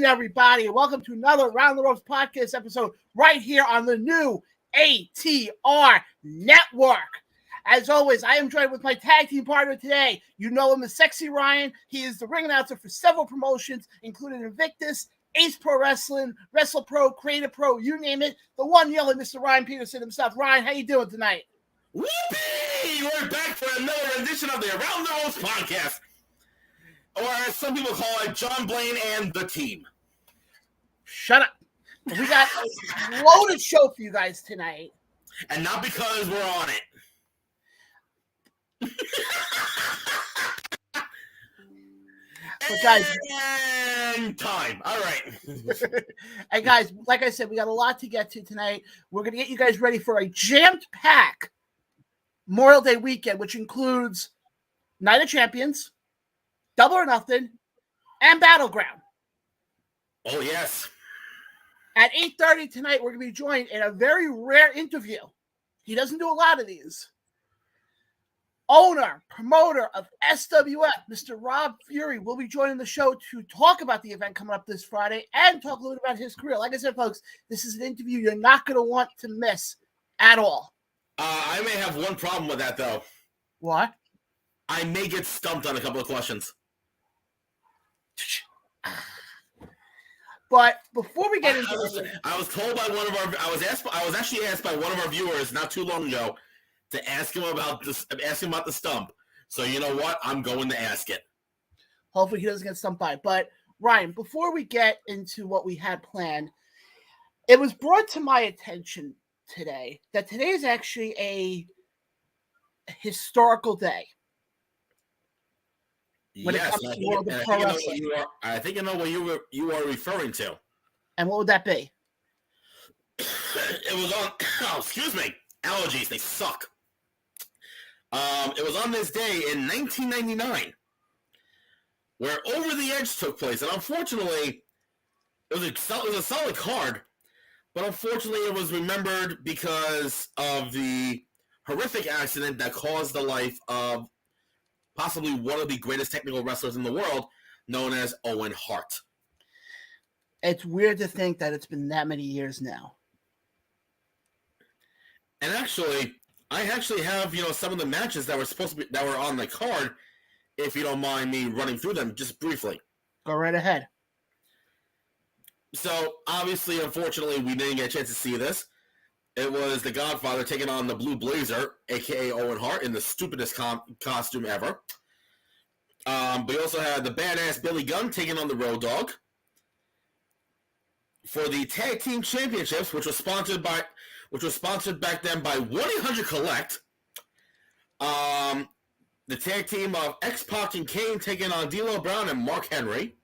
everybody, and welcome to another Round the Ropes podcast episode right here on the new ATR Network. As always, I am joined with my tag team partner today. You know him as Sexy Ryan. He is the ring announcer for several promotions, including Invictus, Ace Pro Wrestling, Wrestle Pro, Creative Pro, you name it. The one yelling Mr. Ryan Peterson himself. Ryan, how you doing tonight? Whoopee! We're back for another edition of the Around the Ropes podcast. Or as some people call it, John Blaine and the team. Shut up. We got a loaded show for you guys tonight. And not because we're on it. But guys, and time. All right. And guys, like I said, we got a lot to get to tonight. We're going to get you guys ready for a jammed-packed Memorial Day weekend, which includes Night of Champions, Double or Nothing, and Battleground. Oh, yes. At 8:30 tonight, we're going to be joined in a very rare interview. He doesn't do a lot of these. Owner, promoter of SWF, Mr. Rob Fury, will be joining the show to talk about the event coming up this Friday and talk a little bit about his career. Like I said, folks, this is an interview you're not going to want to miss at all. I may have one problem with that, though. What? I may get stumped on a couple of questions. But before we get into this, I was told by one of our, I was actually asked by one of our viewers not too long ago to ask him about the stump. So you know what? I'm going to ask it. Hopefully he doesn't get stumped by. But Ryan, before we get into what we had planned, it was brought to my attention today that today is actually a historical day. When it comes to world of pro wrestling. I think I know what you are referring to. And what would that be? It was on. Oh, excuse me. Allergies, they suck. It was on this day in 1999 where Over the Edge took place, and unfortunately, it was a solid card, but unfortunately, it was remembered because of the horrific accident that caused the life of possibly one of the greatest technical wrestlers in the world, known as Owen Hart. It's weird to think that it's been that many years now. And actually, I have, some of the matches that were on the card, if you don't mind me running through them just briefly. Go right ahead. So, obviously, unfortunately, we didn't get a chance to see this. It was the Godfather taking on the Blue Blazer, a.k.a. Owen Hart, in the stupidest costume ever. We also had the badass Billy Gunn taking on the Road Dogg. For the Tag Team Championships, which was sponsored back then by 1-800-COLLECT, the tag team of X-Pac and Kane taking on D'Lo Brown and Mark Henry.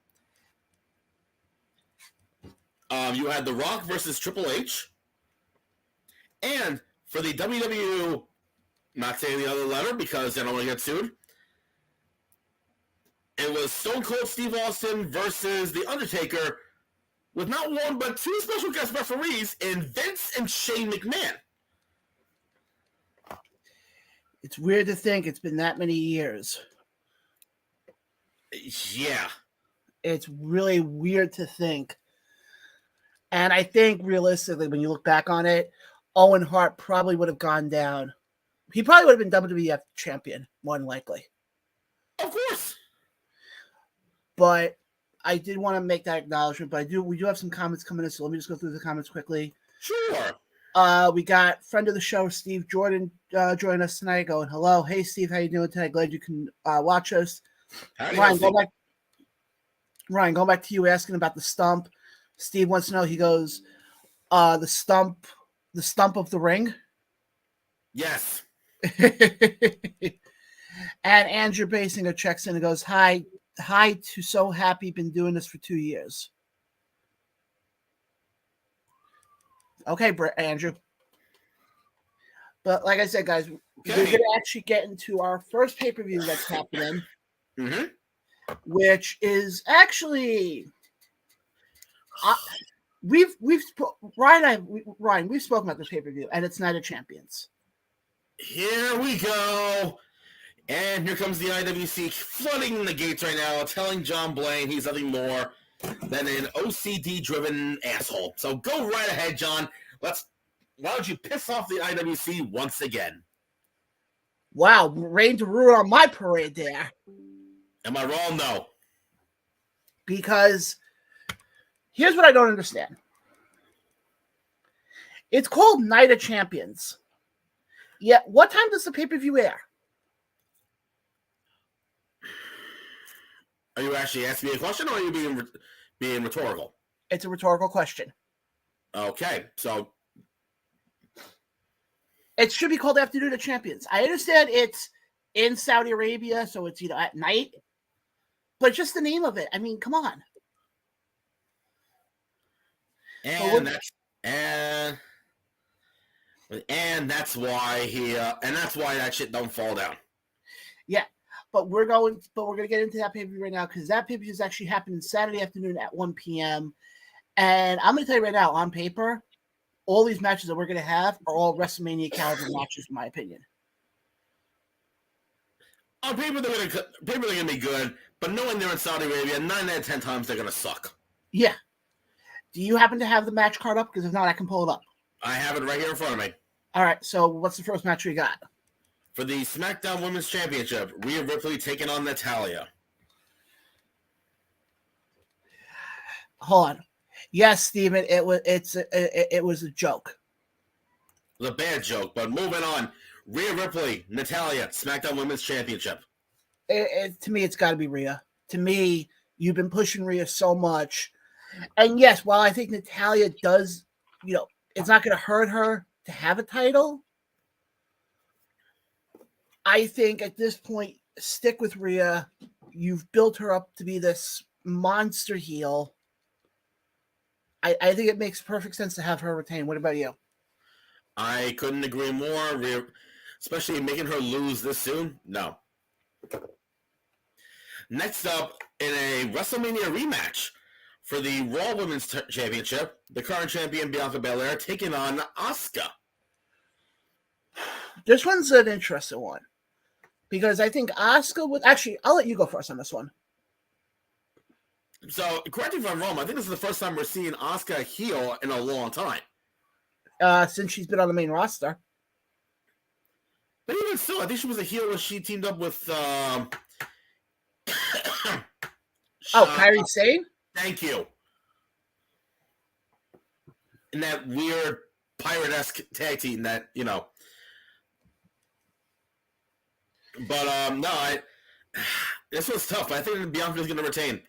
You had The Rock versus Triple H. And for the WWE, not saying the other letter because I don't want to get sued, it was Stone Cold Steve Austin versus The Undertaker with not one but two special guest referees in Vince and Shane McMahon. It's weird to think it's been that many years. Yeah. It's really weird to think. And I think realistically, when you look back on it, Owen Hart probably would have gone down. He probably would have been WWF champion, more than likely. Of course. But I did want to make that acknowledgement, but we do have some comments coming in, so let me just go through the comments quickly. Sure. We got friend of the show, Steve Jordan, joining us tonight, going, hello. Hey, Steve, how you doing tonight? Glad you can watch us. Ryan, going back to you asking about the stump. Steve wants to know, he goes, the stump of the ring? Yes. And Andrew Basinger checks in and goes, hi to so happy, been doing this for 2 years. Okay, Andrew. But like I said, guys, we're going to actually get into our first pay-per-view that's happening, which is actually... Ryan, we've spoken about this pay-per-view, and it's Night of Champions. Here we go. And here comes the IWC flooding the gates right now, telling John Blaine he's nothing more than an OCD-driven asshole. So go right ahead, John. Why don't you piss off the IWC once again? Wow, rain to ruin on my parade there. Am I wrong? No. Because here's what I don't understand. It's called Night of Champions. Yet, what time does the pay-per-view air? Are you actually asking me a question, or are you being rhetorical? It's a rhetorical question. Okay, so it should be called Afternoon of Champions. I understand it's in Saudi Arabia, so it's at night, but just the name of it. I mean, come on. And that's why that shit don't fall down. Yeah, but we're gonna get into that pay-per-view right now, because that pay-per-view is actually happening Saturday afternoon at 1 p.m. And I'm gonna tell you right now, on paper, all these matches that we're gonna have are all WrestleMania caliber matches, in my opinion. On paper, they're gonna be good, but knowing they're in Saudi Arabia, 9 out of 10 times they're gonna suck. Yeah. Do you happen to have the match card up? Because if not, I can pull it up. I have it right here in front of me. All right. So what's the first match we got? For the SmackDown Women's Championship, Rhea Ripley taking on Natalya. Hold on. Yes, Steven, it was a joke. It was a bad joke, but moving on. Rhea Ripley, Natalya, SmackDown Women's Championship. To me, it's got to be Rhea. To me, you've been pushing Rhea so much. And yes, while I think Natalya does, it's not going to hurt her to have a title, I think at this point, stick with Rhea. You've built her up to be this monster heel. I think it makes perfect sense to have her retain. What about you? I couldn't agree more. Rhea, especially making her lose this soon. No. Next up, in a WrestleMania rematch for the Raw Women's Championship, the current champion Bianca Belair taking on Asuka. This one's an interesting one, because I think Asuka would actually. I'll let you go first on this one. So, correct me if I'm wrong, I think this is the first time we're seeing Asuka heel in a long time. Since she's been on the main roster. But even so, I think she was a heel when she teamed up with Kairi Sane? Thank you. In that weird pirate-esque tag team that, But, this was tough. I think Bianca's going to retain.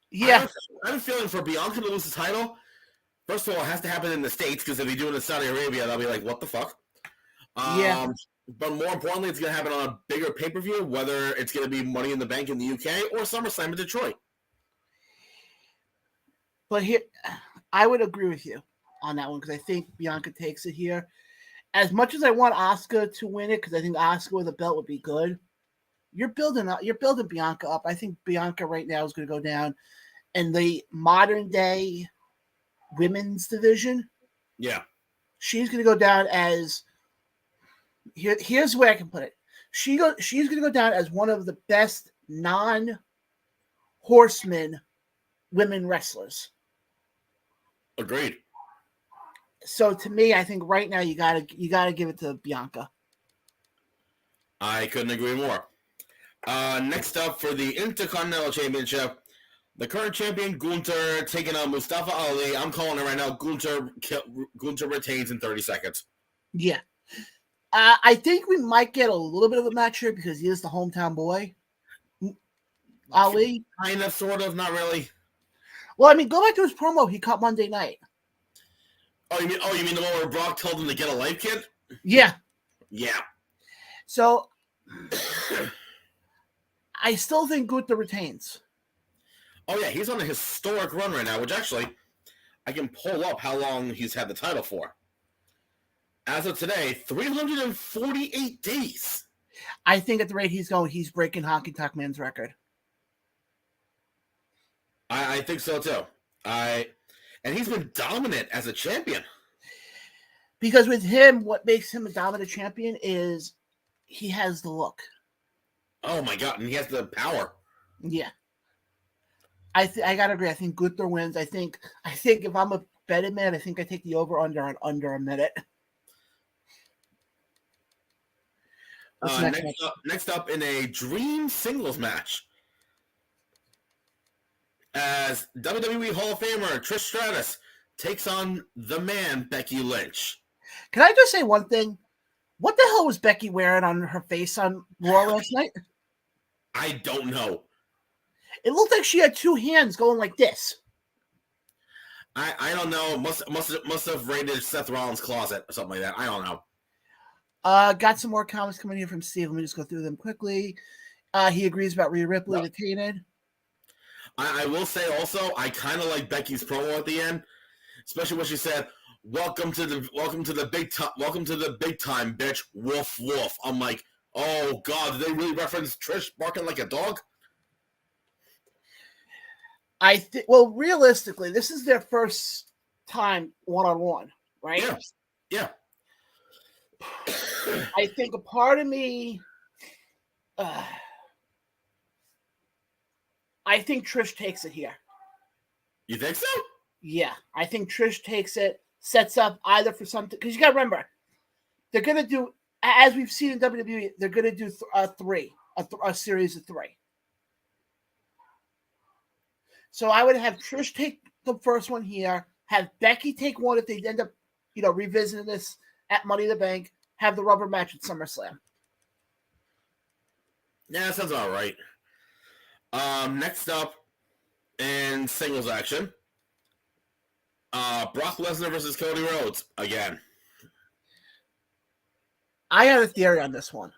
Yeah. I have a feeling for Bianca to lose the title, first of all, it has to happen in the States, because if they do it in Saudi Arabia, they'll be like, what the fuck? Yeah. But more importantly, it's going to happen on a bigger pay-per-view, whether it's going to be Money in the Bank in the UK or SummerSlam in Detroit. But here, I would agree with you on that one, because I think Bianca takes it here. As much as I want Asuka to win it, because I think Asuka with a belt would be good, you're building Bianca up. I think Bianca right now is going to go down in the modern day women's division. Yeah. She's going to go down as here's where I can put it. She's going to go down as one of the best non-horsemen women wrestlers. Agreed. So to me, I think right now you gotta give it to Bianca. I couldn't agree more. Next up for the Intercontinental Championship, the current champion Gunther taking on Mustafa Ali. I'm calling it right now. Gunther retains in 30 seconds. Yeah. I think we might get a little bit of a match here, because he is the hometown boy. Ali. Kind of, sort of, not really. Well, I mean, go back to his promo he cut Monday night. Oh, you mean the one where Brock told him to get a life kit? Yeah. Yeah. So I still think Gunther retains. Oh, yeah, he's on a historic run right now, which actually, I can pull up how long he's had the title for. As of today, 348 days. I think at the rate he's going, he's breaking Honky Tonk Man's record. I think so, too. And he's been dominant as a champion. Because with him, what makes him a dominant champion is he has the look. Oh, my God, and he has the power. Yeah. I gotta agree. I think Gunther wins. I think if I'm a betting man, I think I take the over under a minute. What's next up in a dream singles match, as WWE Hall of Famer Trish Stratus takes on the man Becky Lynch. Can I just say one thing? What the hell was Becky wearing on her face on Raw last night? I don't know. It looked like she had two hands going like this. I don't know. Must have raided Seth Rollins' closet or something like that. I don't know. Got some more comments coming in from Steve. Let me just go through them quickly. He agrees about Rhea Ripley detained. I will say also, I kind of like Becky's promo at the end, especially when she said, welcome to the big time, bitch, woof woof. I'm like, oh god, did they really reference Trish barking like a dog? Well, realistically, this is their first time one-on-one, right? Yeah. I think a part of me, I think Trish takes it here. You think so? Yeah, I think Trish takes it, sets up either for something, because you got to remember, they're going to do, as we've seen in WWE, they're going to do a series of three. So I would have Trish take the first one here, have Becky take one if they end up, revisiting this at Money in the Bank, have the rubber match at SummerSlam. Yeah, that sounds all right. Next up in singles action, Brock Lesnar versus Cody Rhodes again. I have a theory on this one.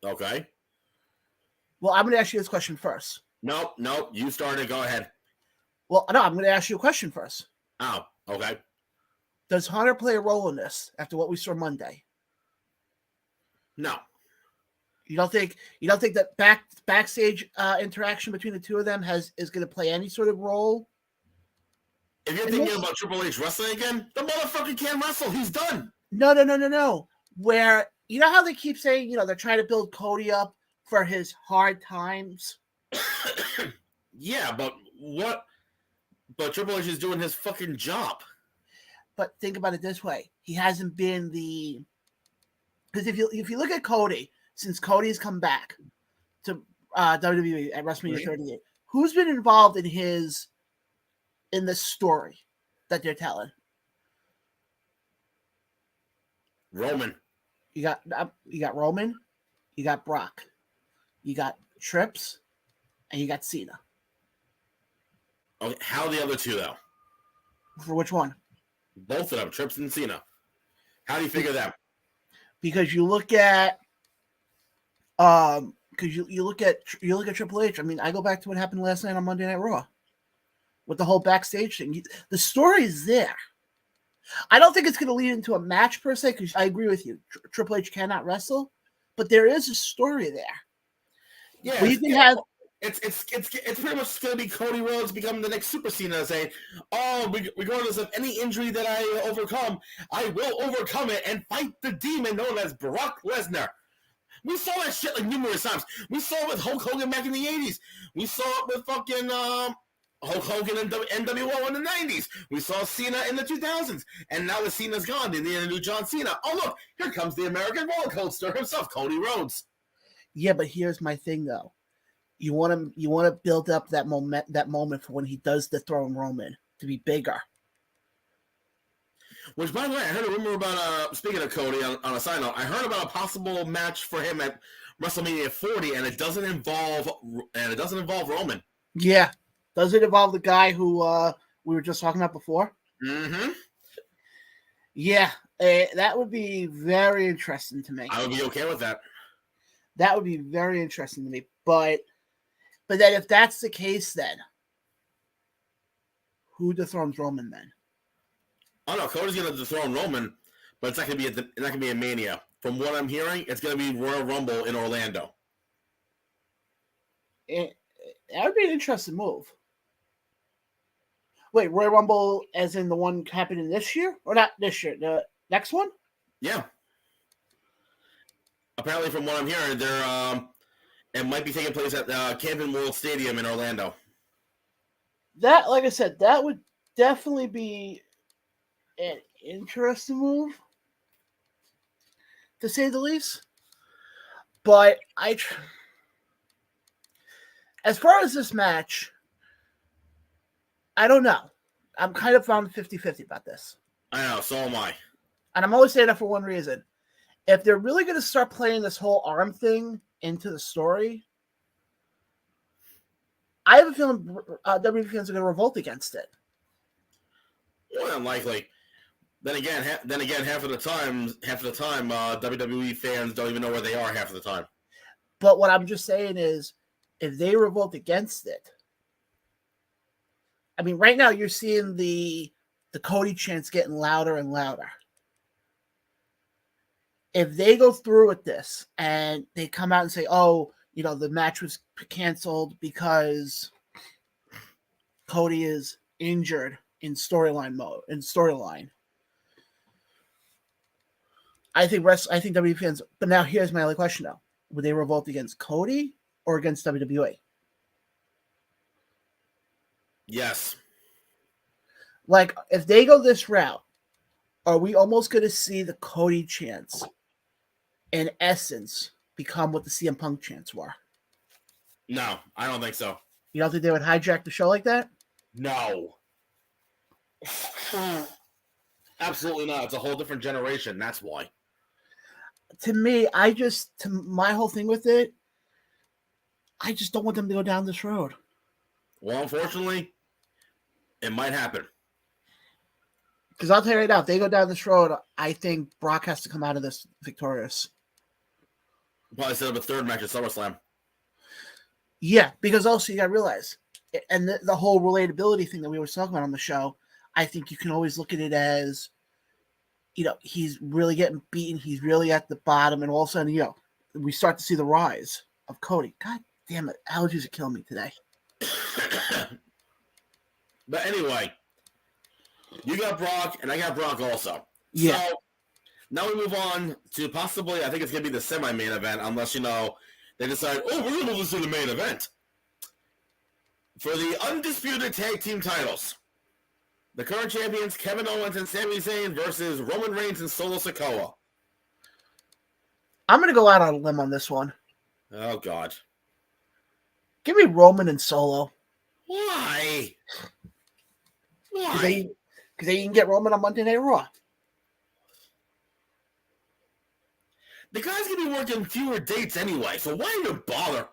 Okay. Well, I'm going to ask you this question first. Nope. You started. Go ahead. Well, no, I'm going to ask you a question first. Oh, okay. Does Hunter play a role in this after what we saw Monday? No. You don't think that backstage interaction between the two of them is going to play any sort of role? If you're thinking about Triple H wrestling again, the motherfucker can't wrestle. He's done. No. Where, you know how they keep saying, they're trying to build Cody up for his hard times? Yeah, but what? But Triple H is doing his fucking job. But think about it this way: he hasn't been because if you look at Cody, since Cody's come back to WWE at WrestleMania 38, who's been involved in the story that they're telling? Roman. You got Roman, you got Brock, you got Trips, and you got Cena. Okay, how are the other two though? For which one? Both of them, Trips and Cena. How do you figure that? Because you look at, you look at Triple H. I mean, I go back to what happened last night on Monday Night Raw with the whole backstage thing. The story is there. I don't think it's going to lead into a match per se, because I agree with you. Triple H cannot wrestle, but there is a story there. Yeah, you can have. It's pretty much going to be Cody Rhodes becoming the next Super Cena, saying, "Oh, regardless of any injury that I overcome, I will overcome it and fight the demon known as Brock Lesnar." We saw that shit like numerous times. We saw it with Hulk Hogan back in the 80s. We saw it with fucking Hulk Hogan and NWO in the 90s. We saw Cena in the 2000s. And now that Cena's gone, they need a new John Cena. Oh, look, here comes the American roller coaster himself, Cody Rhodes. Yeah, but here's my thing, though. You want to build up that moment for when he does dethrone Roman to be bigger. Which, by the way, I heard a rumor about, speaking of Cody, on a side note, I heard about a possible match for him at WrestleMania 40, and it doesn't involve Roman. Yeah. Does it involve the guy who we were just talking about before? Mm-hmm. Yeah, that would be very interesting to me. I would be okay with that. That would be very interesting to me. But then if that's the case, then who dethrones Roman then? Oh no, Cody's gonna dethrone Roman, but it's not gonna be a Mania. From what I'm hearing, it's gonna be Royal Rumble in Orlando. That would be an interesting move. Wait, Royal Rumble as in the one happening this year? Or not this year, the next one? Yeah. Apparently, from what I'm hearing, it might be taking place at Camping World Stadium in Orlando. That, like I said, that would definitely be an interesting move, to say the least. But as far as this match, I don't know. I'm kind of on 50-50 about this. I know, so am I. And I'm only saying that for one reason. If they're really going to start playing this whole arm thing into the story, I have a feeling WWE fans are going to revolt against it. More than likely. Then again, half of the time, WWE fans don't even know where they are half of the time. But what I'm just saying is, if they revolt against it, I mean, right now you're seeing the Cody chants getting louder and louder. If they go through with this and they come out and say, "Oh, the match was canceled because Cody is injured in storyline," I think WWE fans. But now here's my other question: though, would they revolt against Cody or against WWE? Yes. Like, if they go this route, are we almost going to see the Cody chants, in essence, become what the CM Punk chants were? No, I don't think so. You don't think they would hijack the show like that? No. Absolutely not. It's a whole different generation. That's why. To me, my whole thing with it, I just don't want them to go down this road. Well, unfortunately, it might happen. Because I'll tell you right now, if they go down this road, I think Brock has to come out of this victorious. Probably set up a third match at SummerSlam. Yeah, because also you got to realize, and the whole relatability thing that we were talking about on the show, I think you can always look at it as, he's really getting beaten. He's really at the bottom. And all of a sudden, we start to see the rise of Cody. God damn it. Allergies are killing me today. But anyway, you got Brock, and I got Brock also. Yeah. So now we move on to possibly, I think it's going to be the semi-main event, unless, they decide, we're going to move this to the main event. For the undisputed tag team titles, the current champions, Kevin Owens and Sami Zayn versus Roman Reigns and Solo Sikoa. I'm going to go out on a limb on this one. Oh, God. Give me Roman and Solo. Why? Because they can get Roman on Monday Night Raw. The guy's going to be working fewer dates anyway, so why even bother?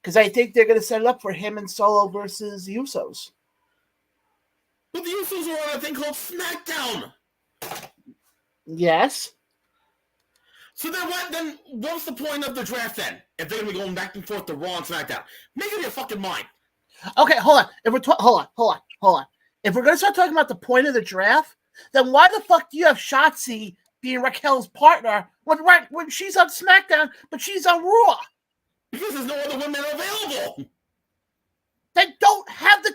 Because I think they're going to set it up for him and Solo versus the Usos. But the Usos are on a thing called SmackDown. Yes. So then what's the point of the draft then? If they're going to be going back and forth to Raw and SmackDown. Make up your fucking mind. Okay, hold on. Hold on. If we're going to start talking about the point of the draft, then why the fuck do you have Shotzi being Raquel's partner when she's on SmackDown, but she's on Raw? Because there's no other women available. They don't have the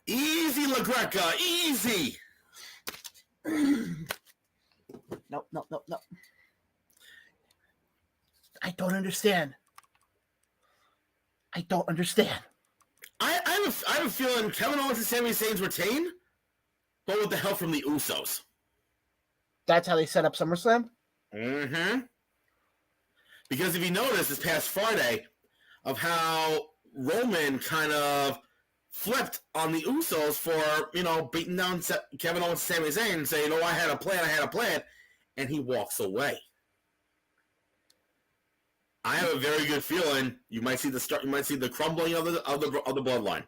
Easy, LaGreca. Easy. No. I don't understand. I have a feeling Kevin Owens and Sami Zayn retain, but with the help from the Usos. That's how they set up SummerSlam? Mm-hmm. Because if you notice this past Friday of how Roman kind of flipped on the Usos for, beating down Kevin Owens and Sami Zayn and saying, I had a plan, and he walks away. I have a very good feeling you might see the crumbling of the bloodline.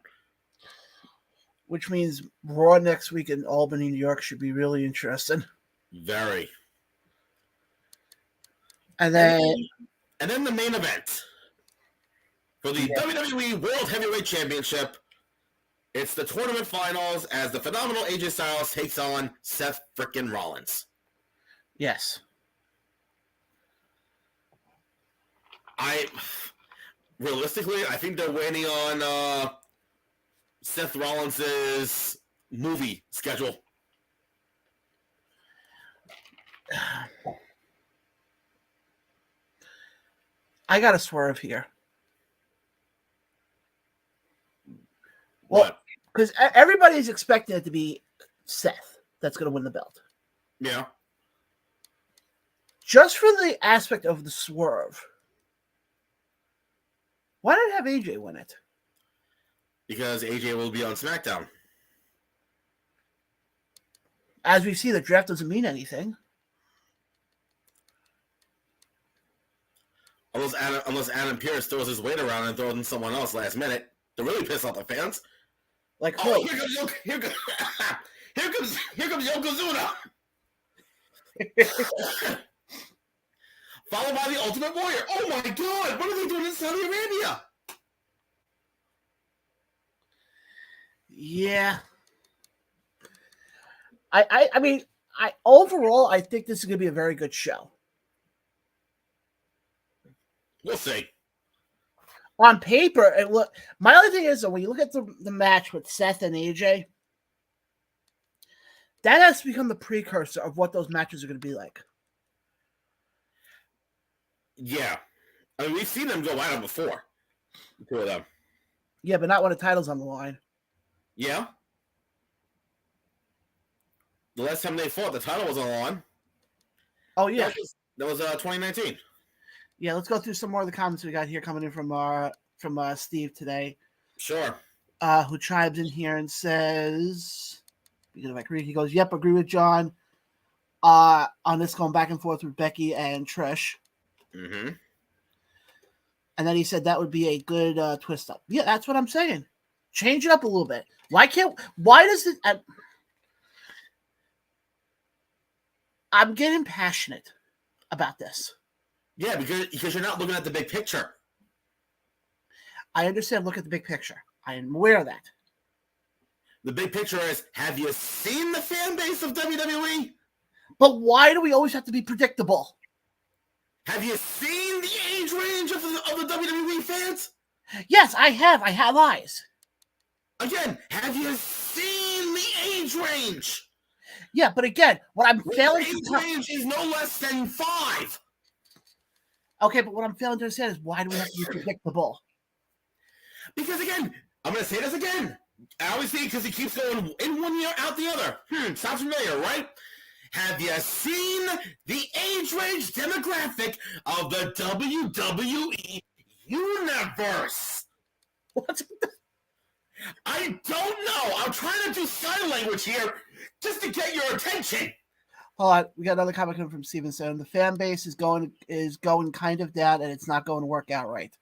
Which means Raw next week in Albany, New York should be really interesting. Very. And then the main event for the WWE World Heavyweight Championship. It's the tournament finals as the phenomenal AJ Styles takes on Seth frickin' Rollins. Yes. Realistically, I think they're waiting on Seth Rollins' movie schedule. I got a swerve here. Well, What? because everybody's expecting it to be Seth that's going to win the belt. Yeah. Just for the aspect of the swerve, why not have AJ win it? Because AJ will be on SmackDown. As we see, the draft doesn't mean anything. Unless Adam Pearce throws his weight around and throws in someone else last minute to really piss off the fans. Like, oh, here comes Yokozuna. Followed by the Ultimate Warrior. Oh my God! What are they doing in Saudi Arabia? Yeah. I mean, overall, I think this is going to be a very good show. We'll see. On paper, my only thing is that when you look at the match with Seth and AJ, that has to become the precursor of what those matches are going to be like. Yeah. I mean, we've seen them go at it before. The two of them. Yeah, but not when the title's on the line. Yeah. The last time they fought, the title was on the line. Oh, yeah. That was 2019. Yeah, let's go through some more of the comments we got here coming in from Steve today. Sure. Who chimes in here and says, because if I agree, he goes, yep, agree with John on this going back and forth with Becky and Trish. Mm-hmm. And then he said that would be a good twist up. Yeah, that's what I'm saying. Change it up a little bit. Why does it... I'm getting passionate about this. Yeah, because you're not looking at the big picture. I understand. Look at the big picture. I am aware of that. The big picture is, have you seen the fan base of WWE? But why do we always have to be predictable? Have you seen the age range of the WWE fans? Yes, I have. I have eyes. Again, have you seen the age range? Yeah, but again, what I'm failing to... The age range is no less than 5. Okay, but what I'm failing to understand is, why do we have to be predictable? Because again, I'm going to say this again. I always say it because he keeps going in one year, out the other. Sounds familiar, right? Have you seen the age range demographic of the WWE universe? What? I don't know. I'm trying to do sign language here just to get your attention. Hold on. We got another comment coming from Stevenson. The fan base is going kind of down, and it's not going to work out right.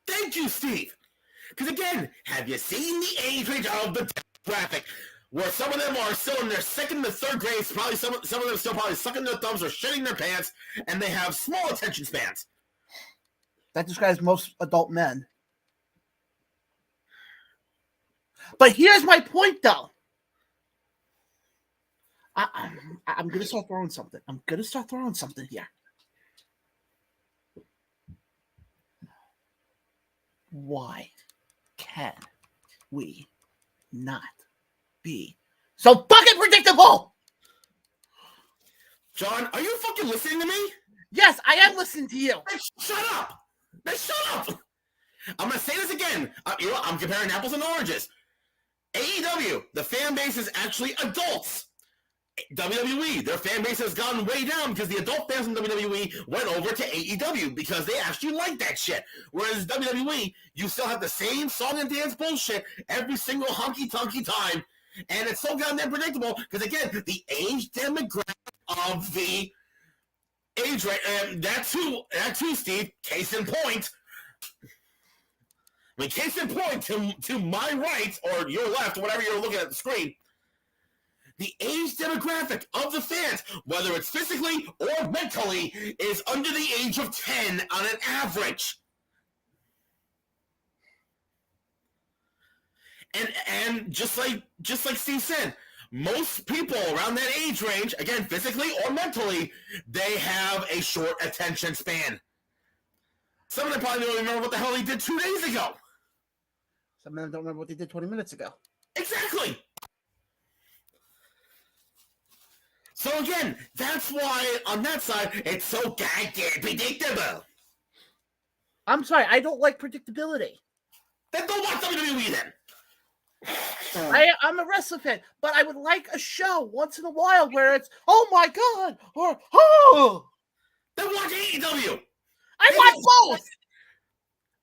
Thank you, Steve. Because again, have you seen the age range of the demographic? Where some of them are still in their second to third grades, probably some of them still probably sucking their thumbs or shitting their pants, and they have small attention spans. That describes most adult men. But here's my point, though. I'm going to start throwing something. I'm going to start throwing something here. Why can we not be so fucking predictable? John, are you fucking listening to me? Yes, I am listening to you. Man, shut up. Man, shut up. I'm going to say this again. You know, I'm comparing apples and oranges. AEW, the fan base is actually adults. WWE, their fan base has gone way down because the adult fans in WWE went over to AEW because they actually like that shit. Whereas WWE, you still have the same song and dance bullshit every single honky-tonky time. And it's so goddamn predictable because, again, the age demographic of the age rate, that too, Steve, case in point. I mean, case in point, to my right or your left, or whatever you're looking at the screen, the age demographic of the fans, whether it's physically or mentally, is under the age of 10 on an average. And just like Steve said, most people around that age range, again, physically or mentally, they have a short attention span. Some of them probably don't remember what the hell they did 2 days ago. Some of them don't remember what they did 20 minutes ago. Exactly. So again, that's why on that side, it's so goddamn predictable. I'm sorry, I don't like predictability. Then don't watch WWE then. I'm a wrestling fan, but I would like a show once in a while where it's, oh my God, or, oh. Then watch AEW. I want both.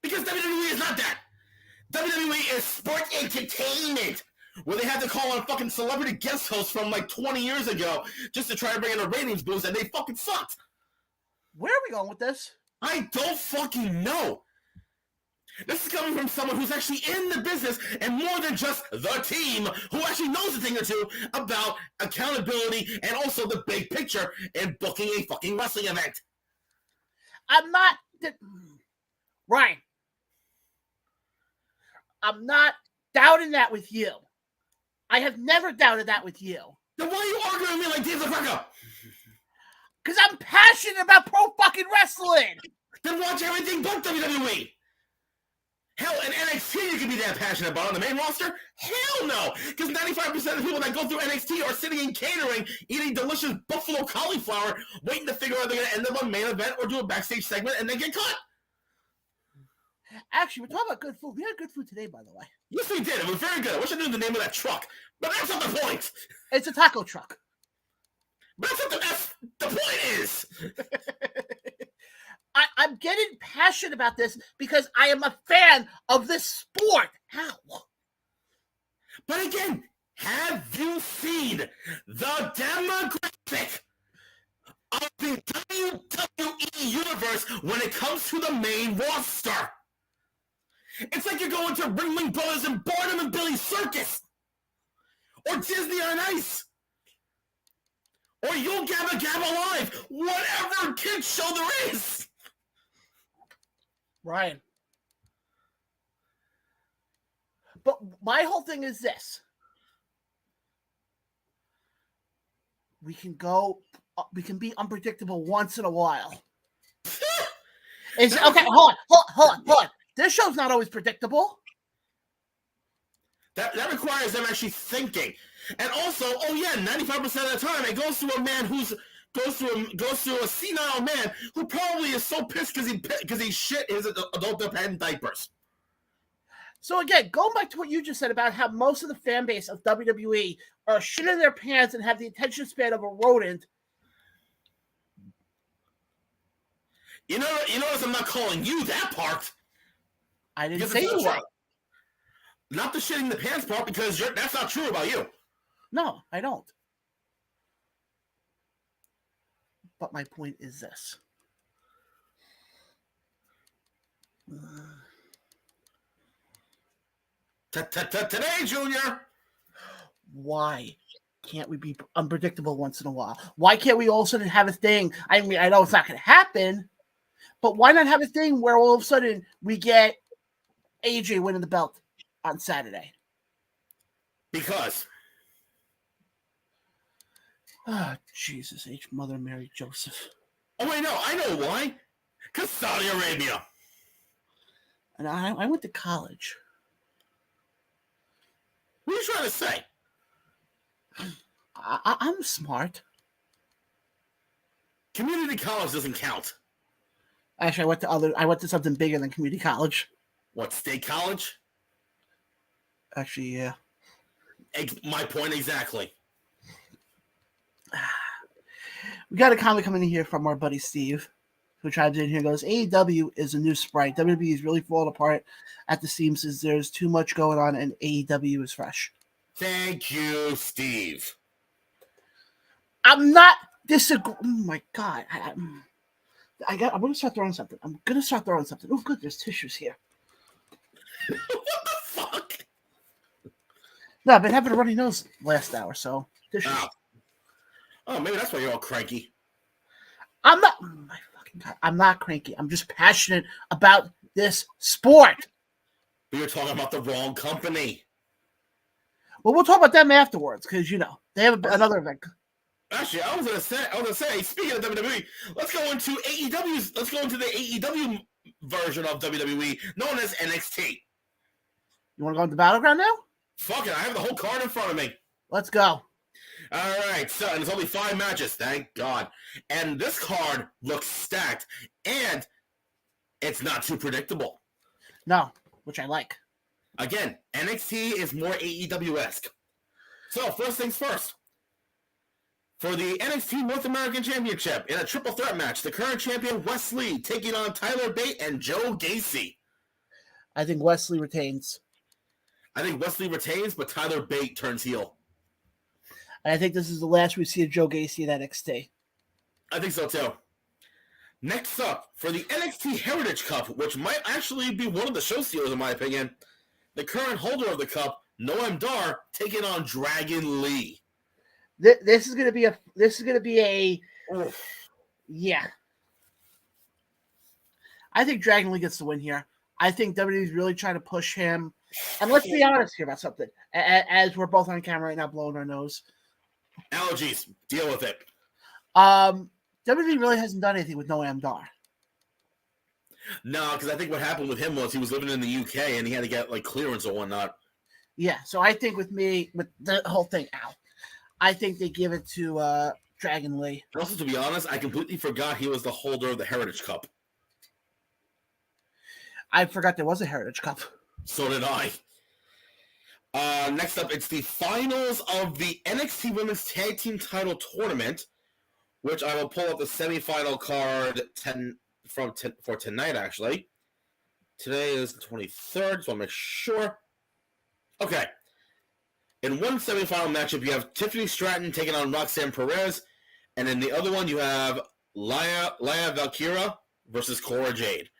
Because WWE is not that. WWE is sports entertainment, where they had to call on fucking celebrity guest hosts from like 20 years ago just to try to bring in a ratings boost, and they fucking sucked. Where are we going with this? I don't fucking know. This is coming from someone who's actually in the business and more than just the team, who actually knows a thing or two about accountability and also the big picture in booking a fucking wrestling event. I'm not... Ryan. I'm not doubting that with you. I have never doubted that with you. Then why are you arguing with me like Dave LaGreca? Because I'm passionate about pro fucking wrestling. Then watch everything but WWE. Hell, in NXT you can be that passionate about on the main roster? Hell no! Because 95% of the people that go through NXT are sitting in catering, eating delicious buffalo cauliflower, waiting to figure out if they're going to end up on main event or do a backstage segment and then get cut. Actually, we're talking about good food. We had good food today, by the way. Yes, we did. It was very good. I wish I knew the name of that truck. But that's not the point. It's a taco truck. But that's the point is. I'm getting passionate about this because I am a fan of this sport. How? But again, have you seen the demographic of the WWE universe when it comes to the main roster? It's like you're going to Ringling Brothers and Barnum and Billy's Circus. Or Disney on Ice. Or You'll Gabba Gabba Live. Whatever kids show there is. Ryan. But my whole thing is this. We can be unpredictable once in a while. Okay, hold on. This show's not always predictable. That requires them actually thinking. And also, 95% of the time it goes through a man who's goes through a senile man who probably is so pissed because he shit his adult dependent diapers. So again, going back to what you just said about how most of the fan base of WWE are shitting their pants and have the attention span of a rodent. You notice I'm not calling you that part. I didn't say you were. Not the shitting the pants part, because that's not true about you. No, I don't. But my point is this. Today, Junior. Why can't we be unpredictable once in a while? Why can't we all of a sudden have a thing? I mean, I know it's not going to happen, but why not have a thing where all of a sudden we get AJ winning the belt on Saturday? Because. Oh, Jesus H. Mother Mary Joseph. Oh, wait, no, I know why. Because Saudi Arabia. And I went to college. What are you trying to say? I'm smart. Community college doesn't count. Actually, I went to something bigger than community college. What, state college? Actually, yeah. My point exactly. We got a comment coming in here from our buddy Steve, who chimed in here and goes, AEW is a new sprite. WWE is really falling apart at the seams as there's too much going on and AEW is fresh. Thank you, Steve. I'm not disagreeing. Oh my God. I'm going to start throwing something. Oh, good. There's tissues here. What the fuck? No, I've been having a runny nose last hour, so tissues. Oh, maybe that's why you're all cranky. I'm not. Oh my fucking God. I'm not cranky. I'm just passionate about this sport. We were talking about the wrong company. Well, we'll talk about them afterwards because they have another event. Actually, I was gonna say, speaking of WWE, let's go into the AEW version of WWE known as NXT. You want to go into Battleground now? Fuck it, I have the whole card in front of me. Let's go. All right, so and it's only 5 matches, thank God. And this card looks stacked. And It's not too predictable. No, which I like. Again, NXT is more AEW-esque. So, first things first. For the NXT North American Championship, in a triple threat match, the current champion Wesley taking on Tyler Bate and Joe Gacy. I think Wesley retains. I think Wesley retains, but Tyler Bate turns heel. And I think this is the last we see of Joe Gacy at NXT. I think so, too. Next up, for the NXT Heritage Cup, which might actually be one of the show stealers, in my opinion, the current holder of the cup, Noam Dar, taking on Dragon Lee. This is gonna be a. Oof. Yeah. I think Dragon Lee gets the win here. I think WWE's really trying to push him. And let's be honest here about something. As we're both on camera right now, blowing our nose. Allergies. Deal with it. WWE really hasn't done anything with Noam Dar. No, because I think what happened with him was he was living in the UK and he had to get like clearance or whatnot. Yeah, so I think with the whole thing out, I think they give it to Dragon Lee. Also, to be honest, I completely forgot he was the holder of the Heritage Cup. I forgot there was a Heritage Cup. So did I. Next up, it's the finals of the NXT Women's Tag Team Title Tournament, which I will pull up the semifinal card for tonight, actually. Today is the 23rd, so I'll make sure. Okay. In one semifinal matchup, you have Tiffany Stratton taking on Roxanne Perez, and in the other one, you have Laya Valkyria versus Cora Jade.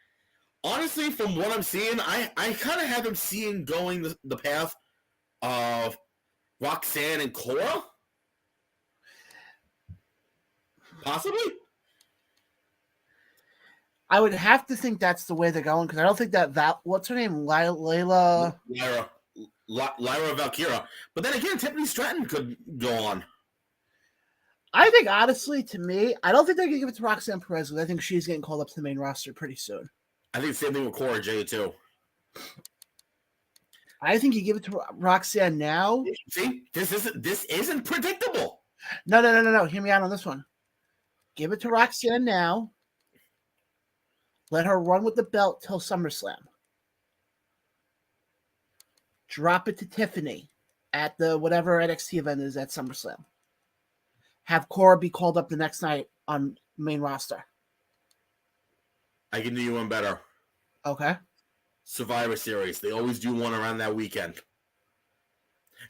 Honestly, from what I'm seeing, I kind of have them seeing going the path of Roxanne and Cora. Possibly. I would have to think that's the way they're going because I don't think that what's her name, Lyra Valkyria. But then again, Tiffany Stratton could go on. I think honestly, to me, I don't think they're gonna give it to Roxanne Perez because I think she's getting called up to the main roster pretty soon. I think the same thing with Cora Jade too. I think you give it to Roxanne now. See, this isn't predictable. No. Hear me out on this one. Give it to Roxanne now. Let her run with the belt till SummerSlam. Drop it to Tiffany at the whatever NXT event is at SummerSlam. Have Cora be called up the next night on main roster. I can do you one better. Okay. Survivor Series. They always do one around that weekend.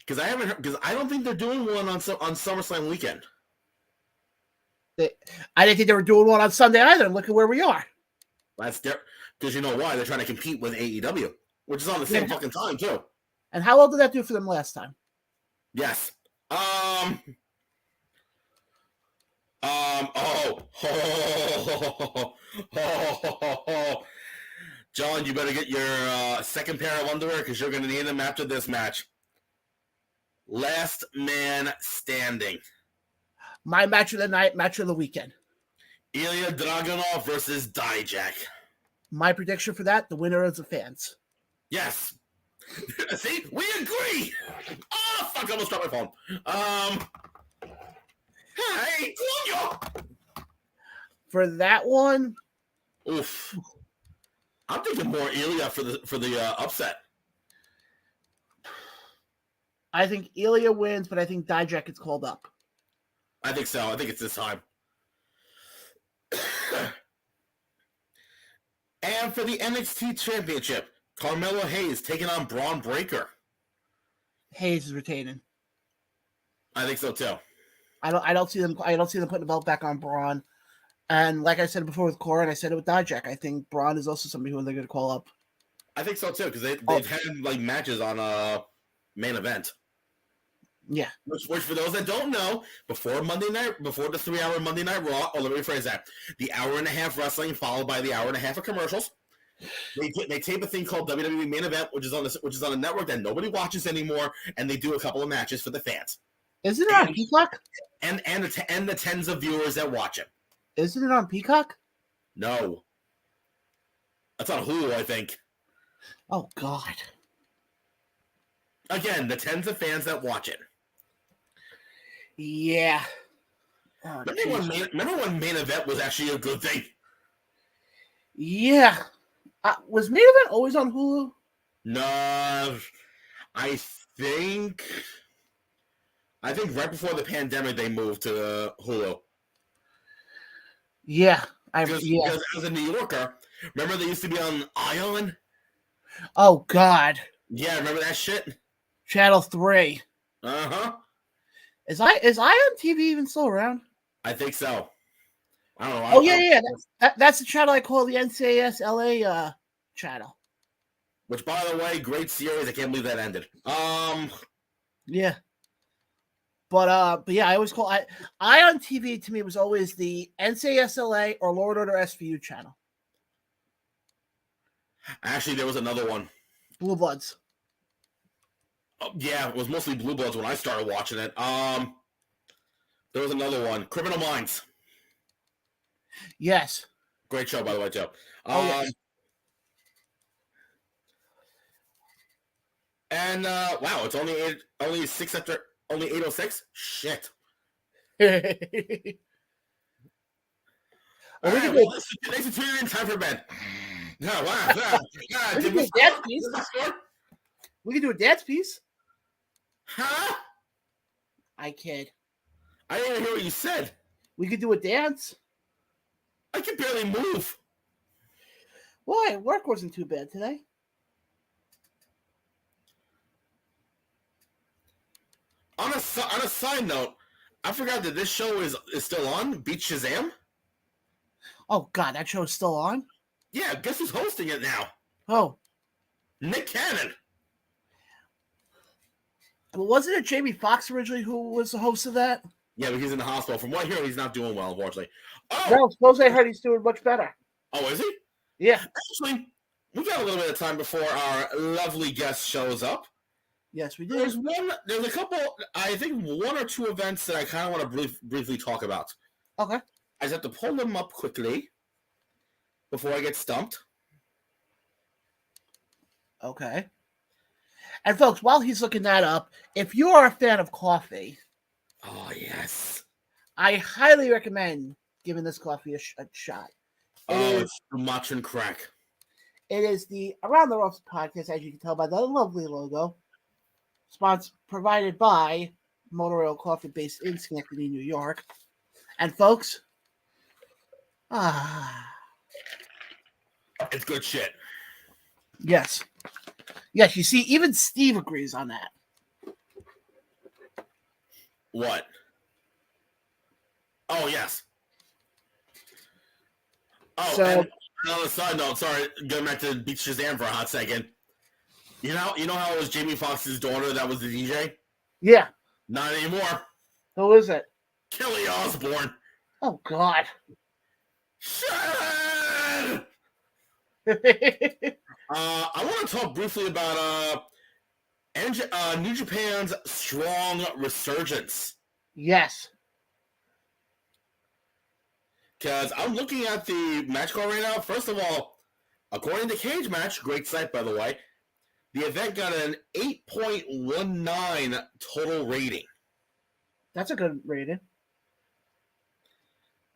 Because I don't think they're doing one on SummerSlam weekend. I didn't think they were doing one on Sunday either. Look at where we are. That's because you know why? They're trying to compete with AEW, which is on the same fucking time too. And how well did that do for them last time? Yes. John, you better get your second pair of underwear because you're going to need them after this match. Last man standing. My match of the night, match of the weekend. Ilya Dragunov versus Dijak. My prediction for that, the winner is the fans. Yes. See, we agree. Oh, fuck, I almost dropped my phone. Hey, for that one, oof. I'm thinking more Ilya for the upset. I think Ilya wins, but I think Dijak gets called up. I think so. I think it's this time. And for the NXT Championship, Carmelo Hayes taking on Braun Breaker. Hayes is retaining. I think so too. I don't see them putting the belt back on Braun. And like I said before with Cora, and I said it with Dijak, I think Braun is also somebody who they're going to call up. I think so too because they've had like matches on main event. Yeah. Which for those that don't know, before the 3-hour Monday Night Raw, or let me rephrase that, the hour and a half wrestling followed by the hour and a half of commercials. They tape a thing called WWE Main Event, which is on a network that nobody watches anymore, and they do a couple of matches for the fans. Isn't it on Peacock? And the tens of viewers that watch it. Isn't it on Peacock? No. That's on Hulu, I think. Oh, God. Again, the tens of fans that watch it. Yeah. Remember when Main Event was actually a good thing? Yeah. Was Main Event always on Hulu? No, I think right before the pandemic they moved to Hulu. Yeah, Because as a New Yorker, remember they used to be on Ion? Oh God. Yeah, remember that shit? Channel 3. Uh-huh. Is Ion TV even still around? I think so. I don't know. Oh yeah. That's the channel I call the NCAS LA channel. Which, by the way, great series. I can't believe that ended. Yeah. But yeah, I always call Ion TV to me was always the NCAS LA or Lord Order SVU channel. Actually, there was another one. Blue Bloods. Oh, yeah, it was mostly Blue Bloods when I started watching it. There was another one, Criminal Minds. Yes. Great show, by the way, Joe. Yes. And wow, it's only 8:06. Shit. Well, we can do Thanks for tuning in. Time for bed. No, wow. we can do a dance piece. We can do a dance piece. Huh? I kid. I didn't even hear what you said. We could do a dance. I can barely move. Why? Work wasn't too bad today. On a side note, I forgot that this show is still on. Beat Shazam. Oh God, that show's still on. Yeah, guess who's hosting it now? Oh, Nick Cannon. well, wasn't it Jamie Foxx originally who was the host of that? Yeah, but he's in the hospital. From what I hear, he's not doing well, unfortunately. Oh, No, suppose I heard he's doing much better. oh, is he? Yeah. Actually, we got a little bit of time before our lovely guest shows up. Yes, we do. There's a couple. I think one or two events that I kind of want to briefly talk about. Okay. I just have to pull them up quickly before I get stumped. Okay. And folks, while he's looking that up, if you are a fan of coffee, oh yes, I highly recommend giving this coffee a shot. It's much and crack. It is the Around the Ropes podcast, as you can tell by the lovely logo. Sponsor provided by Motor Oil Coffee, based in Schenectady, New York. And folks, it's good shit. Yes. Yes, you see, even Steve agrees on that. What? Oh, yes. Oh, so, and on a side note, sorry, going back to Beat Shazam for a hot second. You know how it was Jamie Foxx's daughter that was the DJ? Yeah. Not anymore. Who is it? Kelly Osbourne. Oh, God. Shut I want to talk briefly about New Japan's strong resurgence. Yes. Because I'm looking at the match card right now. First of all, according to Cage Match, great site by the way, the event got an 8.19 total rating. That's a good rating.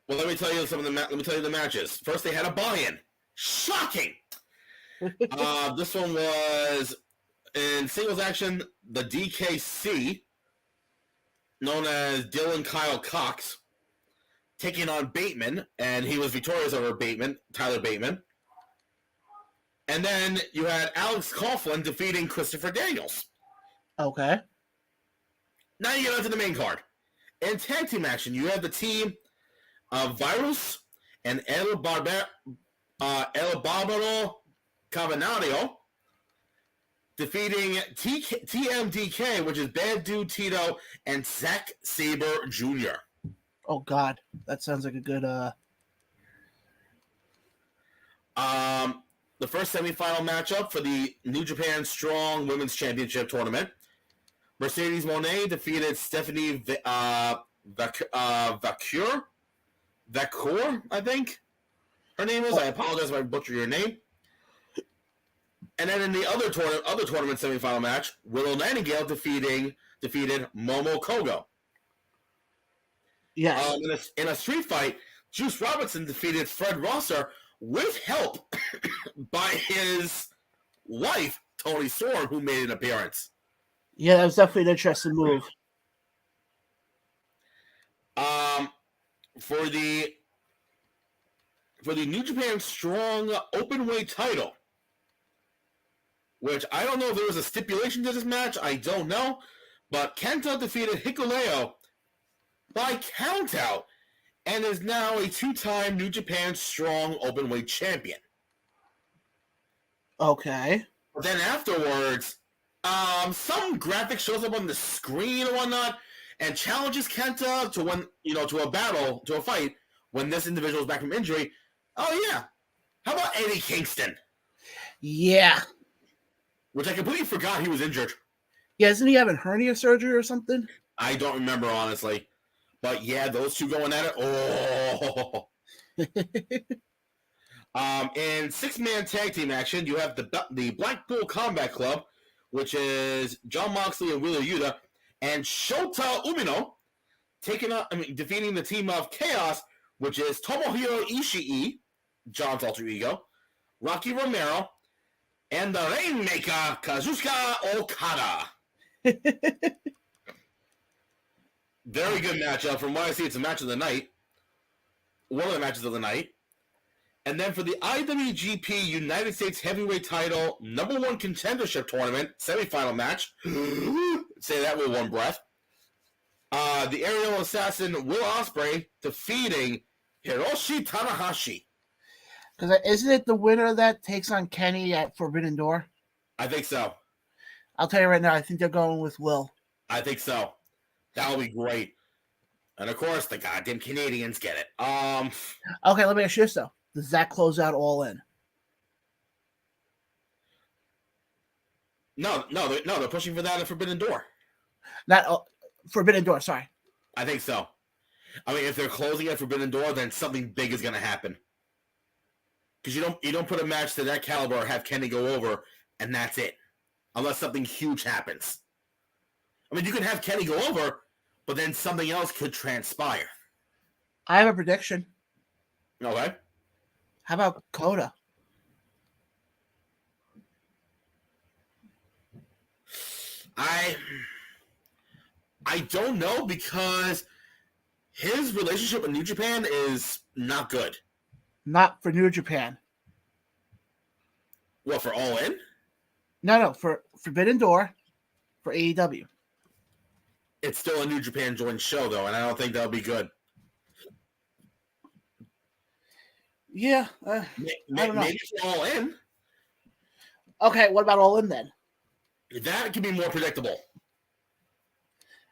Well, let me tell you the matches. First, they had a buy-in. Shocking. This one was in singles action. The DKC, known as Dylan Kyle Cox, taking on Bateman, and he was victorious over Tyler Bateman. And then you had Alex Coughlin defeating Christopher Daniels. Okay. Now you get onto the main card. In tag team action, you have the team of Virus and El Barbaro Cavernario defeating TMDK, which is Bad Dude Tito and Zack Sabre Jr. Oh, God. That sounds like a good... The first semifinal matchup for the New Japan Strong Women's Championship Tournament. Mercedes Moné defeated Stephanie Vacour, I think her name is. I apologize if I butcher your name. And then in the other tournament semifinal match, Willow Nightingale defeated Momo Kogo. Yes. In a street fight, Juice Robinson defeated Fred Rosser with help by his wife, Toni Storm, who made an appearance. Yeah, that was definitely an interesting move. For the New Japan Strong Openweight title, which I don't know if there was a stipulation to this match. I don't know. But Kenta defeated Hikuleo by countout and is now a two-time New Japan Strong Openweight champion. Okay. But then afterwards, some graphic shows up on the screen and whatnot and challenges Kenta to to a battle, to a fight, when this individual is back from injury. Oh, yeah. How about Eddie Kingston? Yeah. Which I completely forgot he was injured. Yeah, isn't he having hernia surgery or something? I don't remember, honestly. But yeah, those two going at it. Oh. In six-man tag team action, you have the Blackpool Combat Club, which is Jon Moxley and Wheeler Yuta, and Shota Umino defeating the team of Chaos, which is Tomohiro Ishii, John's alter ego, Rocky Romero, and the Rainmaker, Kazuchika Okada. Very good matchup. From what I see, it's a match of the night. One of the matches of the night. And then for the IWGP United States Heavyweight Title #1 Contendership Tournament semifinal match, say that with one breath, the aerial assassin Will Ospreay defeating Hiroshi Tanahashi. Because isn't it the winner that takes on Kenny at Forbidden Door? I think so. I'll tell you right now, I think they're going with Will. I think so. That'll be great. And of course, the goddamn Canadians get it. Okay, let me ask you this though. Does that close out All In? No, they're pushing for that at Forbidden Door. Not Forbidden Door, sorry. I think so. I mean, if they're closing at Forbidden Door, then something big is going to happen. Because you don't put a match to that caliber or have Kenny go over, and that's it. Unless something huge happens. I mean, you can have Kenny go over, but then something else could transpire. I have a prediction. Okay. How about Coda? I don't know, because his relationship with New Japan is not good. Not for New Japan. What, for All In? No, for Forbidden Door, for AEW. It's still a New Japan joint show, though, and I don't think that'll be good. Yeah. I don't know. Maybe for All In. Okay, what about All In then? That can be more predictable.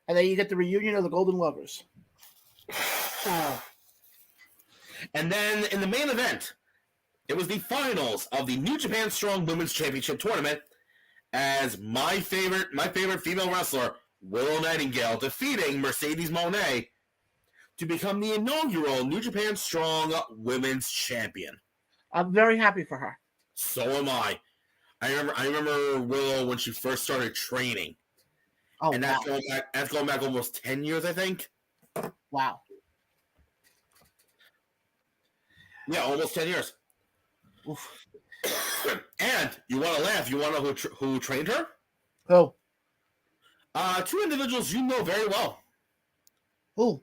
And then you get the reunion of the Golden Lovers. And then in the main event, it was the finals of the New Japan Strong Women's Championship Tournament, as my favorite female wrestler, Willow Nightingale, defeating Mercedes Moné to become the inaugural New Japan Strong Women's Champion. I'm very happy for her. So am I. I remember Willow when she first started training. Oh, and that's wow. going back almost 10 years, I think. Wow. Yeah, almost 10 years. Oof. And you want to laugh? You want to know who trained her? Who? Two individuals you know very well. Who?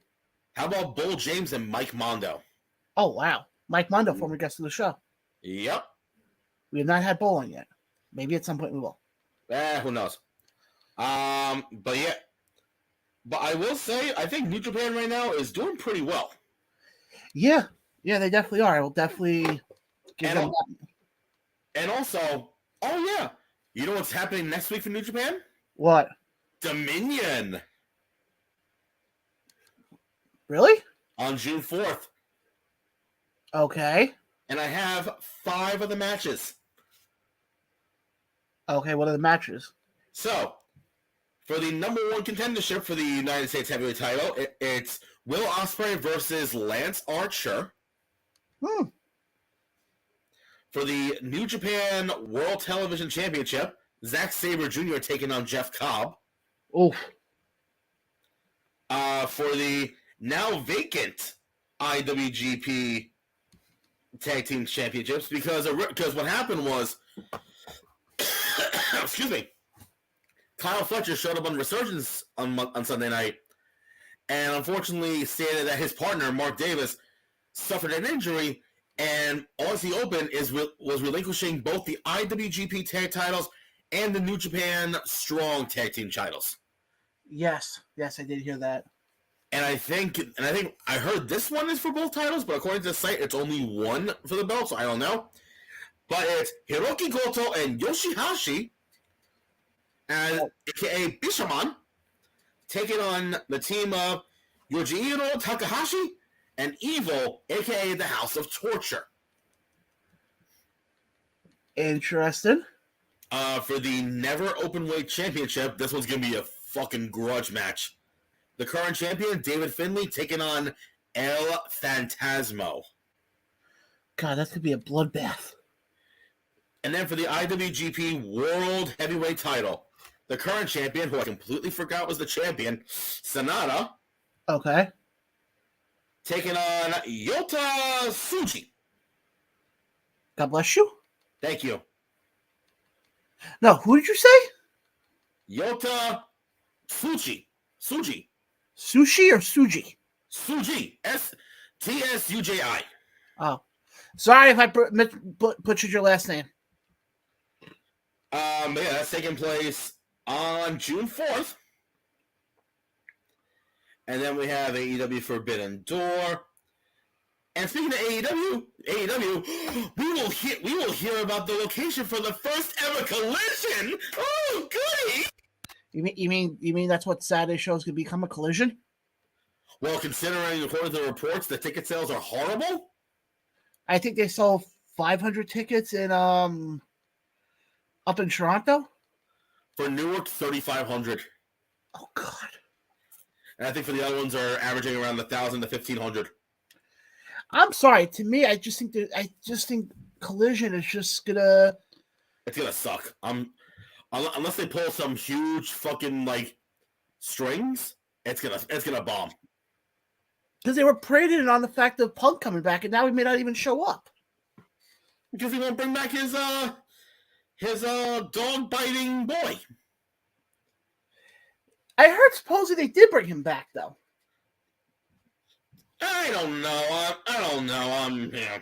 How about Bull James and Mike Mondo? Oh, wow. Mike Mondo, former guest of the show. Yep. We have not had bowling yet. Maybe at some point we will. Who knows? But yeah. But I will say, I think New Japan right now is doing pretty well. Yeah. Yeah, they definitely are. I will definitely give them that. And also, oh yeah, you know what's happening next week for New Japan? What? Dominion. Really? On June 4th. Okay. And I have 5 of the matches. Okay, what are the matches? So, for the #1 contendership for the United States Heavyweight title, it's Will Ospreay versus Lance Archer. For the New Japan World Television Championship, Zack Sabre Jr. taking on Jeff Cobb. Oof. For the now vacant IWGP tag team championships because what happened was, excuse me, Kyle Fletcher showed up on Resurgence on Sunday night, and unfortunately stated that his partner Mark Davis suffered an injury, and Aussie Open was relinquishing both the IWGP tag titles and the New Japan Strong tag team titles. Yes, I did hear that. And I think I heard this one is for both titles, but according to the site, it's only one for the belt, so I don't know. But it's Hiroki Goto and Yoshihashi, aka Bishamon, taking on the team of Yujiro Takahashi and Evil, aka the House of Torture. Interesting. For the Never Openweight Championship, this one's going to be a fucking grudge match. The current champion, David Finlay, taking on El Phantasmo. God, that could be a bloodbath. And then for the IWGP World Heavyweight title, the current champion, who I completely forgot was the champion, Sanada. Okay. Taking on Yota Tsuji. God bless you. Thank you. No, who did you say? Yota Tsuji. Suji. Sushi or Suji? Suji. Tsuji. Oh. Sorry if I butchered your last name. Yeah, that's taking place on June 4th. And then we have AEW Forbidden Door. And speaking of AEW, we will hear about the location for the first ever Collision. Oh, goody! You mean that's what Saturday shows could become, a Collision? Well, considering according to the reports, the ticket sales are horrible. I think they sold 500 tickets in up in Toronto. For Newark, 3,500. Oh God! And I think for the other ones are averaging around 1,000 to 1,500. I'm sorry. To me, I just think Collision is just gonna. It's gonna suck. Unless they pull some huge fucking strings, it's gonna bomb. Because they were parading on the fact of Punk coming back, and now he may not even show up. Because he won't bring back his dog biting boy. I heard supposedly they did bring him back though. I don't know. Yeah.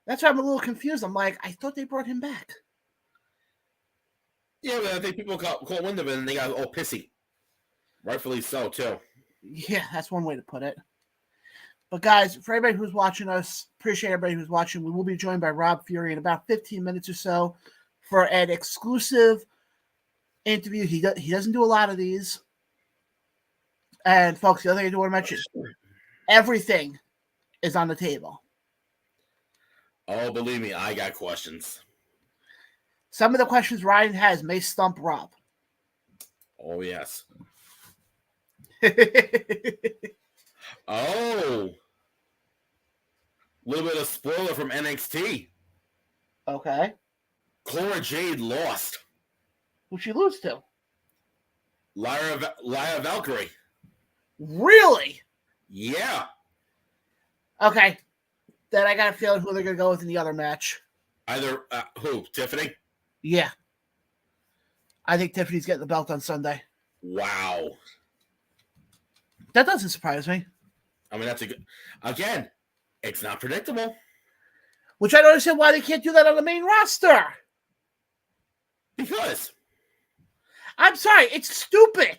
That's why I'm a little confused. I'm like, I thought they brought him back. Yeah, but I think people caught wind of it and they got all pissy. Rightfully so, too. Yeah, that's one way to put it. But guys, for everybody who's watching us, appreciate everybody who's watching. We will be joined by Rob Fury in about 15 minutes or so for an exclusive interview. He doesn't do a lot of these. And folks, the other thing I do want to mention, everything is on the table. Oh, believe me, I got questions. Some of the questions Ryan has may stump Rob. Oh, yes. Oh. A little bit of spoiler from NXT. Okay. Cora Jade lost. Who'd she lose to? Lyra Valkyrie. Really? Yeah. Okay. Then I got a feeling who they're going to go with in the other match. Either, who? Tiffany? Yeah. I think Tiffany's getting the belt on Sunday. Wow. That doesn't surprise me. I mean, that's a good... Again, it's not predictable. Which I don't understand why they can't do that on the main roster. Because. I'm sorry, it's stupid.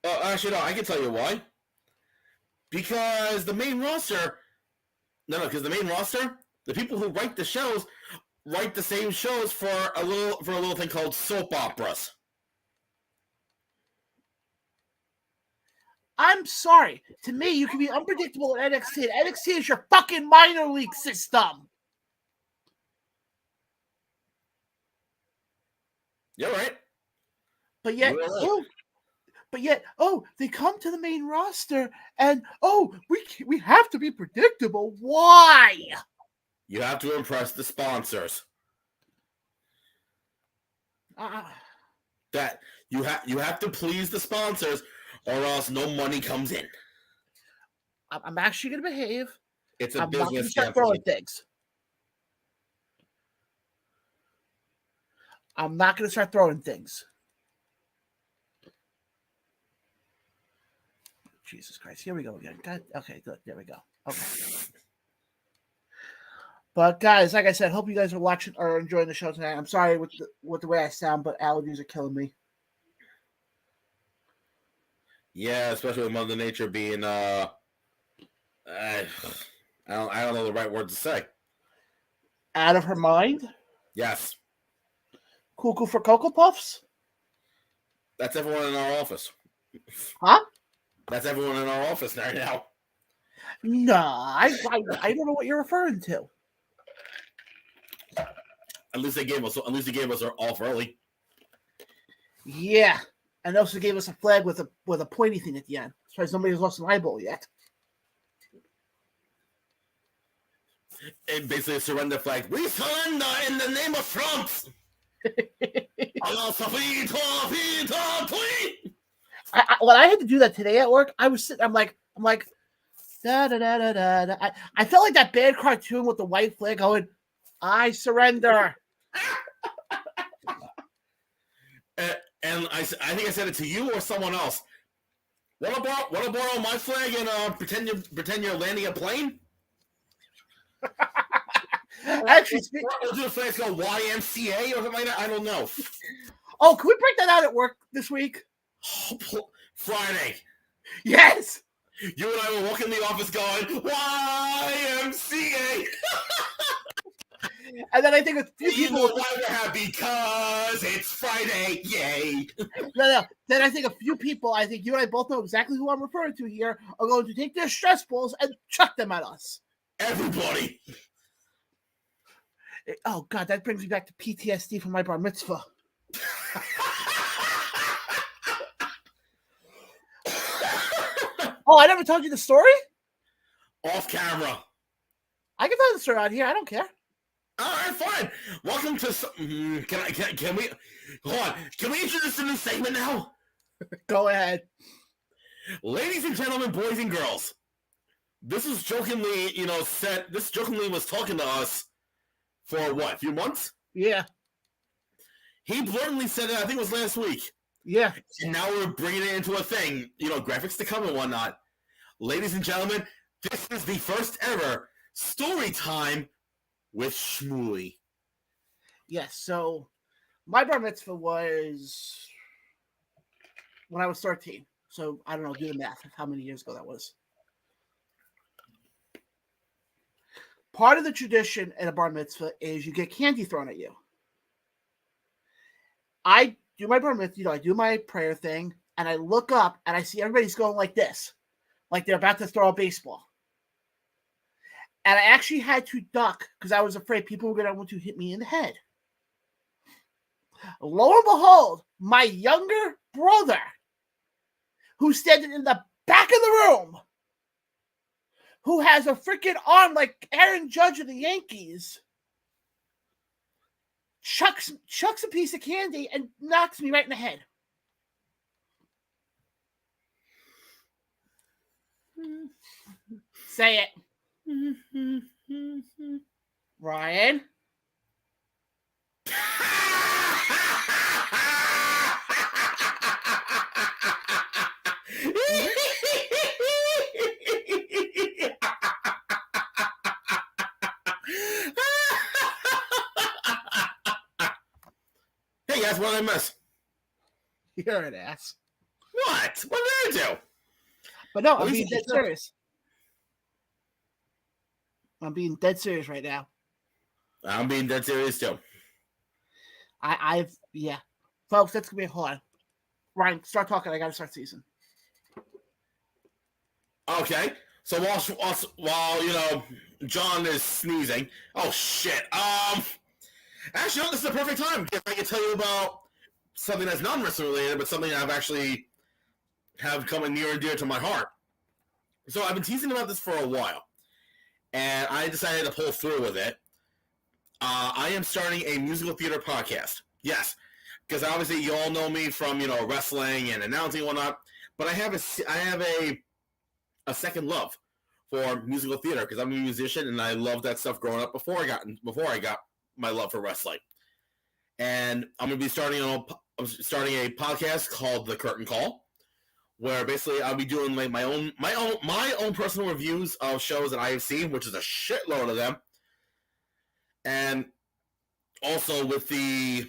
Actually, no, I can tell you why. Because the main roster... because the main roster, the people who write the shows, write the same shows for a little thing called soap operas. I'm sorry. To me, you can be unpredictable at NXT. And NXT is your fucking minor league system. You're right. But yet, they come to the main roster and we have to be predictable. Why? You have to impress the sponsors. That you have to please the sponsors, or else no money comes in. I'm actually going to behave. It's a I'm not going to business start scam. throwing things. I'm not going to start throwing things. Jesus Christ. Here we go again. God. Okay, good. There we go. Okay. But guys, like I said, hope you guys are watching or enjoying the show tonight. I'm sorry with the way I sound, but allergies are killing me. Yeah, especially with Mother Nature being I don't know the right word to say. Out of her mind? Yes. Cuckoo for Cocoa Puffs? That's everyone in our office. Huh? That's everyone in our office right now. No, I don't know what you're referring to. At least they gave us our off early. Yeah. And they also gave us a flag with a pointy thing at the end. That's why somebody's lost an eyeball yet. And basically a surrender flag. We surrender in the name of France. When I had to do that today at work, I was sitting. I'm like, da da da da da. Da. I felt like that bad cartoon with the white flag going, "I surrender." And I think I said it to you or someone else. Want to borrow my flag and pretend you're landing a plane? Actually, or do the flags go YMCA or something like that? I don't know. Oh, can we break that out at work this week? Friday. Yes. You and I were walking in the office going YMCA. And then I think a few people. Why we're happy? Because it's Friday. Yay. No. Then I think a few people, I think you and I both know exactly who I'm referring to here, are going to take their stress balls and chuck them at us. Everybody. Oh, God, that brings me back to PTSD from my bar mitzvah. Oh, I never told you the story? Off camera. I can tell you the story out here. I don't care. All right, fine. Welcome to. Can we? Hold on. Can we introduce a new segment now? Go ahead. Ladies and gentlemen, boys and girls. This was jokingly, said. This jokingly was talking to us for what? A few months? Yeah. He blatantly said it. I think it was last week. Yeah. And now we're bringing it into a thing. Graphics to come and whatnot. Ladies and gentlemen, this is the first ever story time with Shmooly. Yes, so my bar mitzvah was when I was 13. So I don't know, do the math of how many years ago that was. Part of the tradition at a bar mitzvah is you get candy thrown at you. I do my bar mitzvah, I do my prayer thing, and I look up and I see everybody's going like this, like they're about to throw a baseball. And I actually had to duck because I was afraid people were going to want to hit me in the head. Lo and behold, my younger brother, who's standing in the back of the room, who has a freaking arm like Aaron Judge of the Yankees, chucks a piece of candy and knocks me right in the head. Say it. Ryan? Hey guys, what did I miss? You're an ass. What? What did I do? But no, I'm being dead serious. I'm being dead serious right now. I'm being dead serious too. Yeah. Folks, that's going to be hard. Ryan, start talking. I got to start season. Okay. So while John is sneezing. Oh, shit. Actually, this is the perfect time because I can tell you about something that's non-wrestling related, but something I've actually have come near and dear to my heart. So I've been teasing about this for a while, and I decided to pull through with it. I am starting a musical theater podcast. Yes, because obviously you all know me from wrestling and announcing and whatnot. but I have a second love for musical theater because I'm a musician and I loved that stuff growing up before I got my love for wrestling. And I'm going to be starting a podcast called The Curtain Call, where basically I'll be doing like my own personal reviews of shows that I have seen, which is a shitload of them. And also with a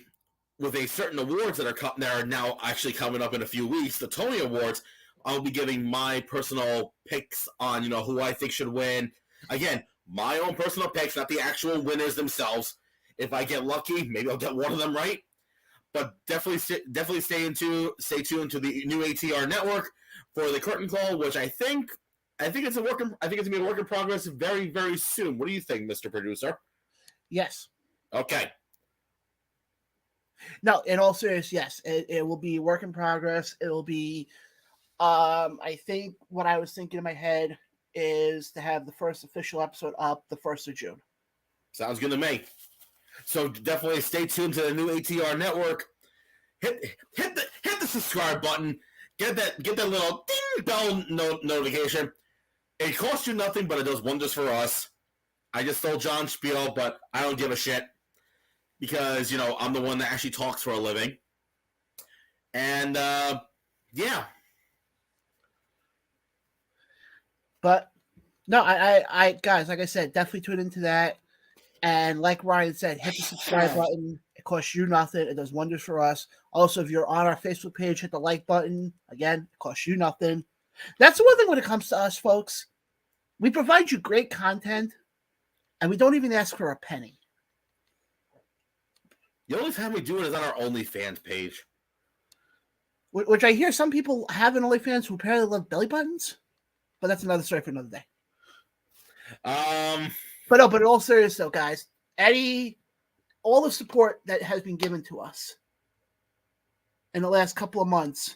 certain awards that are now actually coming up in a few weeks, the Tony Awards, I'll be giving my personal picks on, who I think should win. Again, my own personal picks, not the actual winners themselves. If I get lucky, maybe I'll get one of them right. But definitely stay tuned to the new ATR network for the Curtain Call, which I think it's gonna be a work in progress very, very soon. What do you think, Mr. Producer? Yes. Okay. No, in all seriousness, yes. It will be work in progress. It'll be I think what I was thinking in my head is to have the first official episode up the 1st of June. Sounds good to me. So definitely stay tuned to the new ATR network. Hit the subscribe button. Get that little ding bell notification. It costs you nothing, but it does wonders for us. I just stole John's spiel, but I don't give a shit because I'm the one that actually talks for a living. And yeah. But no, I guys, like I said, definitely tune into that. And like Ryan said, hit the subscribe button. It costs you nothing. It does wonders for us. Also, if you're on our Facebook page, hit the like button. Again, it costs you nothing. That's the one thing when it comes to us, folks. We provide you great content, and we don't even ask for a penny. The only time we do it is on our OnlyFans page. Which I hear some people have an OnlyFans who apparently love belly buttons. But that's another story for another day. But in all seriousness, though, guys, all the support that has been given to us in the last couple of months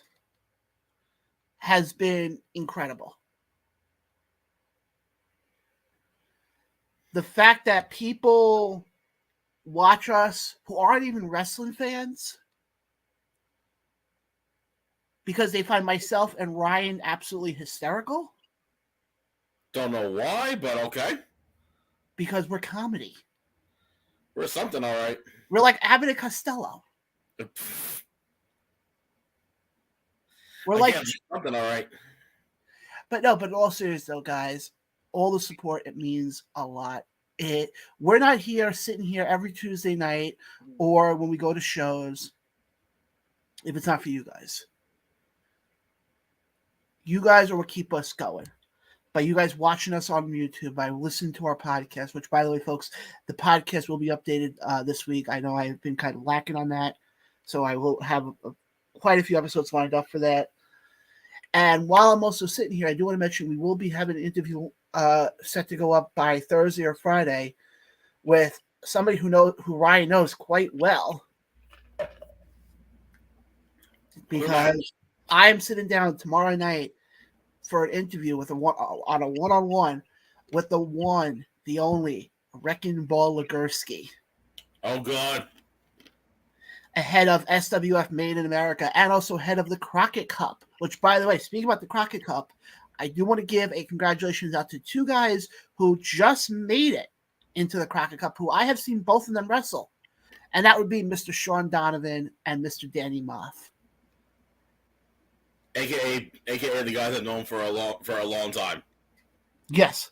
has been incredible. The fact that people watch us who aren't even wrestling fans because they find myself and Ryan absolutely hysterical. Don't know why, but okay. Because we're comedy. We're something, all right. We're like Abbott and Costello. We're like something, all right. But in all seriousness, though, guys, all the support, it means a lot. We're not sitting here every Tuesday night or when we go to shows if it's not for you guys. You guys are what keep us going. By you guys watching us on YouTube, by listening to our podcast, which, by the way, folks, the podcast will be updated this week. I know I've been kind of lacking on that, so I will have quite a few episodes lined up for that. And while I'm also sitting here, I do want to mention we will be having an interview set to go up by Thursday or Friday with somebody who Ryan knows quite well, because I am sitting down tomorrow night for an interview on a one-on-one with the one, the only Wrecking Ball Legursky. Oh, God. Head of SWF Made in America and also head of the Crockett Cup, which, by the way, speaking about the Crockett Cup, I do want to give a congratulations out to two guys who just made it into the Crockett Cup, who I have seen both of them wrestle. And that would be Mr. Sean Donovan and Mr. Danny Moth. AKA the guys that know him for a long time. Yes.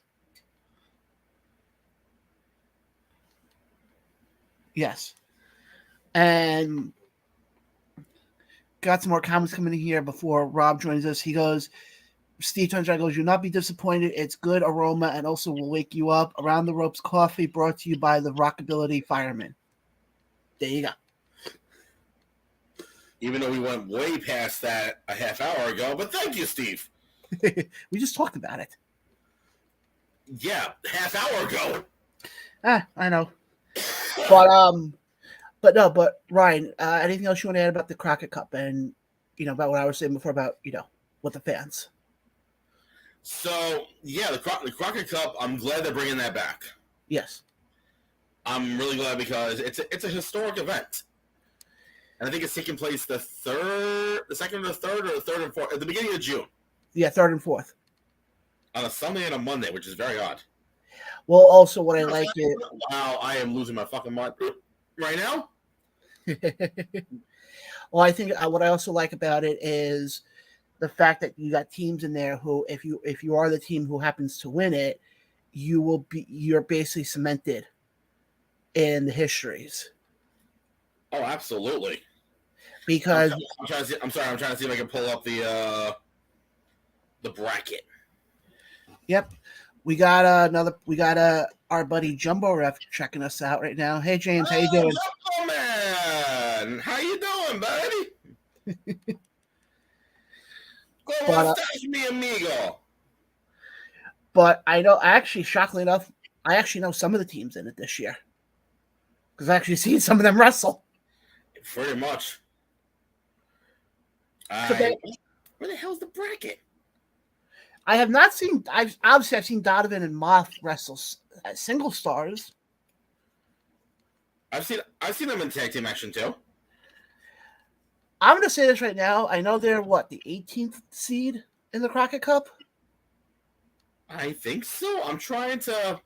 Yes. And got some more comments coming in here before Rob joins us. He goes, Steve turns around and goes, "You'll not be disappointed. It's good aroma and also will wake you up. Around the Ropes Coffee brought to you by the Rockability Fireman." There you go. Even though we went way past that a half hour ago, but thank you, Steve. We just talked about it. Yeah, half hour ago. I know. But Ryan, anything else you want to add about the Crockett Cup and, about what I was saying before about, with the fans? So, yeah, the Crockett Cup, I'm glad they're bringing that back. Yes. I'm really glad because it's a historic event. And I think it's taking place the second or the third, or the third and fourth, at the beginning of June. Yeah, 3rd and 4th. On a Sunday and a Monday, which is very odd. Well, also what I like is... Wow, I am losing my fucking mind right now. Well, I think what I also like about it is the fact that you got teams in there who, if you are the team who happens to win it, you're basically cemented in the histories. Oh, absolutely. Because I'm trying to see if I can pull up the bracket. Yep. We got our buddy Jumbo Ref checking us out right now. Hey James, how you doing? Jumbo Man, how you doing, buddy? ¿Cómo estás, mi amigo? But shockingly enough, I actually know some of the teams in it this year because I actually seen some of them wrestle. Pretty much. Where the hell's the bracket? I have not seen. I've seen Donovan and Moth wrestle single stars. I've seen them in tag team action too. I'm going to say this right now. I know they're the 18th seed in the Crockett Cup. I think so. I'm trying to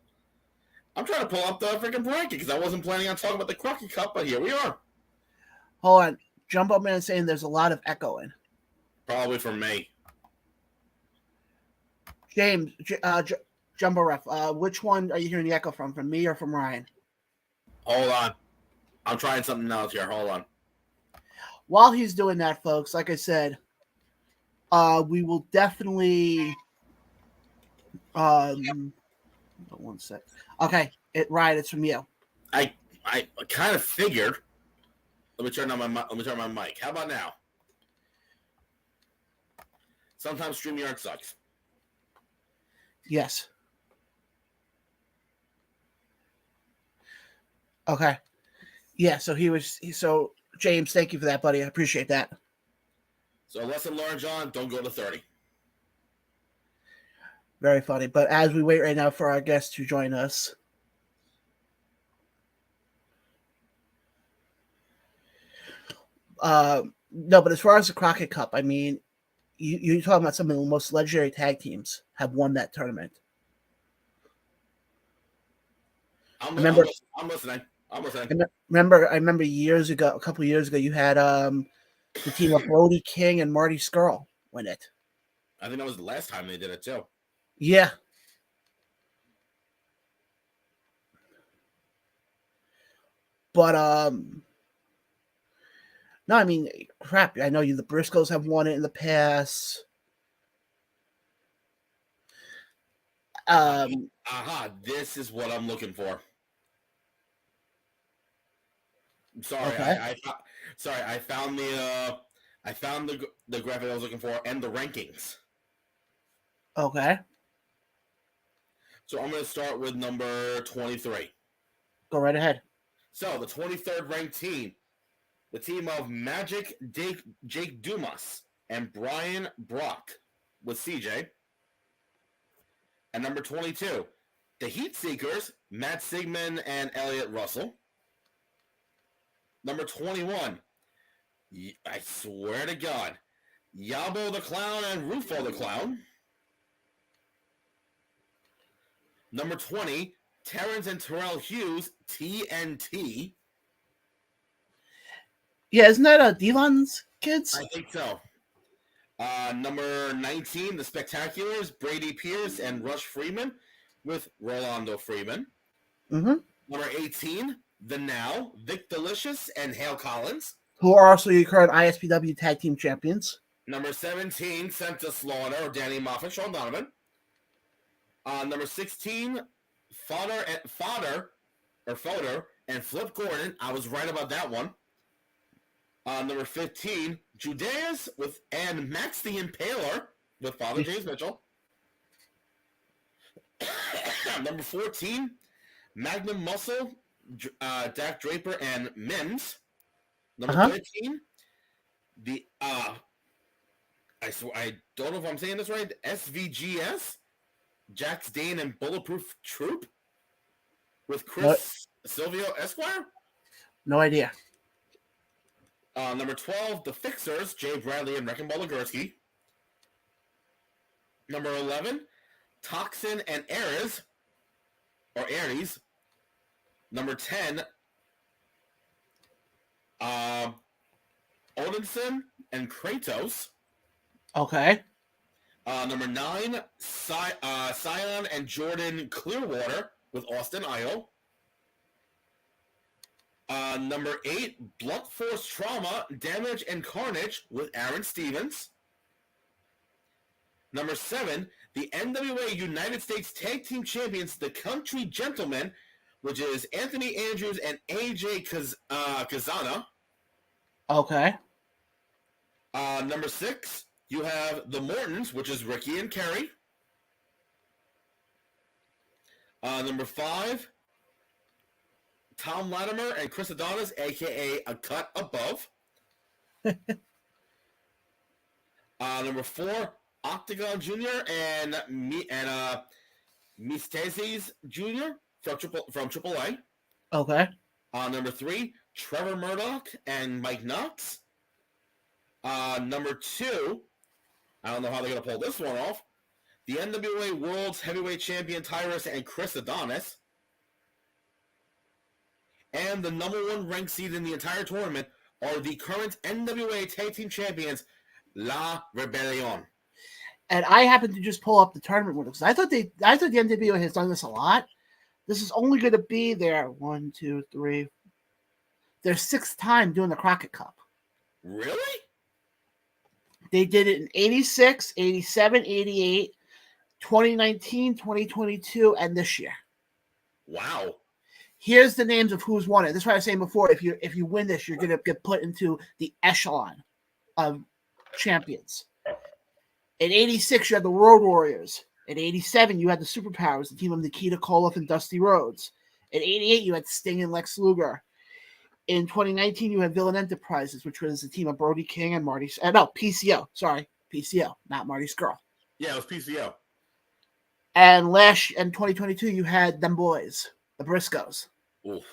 pull up the freaking bracket because I wasn't planning on talking about the Crockett Cup, but here we are. Hold on, Jumbo Man is saying there's a lot of echoing. Probably from me. James, Jumbo Ref, which one are you hearing the echo from? From me or from Ryan? Hold on. I'm trying something else here. Hold on. While he's doing that, folks, like I said, we will definitely... one sec. Okay, Ryan, it's from you. I kind of figured. Let me turn on my mic. How about now? Sometimes StreamYard sucks. Yes. Okay. Yeah, so James, thank you for that, buddy. I appreciate that. So lesson learned, John, don't go to 30. Very funny. But as we wait right now for our guest to join us. No, but as far as the Crockett Cup, I mean, you're talking about some of the most legendary tag teams have won that tournament. I'm listening. I remember a couple of years ago, you had the team of Brody King and Marty Skrull win it. I think that was the last time they did it too. Yeah. But no, I mean, crap. I know the Briscoes have won it in the past. This is what I'm looking for. I'm sorry, okay. I found the graphic I was looking for and the rankings. Okay. So I'm going to start with number 23. Go right ahead. So the 23rd ranked team, the team of Magic Jake Dumas and Brian Brock with CJ. And number 22, the Heat Seekers, Matt Sigmund and Elliot Russell. Number 21, I swear to God, Yabo the Clown and Rufo the Clown. Number 20, Terrence and Terrell Hughes, TNT. Yeah, isn't that Devon's kids? I think so. Number 19, the Spectaculars, Brady Pierce and Rush Freeman with Rolando Freeman. Mm-hmm. Number 18, The Now, Vic Delicious and Hale Collins. Who are also your current ISPW Tag Team Champions. Number 17, Sent to Slaughter, Danny Moffat, Sean Donovan. Number 16, Fodder and Flip Gordon. I was right about that one. Number 15, Judeas and Max the Impaler with Father James Mitchell. Number 14, Magnum Muscle, Dak Draper and Mims. Number 13, the I don't know if I'm saying this right. SVGS, Jax Dane and Bulletproof Troop with Chris Silvio Esquire. No idea. Number 12, The Fixers, Jay Bradley and Wrecking Ball Legursky. Number 11, Toxin and Ares, or Ares. Number 10, Odinson and Kratos. Okay. Number 9, Scion and Jordan Clearwater with Austin Idol. Number 8, Blunt Force Trauma, Damage and Carnage with Aaron Stevens. Number 7, the NWA United States Tag Team Champions, the Country Gentlemen, which is Anthony Andrews and AJ Kazana. Okay. Number 6, you have the Mortons, which is Ricky and Kerry. Number 5, Tom Latimer and Chris Adonis, a.k.a. A Cut Above. Number 4, Octagon Jr. and Mistazes Jr. from AAA. Okay. Number 3, Trevor Murdoch and Mike Knox. Number 2, I don't know how they're going to pull this one off. The NWA World's Heavyweight Champion Tyrus and Chris Adonis. And the number 1 ranked seed in the entire tournament are the current NWA Tag Team Champions, La Rebellion. And I happened to just pull up the tournament window because I thought the NWA has done this a lot. This is only going to be their 1, 2, 3, their 6th time doing the Crockett Cup. Really? They did it in 86, 87, 88, 2019, 2022, and this year. Wow. Here's the names of who's won it. This is what I was saying before. If you win this, you're going to get put into the echelon of champions. In 86, you had the Road Warriors. In 87, you had the Superpowers, the team of Nikita Koloff and Dusty Rhodes. In 88, you had Sting and Lex Luger. In 2019, you had Villain Enterprises, which was the team of Brody King and Marty. PCO. Sorry, PCO, not Marty Skrull. Yeah, it was PCO. And in 2022, you had them boys, the Briscoes. Oof.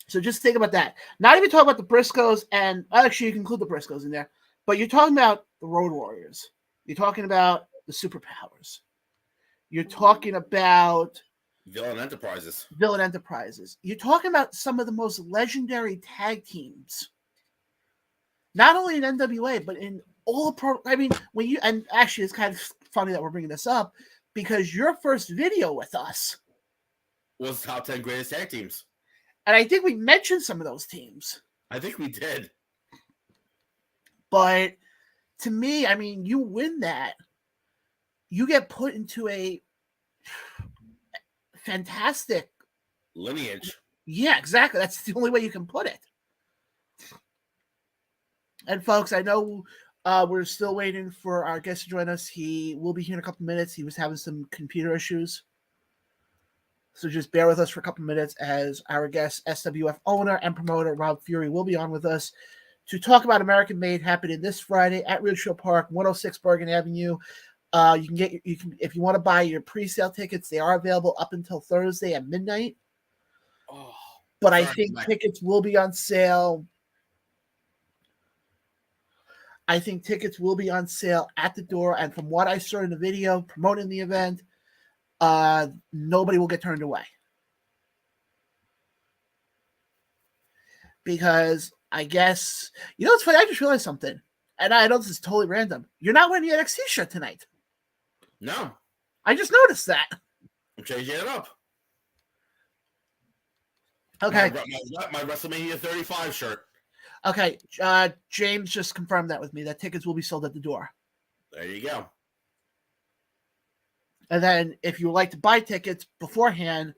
So just think about that. Not even talking about the Briscoes, and actually you can include the Briscoes in there, but you're talking about the Road Warriors. You're talking about the Superpowers. You're talking about Villain Enterprises. You're talking about some of the most legendary tag teams, not only in NWA, but in all and actually it's kind of funny that we're bringing this up because your first video with us was Top 10 Greatest Tag Teams. And I think we mentioned some of those teams. I think we did. But to me, I mean, you win that, you get put into a fantastic lineage. Yeah, exactly. That's the only way you can put it. And folks, I know we're still waiting for our guest to join us. He will be here in a couple minutes. He was having some computer issues. So just bear with us for a couple minutes as our guest, SWF owner and promoter Rob Fury, will be on with us to talk about American Made happening this Friday at Ridgefield Park, 106 Bergen Avenue. You can if you want to buy your pre-sale tickets, they are available up until Thursday at midnight. Oh, but I think tickets will be on sale. I think tickets will be on sale at the door. And from what I saw in the video promoting the event, nobody will get turned away. Because I guess, it's funny. I just realized something. And I know this is totally random. You're not wearing the NXT shirt tonight. No. I just noticed that. I'm changing it up. Okay. My WrestleMania 35 shirt. Okay. James just confirmed that with me, that tickets will be sold at the door. There you go. And then if you would like to buy tickets beforehand,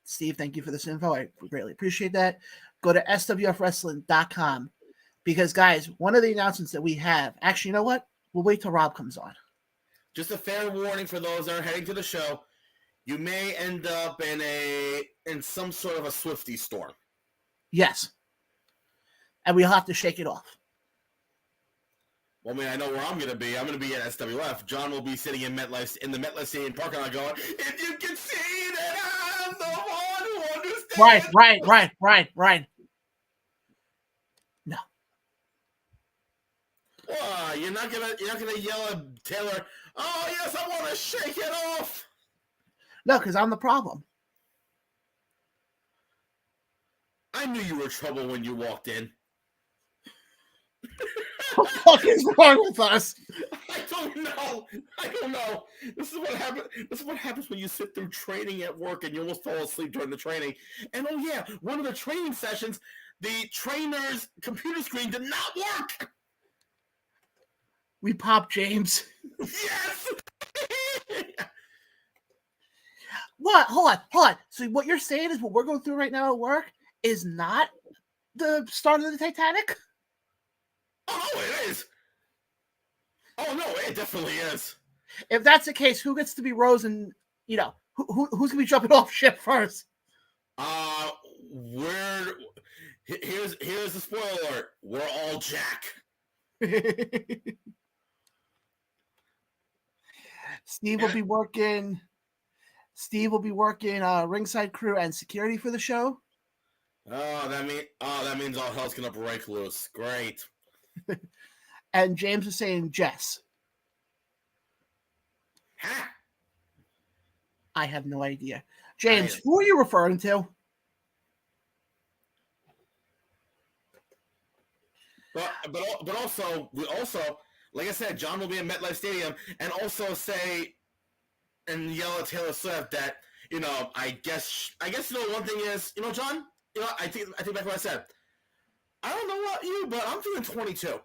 Steve, thank you for this info. I greatly appreciate that. Go to swfwrestling.com. Because, guys, one of the announcements that we have, actually, you know what? We'll wait till Rob comes on. Just a fair warning for those that are heading to the show. You may end up in some sort of a Swiftie storm. Yes. And we'll have to shake it off. Well, I mean, I know where I'm going to be. I'm going to be at SWF. John will be sitting in the MetLife Stadium parking lot going, if you can see that I'm the one who understands. Right. No. You're not gonna yell at Taylor. Oh yes, I want to shake it off. No, because I'm the problem. I knew you were trouble when you walked in. What the fuck is wrong with us? I don't know. This is what happens. This is what happens when you sit through training at work and you almost fall asleep during the training. And oh yeah, one of the training sessions, the trainer's computer screen did not work. We popped James. Yes. What? Hold on. So what you're saying is what we're going through right now at work is not the start of the Titanic? Oh no, it is. Oh no, it definitely is. If that's the case, who gets to be Rose and, who's gonna be jumping off ship first? Here's the spoiler alert. We're all Jack. Steve will be working ringside crew and security for the show. That means all hell's gonna break loose. Great. And James is saying Jess. Huh? I have no idea. James, who are you referring to? But also, like I said, John will be in MetLife Stadium and also say and yell at Taylor Swift that, I guess one thing is, John, I think back to what I said. I don't know about you, but I'm feeling 22.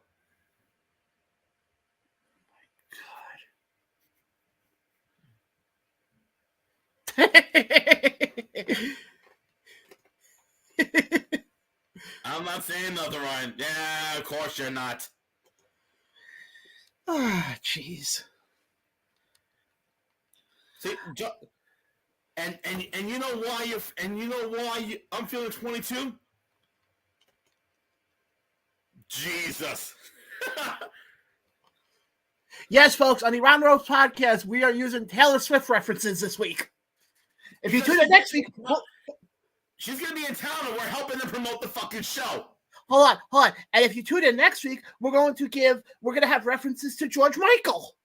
I'm not saying nothing, Ryan. Yeah, of course you're not. Ah, jeez. See, and you know why I'm feeling 22? Jesus. Yes, folks, on the Round the Ropes podcast, we are using Taylor Swift references this week. If you tune in next week, she's going to be in town and we're helping them promote the fucking show. Hold on. And if you tune in next week, we're going to have references to George Michael.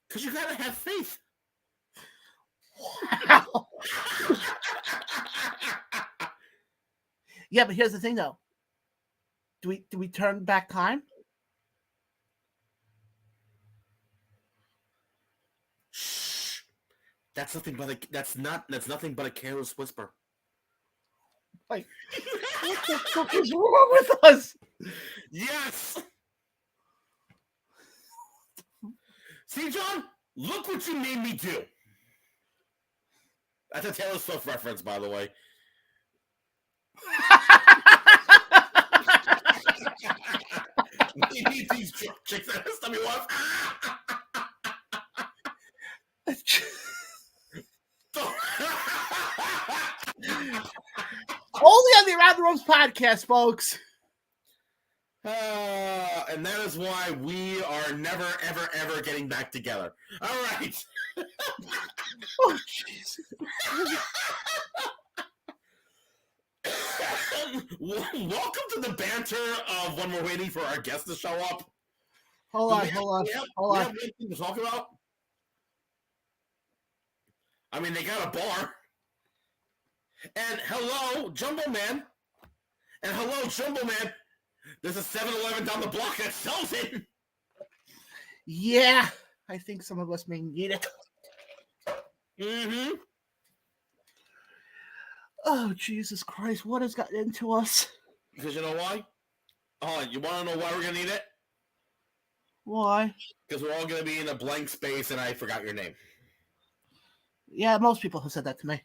Because you got to have faith. Wow. Yeah, but here's the thing, though. Do we turn back time? Shh. That's nothing but a careless whisper. Like, what the fuck is wrong with us? Yes. See, John, look what you made me do. That's a Taylor Swift reference, by the way. We need these chicks at SWF. Only on the Around the Ropes podcast, folks. And that is why we are never, ever, ever getting back together. All right. Oh, jeez. Welcome to the banter of when we're waiting for our guests to show up. Hold on. We have one thing to talk about. I mean, they got a bar. And hello, Jumbo Man. And hello, Jumbo Man. There's a 7-Eleven down the block that sells it. Yeah, I think some of us may need it. Mm-hmm. Oh, Jesus Christ, what has gotten into us? Because you know why? Oh, you want to know why we're going to need it? Why? Because we're all going to be in a blank space and I forgot your name. Yeah, most people have said that to me.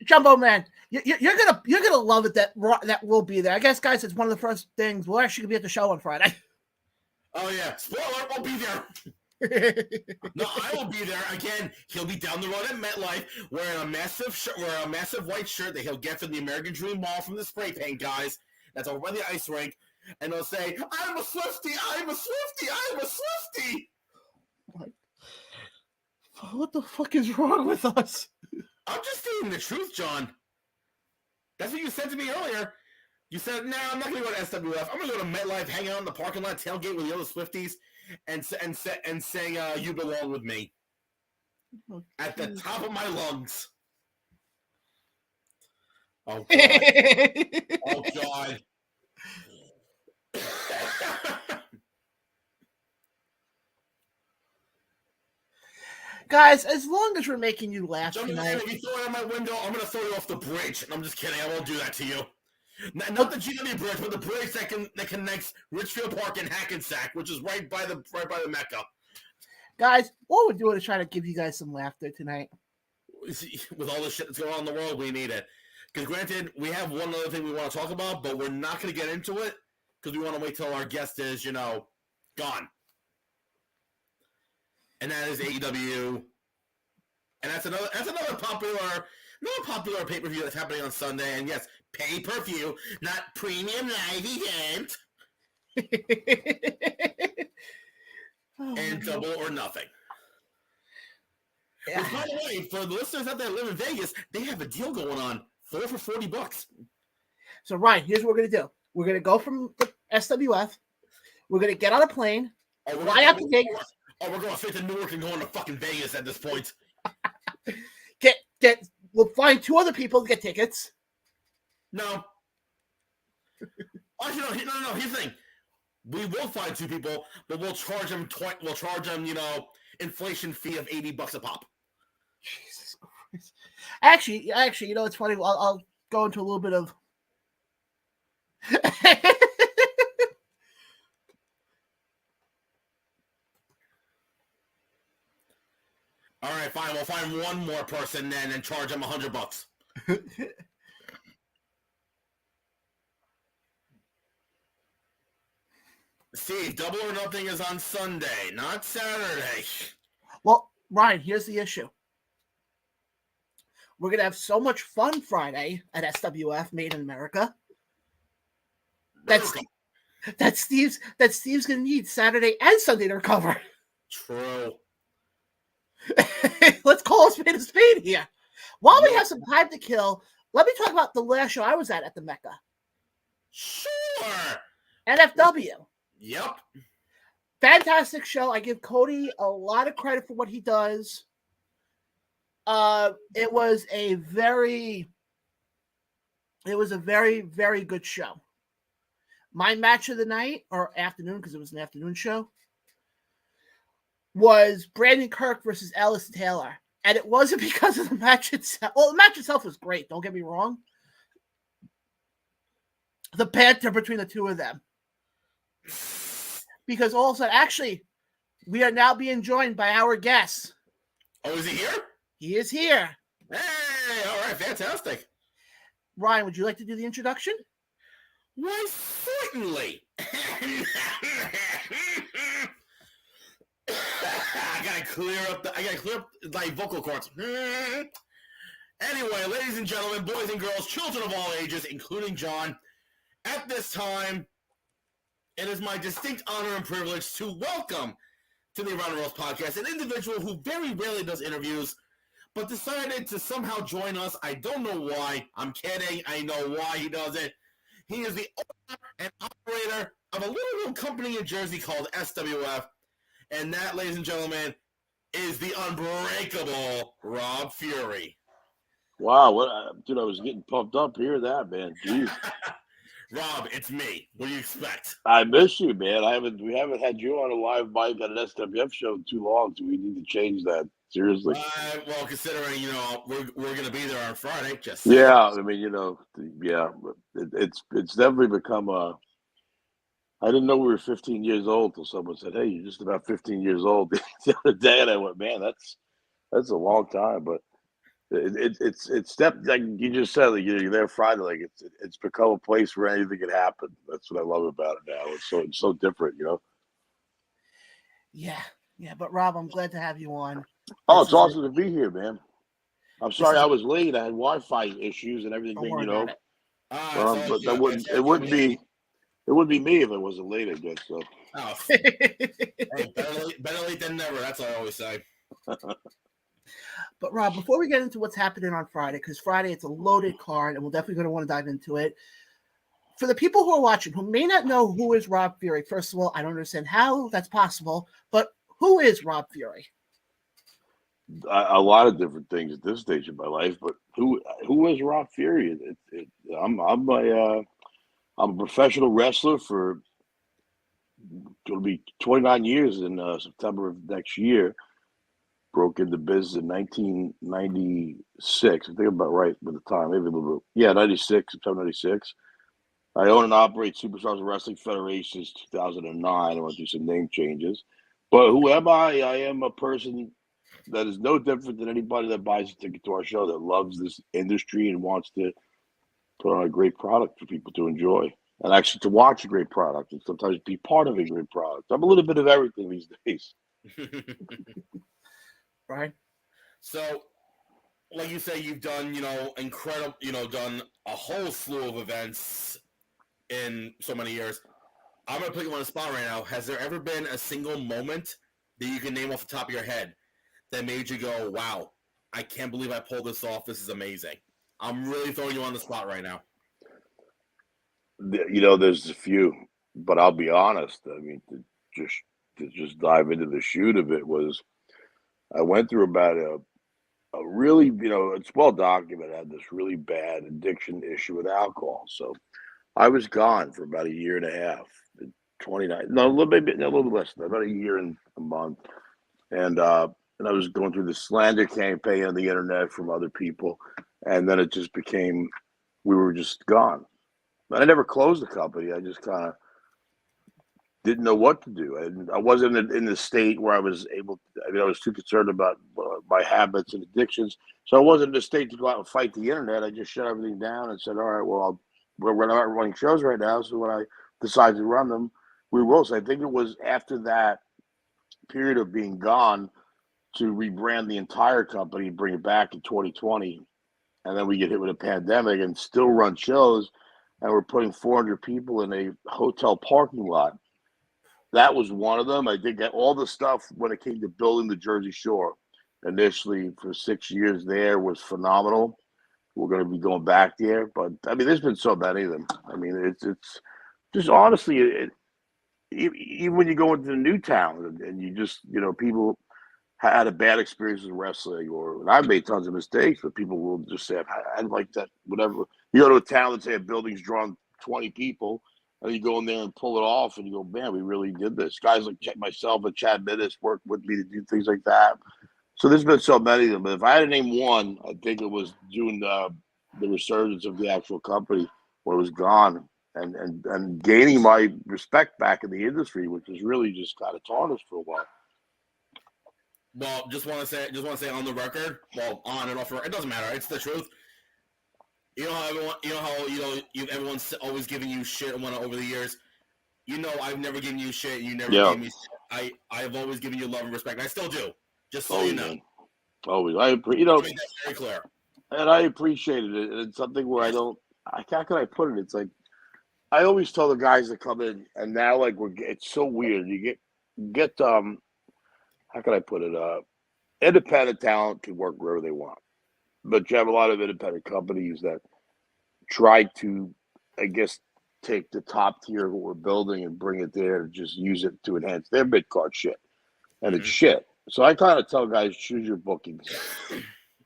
Jumbo Man, you're gonna love it that will be there. I guess, guys, it's one of the first things. We're actually gonna be at the show on Friday. Oh yeah, spoiler, won't be there. No, I will be there again. He'll be down the road at MetLife wearing a massive white shirt that he'll get from the American Dream Mall from the spray paint guys. That's over by the ice rink, and he'll say, "I'm a Swiftie, I'm a Swiftie, I'm a Swiftie." What the fuck is wrong with us? I'm just stating the truth, John. That's what you said to me earlier. You said, "No, I'm not going to go to SWF. I'm going to go to MetLife, hang out in the parking lot, tailgate with the other Swifties, and say you belong with me." At the top of my lungs. Oh God! Oh God! Guys, as long as we're making you laugh tonight. If you throw it out my window, I'm going to throw you off the bridge. I'm just kidding. I won't do that to you. Not the GW bridge, but the bridge that connects Richfield Park and Hackensack, which is right by the Mecca. Guys, what we're doing is trying to give you guys some laughter tonight. With all the shit that's going on in the world, we need it. Because granted, we have one other thing we want to talk about, but we're not going to get into it because we want to wait till our guest is, gone. And that is AEW. And that's another popular pay-per-view that's happening on Sunday. And yes, pay-per-view, not premium live event. And Double or Nothing. Yeah. Which, by the way, for the listeners out there that live in Vegas, they have a deal going on. 4 for $40. So, Ryan, here's what we're going to do. We're going to go from the SWF. We're going to get on a plane. Fly out to Vegas. We're going straight to Newark and going to fucking Vegas at this point. We'll find 2 other people to get tickets. No. Actually, no. Here's the thing. We will find 2 people, but we'll charge them. Inflation fee of $80 a pop. Jesus Christ. Actually, it's funny. I'll go into a little bit of. All right, fine. We'll find one more person then and charge them $100. Steve, Double or Nothing is on Sunday, not Saturday. Well, Ryan, here's the issue. We're going to have so much fun Friday at SWF Made in America that Steve's going to need Saturday and Sunday to recover. True. Let's call a spade here. While we have some time to kill, let me talk about the last show I was at the Mecca. Sure. NFW. Yep. Fantastic show. I give Cody a lot of credit for what he does. It was a very, very good show. My match of the night, or afternoon, because it was an afternoon show, was Brandon Kirk versus Alice Taylor. And it wasn't because of the match itself. Well, the match itself was great, don't get me wrong. The banter between the 2 of them. Because all of a sudden, actually, we are now being joined by our guest. Oh, is he here? He is here. Hey, all right, fantastic. Ryan, would you like to do the introduction? Why, certainly. I gotta clear up my vocal cords. Anyway, ladies and gentlemen, boys and girls, children of all ages, including John, at this time, it is my distinct honor and privilege to welcome to the Around the Rose podcast an individual who very rarely does interviews, but decided to somehow join us. I don't know why. I'm kidding. I know why he does it. He is the owner and operator of a little company in Jersey called SWF. And that, ladies and gentlemen, is the unbreakable Rob Fury. Wow, dude, I was getting pumped up. Hear that, man. Jeez. Rob, it's me. What do you expect? I miss you, man. We haven't had you on a live mic at an SWF show in too long, so we need to change that. Seriously. Well, considering we're going to be there on Friday, just yeah. I mean, it's definitely become a. I didn't know we were 15 years old till someone said, "Hey, you're just about 15 years old." The other day, and I went, "Man, that's a long time." But it's step like you just said. Like you're there Friday. Like it's become a place where anything can happen. That's what I love about it now. It's so different, Yeah. But Rob, I'm glad to have you on. Oh, it's awesome to be here, man. I'm sorry I was late. I had Wi-Fi issues and everything, But it wouldn't be me if it wasn't late, I guess. So. Oh. Hey, better late than never. That's what I always say. But Rob, before we get into what's happening on Friday, because Friday it's a loaded card, and we're definitely going to want to dive into it. For the people who are watching who may not know who is Rob Fury, first of all, I don't understand how that's possible, but who is Rob Fury? A lot of different things at this stage of my life, but who is Rob Fury? I'm a professional wrestler for going to be 29 years in September of next year. Broke into business in 1996. I think about right with the time, maybe a little bit. Yeah, 96, September 96. I own and operate Superstars Wrestling Federation since 2009. I went through some name changes. But who am I? I am a person that is no different than anybody that buys a ticket to our show that loves this industry and wants to put on a great product for people to enjoy. And actually to watch a great product and sometimes be part of a great product. I'm a little bit of everything these days. Right. So, like you say, you've done, incredible, done a whole slew of events in so many years. I'm going to put you on the spot right now. Has there ever been a single moment that you can name off the top of your head that made you go, wow, I can't believe I pulled this off. This is amazing. I'm really throwing you on the spot right now. There's a few, but I'll be honest. I mean, to just dive into the shoot of it was, I went through about a really, it's well documented, I had this really bad addiction issue with alcohol. So I was gone for about a year and a half, 29, no, a little bit less than that, about a year and a month. And I was going through the slander campaign on the internet from other people. And then it just became, we were just gone. But I never closed the company. I just kind of didn't know what to do. I wasn't in the state where I was able to, I was too concerned about my habits and addictions. So I wasn't in the state to go out and fight the internet. I just shut everything down and said, all right, well, we're not running shows right now. So when I decide to run them, we will. So I think it was after that period of being gone to rebrand the entire company, bring it back in 2020. And then we get hit with a pandemic and still run shows. And we're putting 400 people in a hotel parking lot. That was one of them. I did get all the stuff when it came to building the Jersey Shore. Initially, for 6 years there was phenomenal. We're going to be going back there. But, there's been so many of them. It's just honestly, even when you go into the new town and you just, people had a bad experience with wrestling, and I've made tons of mistakes, but people will just say, I like that, whatever. You go to a town and say a building's drawn 20 people, and you go in there and pull it off, and you go, man, we really did this. Guys like myself and Chad Minnis worked with me to do things like that. So there's been so many of them. But if I had to name one, I think it was doing the resurgence of the actual company when it was gone and gaining my respect back in the industry, which was really just kind of tarnished for a while. Well, just want to say on the record, well, on and off, it doesn't matter. It's the truth. Everyone's always giving you shit over the years. I've never given you shit. You never gave me shit. I've always given you love and respect. I still do. Just so you know. Man. Always. Make that very clear. And I appreciated it. And it's something where how can I put it? It's like, I always tell the guys that come in, and now it's so weird. You get how can I put it? Independent talent can work wherever they want, but you have a lot of independent companies that try to, I guess, take the top tier of what we're building and bring it there and just use it to enhance their mid card shit, and it's shit. So I kind of tell guys, choose your bookings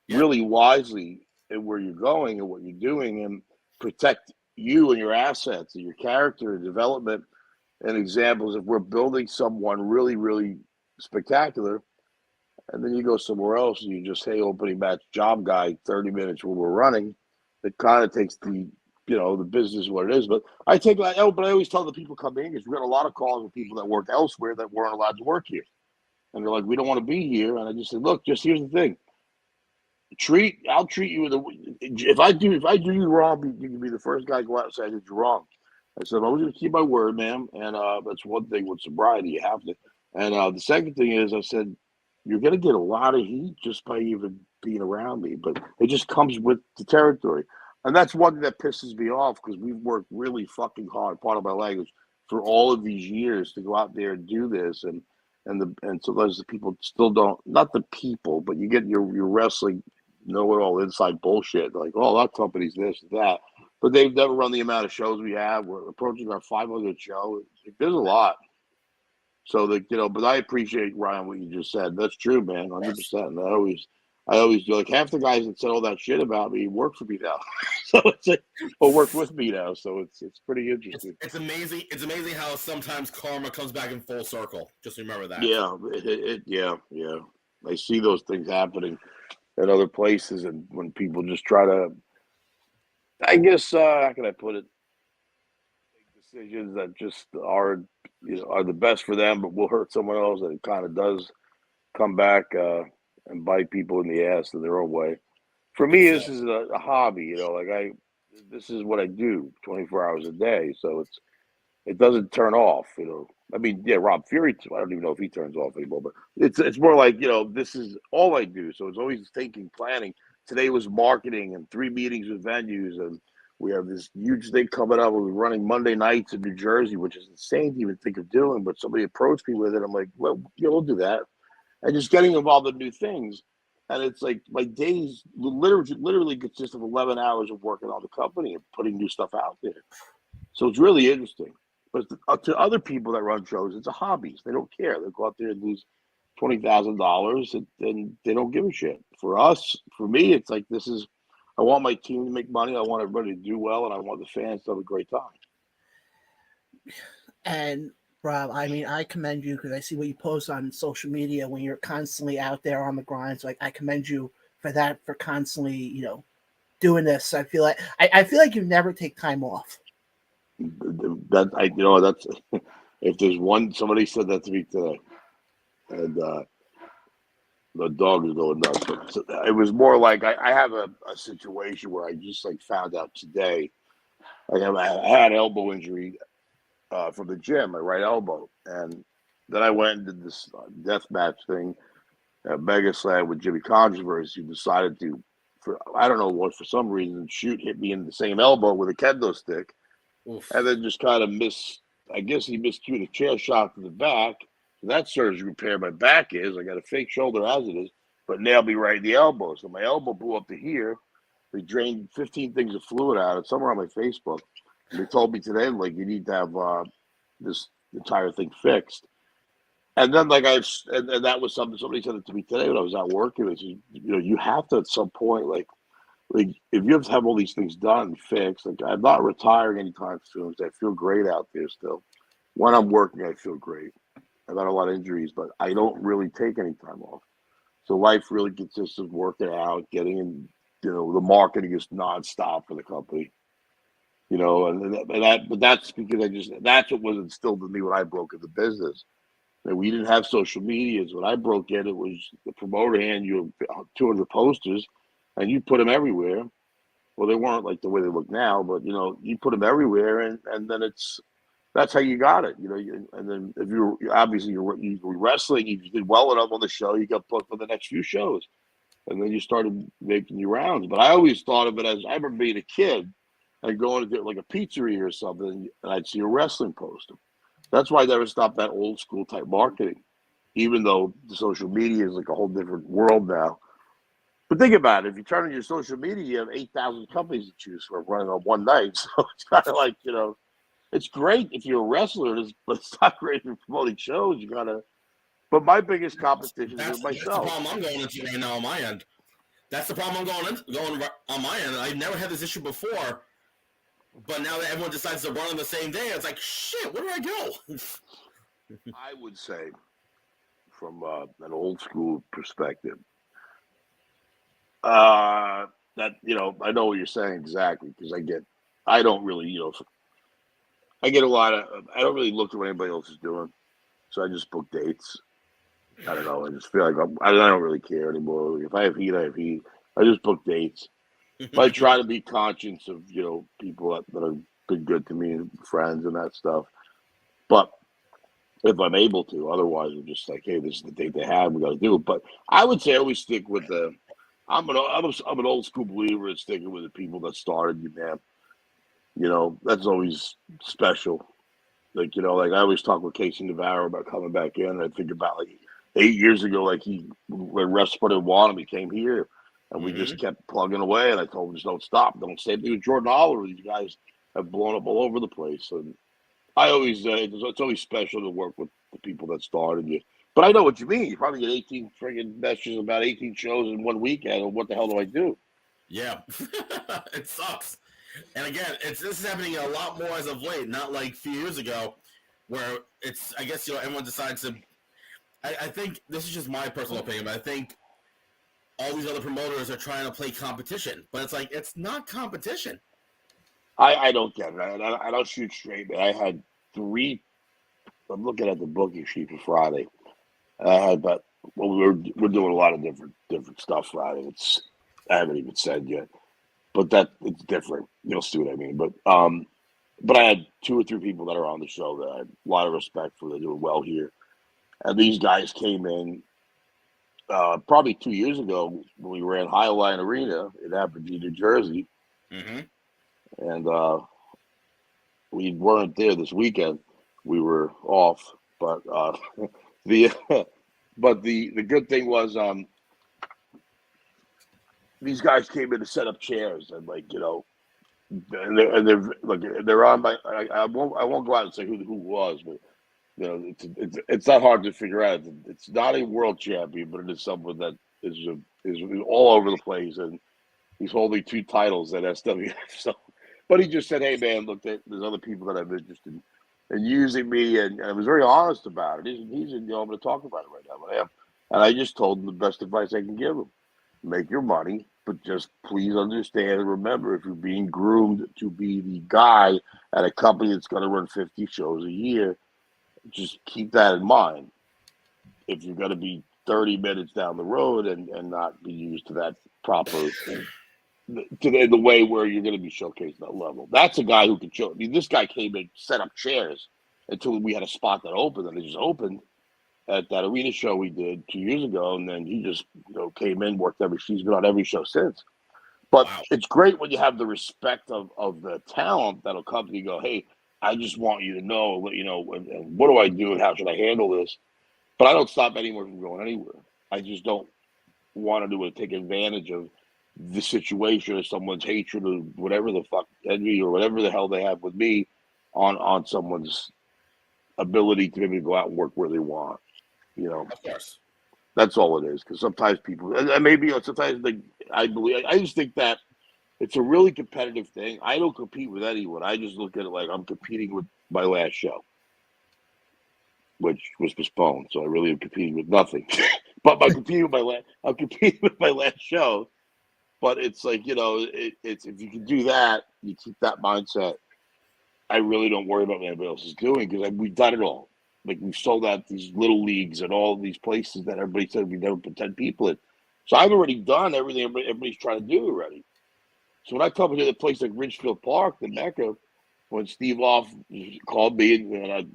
really wisely and where you're going and what you're doing, and protect you and your assets and your character and development. And examples, if we're building someone really, really spectacular, and then you go somewhere else and you just, hey, opening match job guy, 30 minutes when we're running, it kind of takes the business what it is. But I always tell the people coming in, because we got a lot of calls with people that work elsewhere that weren't allowed to work here. And they're like, we don't want to be here. And I just say, look, just here's the thing. I'll treat you if I do you wrong, you can be the first guy to go out and say I did you wrong. I said, I'm always going to keep my word, ma'am. And that's one thing with sobriety, you have to. And the second thing is, I said, you're going to get a lot of heat just by even being around me, but it just comes with the territory. And that's one thing that pisses me off, because we've worked really fucking hard, part of my language, for all of these years to go out there and do this. And and sometimes the people still don't, not the people, but you get your wrestling know-it-all inside bullshit like, oh, that company's this that, but they've never run the amount of shows we have. We're approaching our 500th show. There's a lot. So but I appreciate, Ryan, what you just said. That's true, man, 100%. And I always do. Like, half the guys that said all that shit about me work for me now, so it's like, or work with me now. So it's pretty interesting. It's amazing. It's amazing how sometimes karma comes back in full circle. Just remember that. Yeah, yeah. I see those things happening at other places, and when people just try to, I guess, how can I put it? Decisions that just are the best for them, but will hurt someone else, and it kind of does come back and bite people in the ass in their own way. For me, this is a hobby, like this is what I do 24 hours a day, so it doesn't turn off, I mean, yeah, Rob Fury, I don't even know if he turns off anymore, but it's more like, this is all I do, so it's always thinking, planning. Today was marketing and 3 meetings with venues, and we have this huge thing coming up. We're running Monday nights in New Jersey, which is insane to even think of doing, but somebody approached me with it. I'm like, well, yeah, we'll do that. And just getting involved in new things. And it's like my days literally consist of 11 hours of working on the company and putting new stuff out there. So it's really interesting. But to other people that run shows, it's a hobby. They don't care. They go out there and lose $20,000 and they don't give a shit. For us, for me, it's like I want my team to make money. I want everybody to do well, and I want the fans to have a great time. And Rob, I mean, I commend you because I see what you post on social media when you're constantly out there on the grind. So I commend you for that, for constantly, doing this. I feel like you never take time off. That's if there's one, somebody said that to me today, and the dog is going nuts. But it was more like I have a situation where I just found out today. I had an elbow injury from the gym, my right elbow, and then I went and did this death match thing at Mega Slam with Jimmy Controversy, who decided to, I don't know what, for some reason, hit me in the same elbow with a kendo stick. Oof. And then just kind of I guess he miscued a chair shot to the back. So that surgery repaired my back is. I got a fake shoulder as it is, but nailed me right in the elbow. So my elbow blew up to here. They drained 15 things of fluid out. It's somewhere on my Facebook. And they told me today, you need to have this entire thing fixed. And then, and that was something, somebody said it to me today when I was out working. It's, you have to at some point, if you have to have all these things done and fixed, I'm not retiring anytime soon because I feel great out there still. When I'm working, I feel great. I've had a lot of injuries, but I don't really take any time off. So life really consists of working out, getting in, the marketing is nonstop for the company. But that's because that's what was instilled in me when I broke into business. And we didn't have social medias. When I broke in, it was the promoter hand you 200 posters, and you put them everywhere. Well, they weren't like the way they look now, but you put them everywhere, and then that's how you got it. And then if you were wrestling, if you did well enough on the show, you got booked for the next few shows, and then you started making your rounds. But I always thought of it as, I remember being a kid and going to like a pizzeria or something, and I'd see a wrestling poster. That's why I never stopped that old school type marketing, even though the social media is like a whole different world now. But think about it. If you turn on your social media, you have 8,000 companies to choose from running on one night. So it's kind of like, it's great if you're a wrestler, but it's not great if you're promoting shows. You got to. But my biggest competition is with myself. That's the problem I'm going into right now on my end. That's the problem I'm going on my end. I never had this issue before. But now that everyone decides to run on the same day, it's like, shit, where do I go? I would say, from an old school perspective, that, I know what you're saying exactly, because I don't really, I get a lot of, I don't really look at what anybody else is doing. So I just book dates. I don't know. I just feel like I don't really care anymore. If I have heat, I have heat. I just book dates. But I try to be conscious of, people that have been good to me and friends and that stuff. But if I'm able to, otherwise I'm just like, hey, this is the date they have. We got to do it. But I would say I always stick with I'm an old school believer in sticking with the people that started you, man. That's always special. Like, like I always talk with Casey Navarro about coming back in. And I think about like 8 years ago, like when refs didn't want him, he came here, and we just kept plugging away. And I told him, just don't stop, don't save me with Jordan Oliver. These guys have blown up all over the place, and I always it's always special to work with the people that started you. But I know what you mean. You probably get 18 friggin' messages about 18 shows in one weekend. And what the hell do I do? Yeah, it sucks. And again, this is happening a lot more as of late, not like a few years ago, where it's, I guess, everyone decides to. I think this is just my personal opinion, but I think all these other promoters are trying to play competition, but it's like it's not competition. I don't get it. I don't shoot straight, man. I had 3. I'm looking at the booking sheet for Friday. I had, but we're doing a lot of different stuff Friday. I haven't even said yet, but it's different. You'll see what I mean. But I had 2 or 3 people that are on the show that I have a lot of respect for. They're doing well here, and these guys came in probably 2 years ago when we ran Highline Arena in Aberdeen, New Jersey, and we weren't there this weekend. We were off, but the the good thing was these guys came in to set up chairs and and they're on my. I won't go out and say who was, but it's not hard to figure out. It's not a world champion, but it is someone that is all over the place, and he's holding 2 titles at SWF. So, but he just said, "Hey man, look, there's other people that I'm interested in using me," and I was very honest about it. He's I'm going to talk about it right now, but I am, and I just told him the best advice I can give him: make your money, but just please understand and remember, if you're being groomed to be the guy at a company that's going to run 50 shows a year, just keep that in mind. If you're going to be 30 minutes down the road and not be used to that proper, to the way where you're going to be showcased that level. That's a guy who can show. I mean, this guy came and set up chairs until we had a spot that opened, and it just opened at that arena show we did 2 years ago, and then he just came in, worked he's been on every show since. But It's great when you have the respect of the talent that'll come to you and go, hey, I just want you to know, and what do I do and how should I handle this? But I don't stop anyone from going anywhere. I just don't want to do it, take advantage of the situation or someone's hatred or whatever the fuck, envy or whatever the hell they have with me on someone's ability to maybe go out and work where they want. Of course. That's all it is. Because sometimes people, and maybe sometimes I just think that it's a really competitive thing. I don't compete with anyone. I just look at it like I'm competing with my last show, which was postponed. So I really am competing with nothing. But I'm competing with my last show. But it's like, it's if you can do that, you keep that mindset. I really don't worry about what anybody else is doing because we've done it all. Like we've sold out these little leagues and all these places that everybody said we never put 10 people in. So I've already done everything everybody's trying to do already. So when I come to the place like Ridgefield Park, the Mecca, when Steve Off called me, and I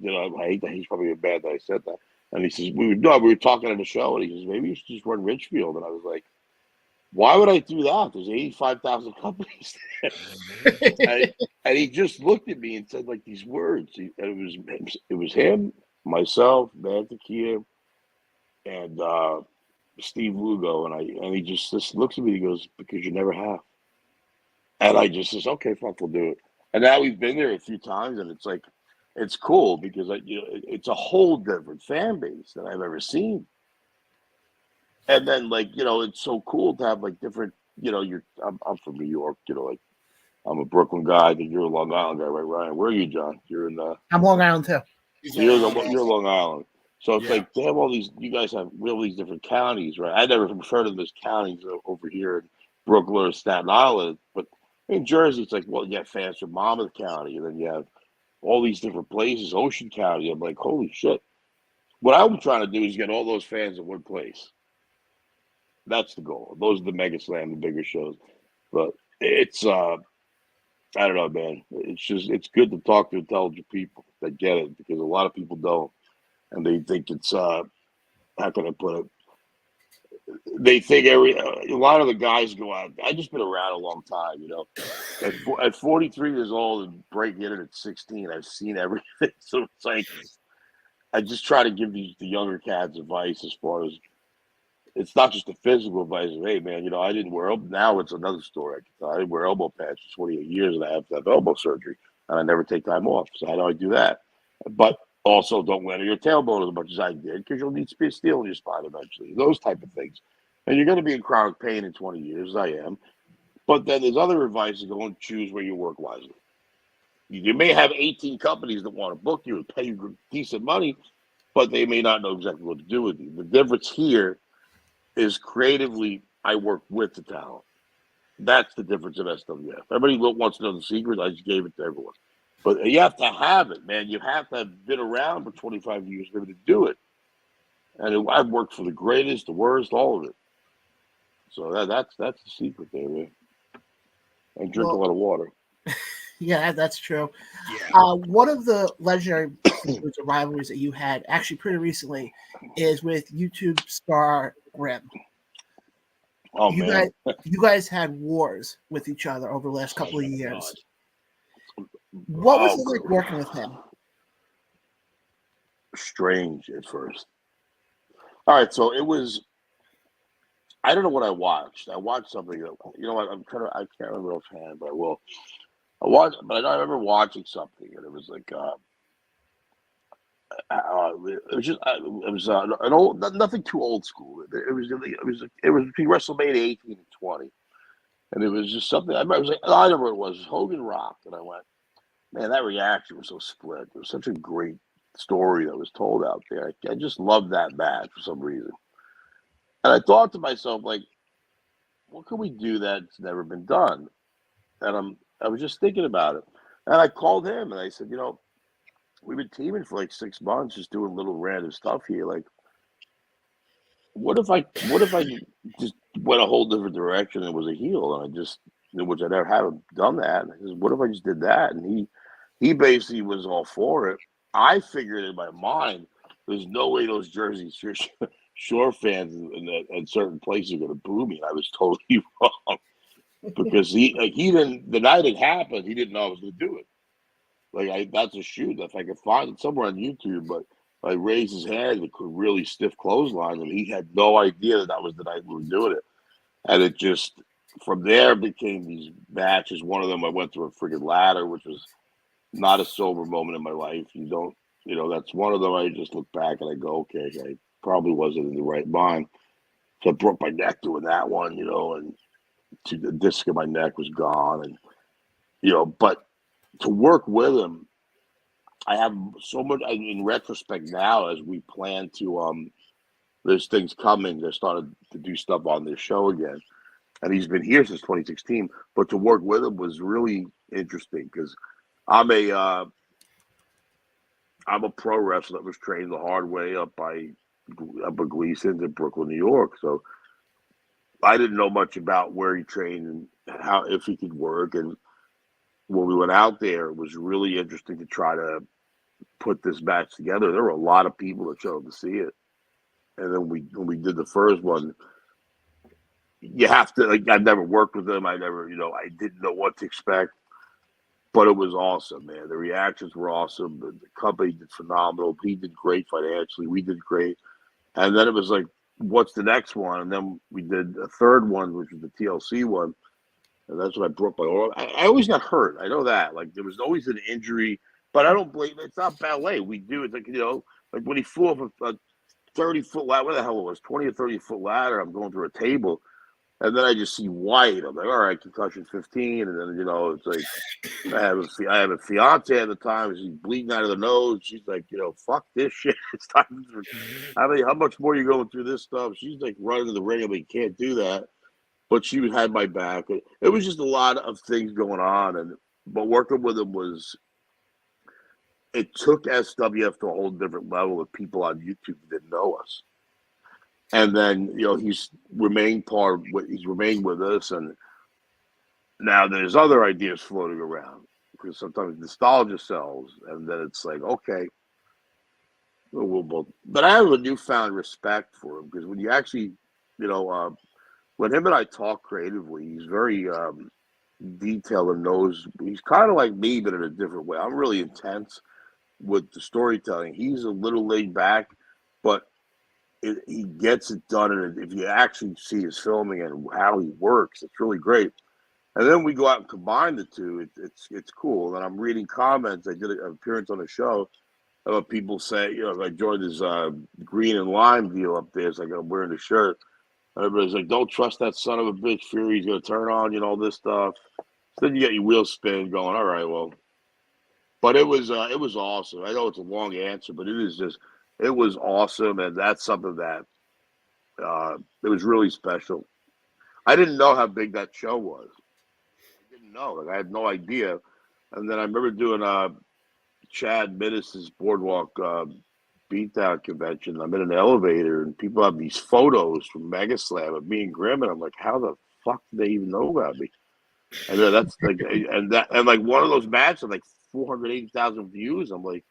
hate that he's probably bad that I said that, and he says we were talking at the show, and he says maybe you should just run Ridgefield, and I was like, why would I do that? There's 85,000 companies there. and he just looked at me and said like these words. It was him, myself, Mantequilla, and Steve Lugo, and he just looks at me. And he goes, "Because you never have." And I just says, "Okay, fuck, we'll do it." And now we've been there a few times, and it's like, it's cool because it's a whole different fan base than I've ever seen. And then it's so cool to have like different. I'm from New York. I'm a Brooklyn guy. I think you're a Long Island guy, right, Ryan? Where are you, John? You're in. I'm Long Island too. You're Long Island. So it's like they have all these. You guys have all these different counties, right? I never heard of them as counties over here in Brooklyn or Staten Island, but in Jersey, it's like, well, you have fans from Monmouth County, and then you have all these different places, Ocean County. I'm like, holy shit! What I'm trying to do is get all those fans in one place. That's the goal. Those are the Mega Slam, the bigger shows. But it's I don't know, man. It's good to talk to intelligent people that get it because a lot of people don't, and they think it's how can I put it? they think a lot of the guys go out. I just been around a long time, you know. At 43 years old and breaking in at 16, I've seen everything. So it's like I just try to give the younger cats advice as far as it's not just the physical advice of, hey man, you know, I didn't wear now it's another story. I didn't wear elbow pads for 28 years and I have to have elbow surgery and I never take time off. So how do I do that? But also don't wear your tailbone as much as I did because you'll need steel in your spine eventually. Those type of things. And you're going to be in chronic pain in 20 years, as I am. But then there's other advice to go and choose where you work wisely. You may have 18 companies that want to book you and pay you decent money, but they may not know exactly what to do with you. The difference here is creatively, I work with the talent. That's the difference of SWF. Everybody wants to know the secret. I just gave it to everyone. But you have to have it, man. You have to have been around for 25 years to be able to do it. And I've worked for the greatest, the worst, all of it. So that's the secret there, man. And drink a lot of water. Yeah, that's true. Yeah. One of the legendary rivalries that you had actually pretty recently is with YouTube star Grim. Oh, man. You guys had wars with each other over the last couple of years. God. What was it like working with him? Strange at first. All right, so it was. I don't know what I watched. I watched something. You know what? I can't remember offhand, but I will. I watched, but I remember watching something, and it was like. It was just it was an old, nothing too old school. It was between WrestleMania 18 and 20, and it was just something. I remember, it was like, I don't know what it was. Hogan Rock, and I went, man, that reaction was so split. It was such a great story that was told out there. I just loved that match for some reason, and I thought to myself, like, what can we do that's never been done? And I was just thinking about it, and I called him and I said, you know, we've been teaming for like 6 months, just doing little random stuff here. Like, what if I just went a whole different direction and was a heel, and I just, which I never haven't done that. And I said, what if I just did that? And he basically was all for it. I figured in my mind, there's no way those Jersey Shore fans in certain places are going to boo me. And I was totally wrong because he didn't. The night it happened, he didn't know I was going to do it. Like that's a shoot. If I could find it somewhere on YouTube, but I raised his hand and could really stiff clothesline, and he had no idea that was the night we were doing it. And it just from there became these matches. One of them I went through a friggin' ladder, which was not a sober moment in my life. That's one of them. I just look back and I go, okay, I probably wasn't in the right mind. So I broke my neck doing that one, and the disc in my neck was gone, and but to work with him, I have so much in retrospect now as we plan to there's things coming. They started to do stuff on this show again, and he's been here since 2016. But to work with him was really interesting because I'm a pro wrestler that was trained the hard way up at Gleason's in Brooklyn, New York. So I didn't know much about where he trained and if he could work. And when we went out there, it was really interesting to try to put this match together. There were a lot of people that showed up to see it. And then when we did the first one, you have to, like, I've never worked with him. I didn't know what to expect, but it was awesome, man. The reactions were awesome. The company did phenomenal. He did great financially. We did great. And then it was like, what's the next one? And then we did a third one, which was the TLC one. And that's when I broke my arm. I always got hurt. I know that. Like, there was always an injury, but I don't blame it. It's not ballet. We do it. Like when he flew off a 30-foot ladder, where the hell it was, 20 or 30-foot ladder. I'm going through a table. And then I just see white. I'm like, all right, concussion 15. And then, it's like, I have a fiance at the time. She's bleeding out of the nose. She's like, fuck this shit. It's time how much more are you going through this stuff? She's like running to the ring. I'm like, you can't do that. But she had my back. It was just a lot of things going on. But working with him it took SWF to a whole different level of people on YouTube that didn't know us. And then, he's remained with us. And now there's other ideas floating around because sometimes nostalgia sells. And then it's like, okay, we'll both. But I have a newfound respect for him because when you actually when him and I talk creatively, he's very detailed and knows. He's kind of like me, but in a different way. I'm really intense with the storytelling. He's a little laid back, but he gets it done. And if you actually see his filming and how he works, it's really great. And then we go out and combine the two. It's cool. And I'm reading comments. I did an appearance on a show about people say, I joined this green and lime deal up there. It's like I'm wearing a shirt. And everybody's like, don't trust that son of a bitch. Fury's going to turn on, all this stuff. So then you get your wheels spin going, all right, well. But it was awesome. I know it's a long answer, but it was awesome. And that's something that it was really special. I didn't know how big that show was. I didn't know. Like, I had no idea. And then I remember doing Chad Minnis's Boardwalk Beatdown convention. I'm in an elevator, and people have these photos from Mega Slam of me and Grimm, and I'm like, how the fuck do they even know about me? And then that's like, and like one of those matches had like 480,000 views. I'm like,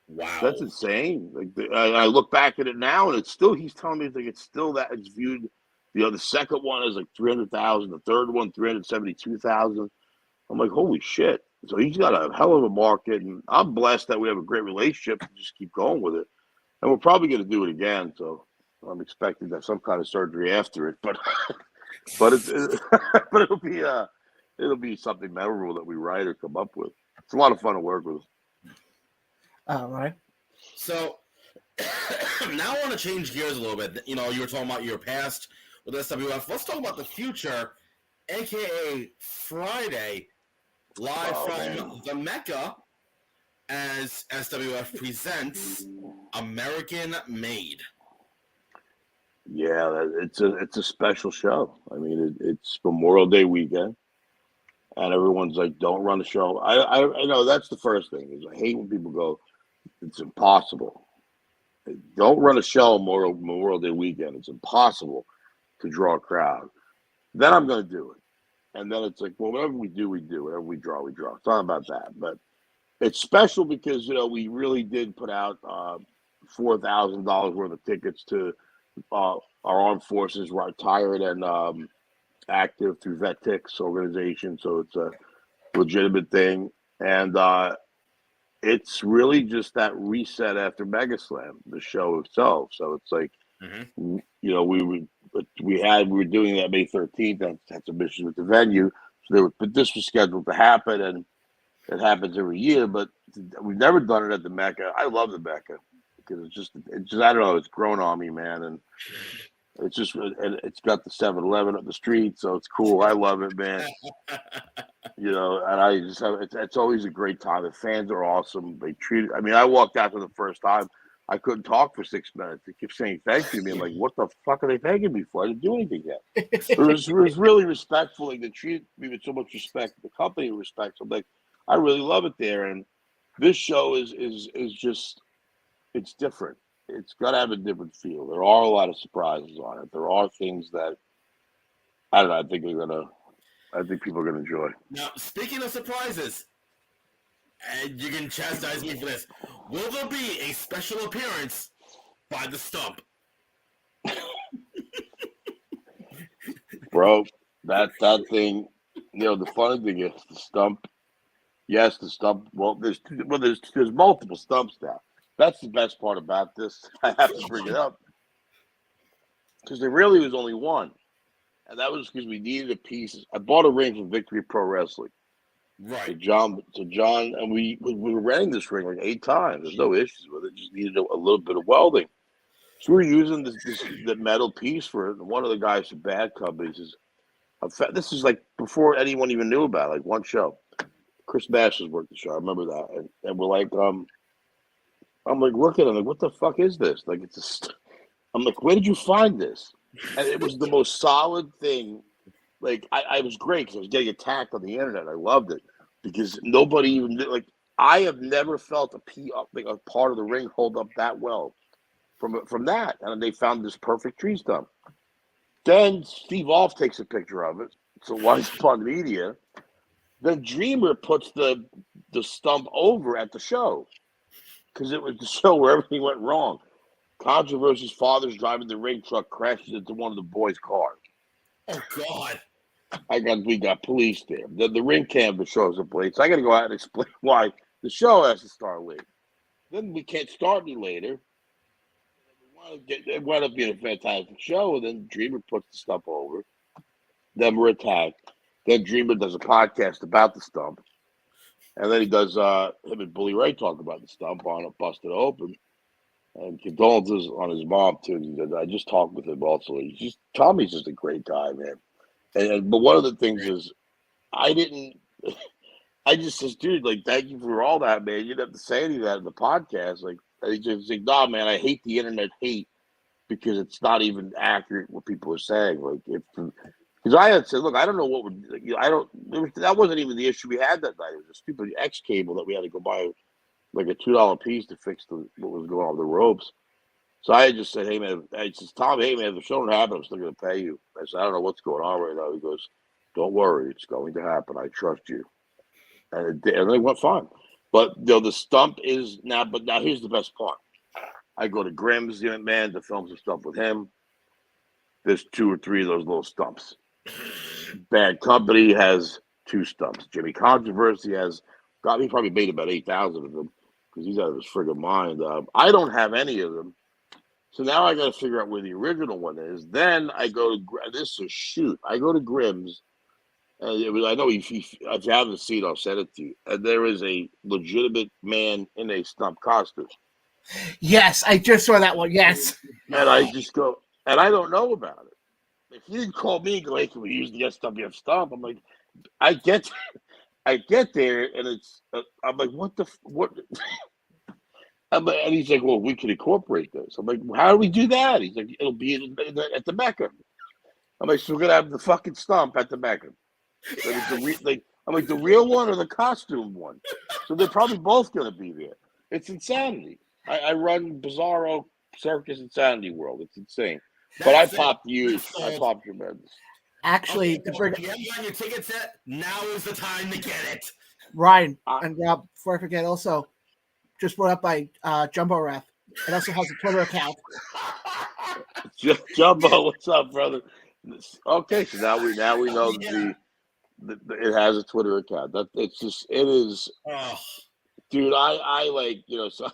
wow, that's insane. Like, I look back at it now, and it's still. He's telling me like it's still that it's viewed. The second one is like 300,000. The third one 372,000. I'm like, holy shit. So he's got a hell of a market, and I'm blessed that we have a great relationship and just keep going with it. And we're probably going to do it again, so I'm expecting to have some kind of surgery after it. But but but it'll be something memorable that we write or come up with. It's a lot of fun to work with. All right. So now I want to change gears a little bit. You were talking about your past with SWF. Let's talk about the future, aka Friday. Live from the Mecca, as SWF presents American Made. Yeah, it's a special show. I mean, it's Memorial Day weekend, and everyone's like, "Don't run the show." I know that's the first thing. Is I hate when people go, "It's impossible." Don't run a show Memorial Day weekend. It's impossible to draw a crowd. Then I'm going to do it. And then it's like, well, whatever we do, we do. Whatever we draw, we draw. It's not about that. But it's special because, we really did put out $4,000 worth of tickets to our armed forces, retired and active through VetTix organization. So it's a legitimate thing. And it's really just that reset after Mega Slam, the show itself. So it's like, we were doing that May 13th and had some issues with the venue. So but this was scheduled to happen, and it happens every year, but we've never done it at the Mecca. I love the Mecca because it's just I don't know, it's grown on me, man. And it's got the 7-Eleven up the street, so it's cool. I love it, man. And I just it's always a great time. The fans are awesome. They treat. I mean, I walked out for the first time. I couldn't talk for 6 minutes. They kept saying thank you to me. I'm like, what the fuck are they thanking me for? I didn't do anything yet. It was really respectful. Like, they treated me with so much respect. The company respects. I'm like, I really love it there. And this show is just, it's different. It's got to have a different feel. There are a lot of surprises on it. There are things that, I don't know, I think people are gonna enjoy. Now, speaking of surprises, and you can chastise me for this, will there be a special appearance by the Stump? Bro, that thing, the funny thing is the Stump. Yes, the Stump. Well, there's multiple Stumps now. That's the best part about this. I have to bring it up because there really was only one, and that was because we needed a piece. I bought a ring from Victory Pro Wrestling. Right. To John, and we were renting this ring like 8 times. There's no issues with it. Just needed a little bit of welding. So we were using the metal piece for it. And one of the guys from Bad Company says, this is like before anyone even knew about it, like one show. Chris Masters worked the show. I remember that. And we're like, I'm like looking at him, like, what the fuck is this? Like, I'm like, where did you find this? And it was the most solid thing. Like, I was great because I was getting attacked on the internet. I loved it because nobody even knew. Like, I have never felt a part of the ring hold up that well from that. And they found this perfect tree stump. Then Steve Off takes a picture of it. So why is it on media? Then Dreamer puts the stump over at the show because it was the show where everything went wrong. Controversy's father's driving the ring truck, crashes into one of the boys' cars. Oh God! We got police there. The ring canvas shows up late, so I got to go out and explain why the show has to start late. Then we can't start any later. It wound up being a fantastic show, and then Dreamer puts the stump over. Then we're attacked. Then Dreamer does a podcast about the stump. And then he does, him and Bully Ray talk about the stump on it, busted open. And condolences on his mom, too. He said, I just talked with him also. Tommy's just a great guy, man. But one of the things is, I just says, dude, like, thank you for all that, man. You didn't have to say any of that in the podcast. Like, he just like, nah, man, I hate the internet hate because it's not even accurate what people are saying. Like, because I had said, look, I don't know what that wasn't even the issue we had that night. It was a stupid X cable that we had to go buy like a $2 piece to fix what was going on with the ropes. So I just said, hey, man, I said, Tom, hey, man, if the show don't happen, I'm still going to pay you. I said, I don't know what's going on right now. He goes, don't worry, it's going to happen. I trust you. And it went fine. But the stump is now. But now here's the best part. I go to Grimm's, man, to film some stuff with him. There's 2 or 3 of those little stumps. Bad Company has 2 stumps. Jimmy Controversy he probably made about 8,000 of them because he's out of his friggin' mind. I don't have any of them. So now I got to figure out where the original one is. Then I go to this is a shoot. I go to Grimm's. I know if you haven't seen it, I'll send it to you. And there is a legitimate man in a stump costume. Yes, I just saw that one. Yes. And I just go, and I don't know about it. If you didn't call me and go, hey, can we use the SWF stump? I'm like, I get there, and I'm like, what? And he's like, well, we could incorporate this. I'm like, how do we do that? He's like, it'll be at the Mecca. I'm like, so we're gonna have the fucking stump at the Mecca. I'm like, the real one or the costume one? So they're probably both gonna be there. It's insanity. I run Bizarro Circus Insanity World. It's insane. But I popped huge. I popped tremendous. Actually, you haven't gotten your tickets yet? Now is the time to get it. Ryan and Rob, before I forget, also just brought up by Jumbo Ref. It also has a Twitter account. Jumbo, what's up, brother? Okay, so now we know it has a Twitter account. It is. Oh. Dude, I like, so,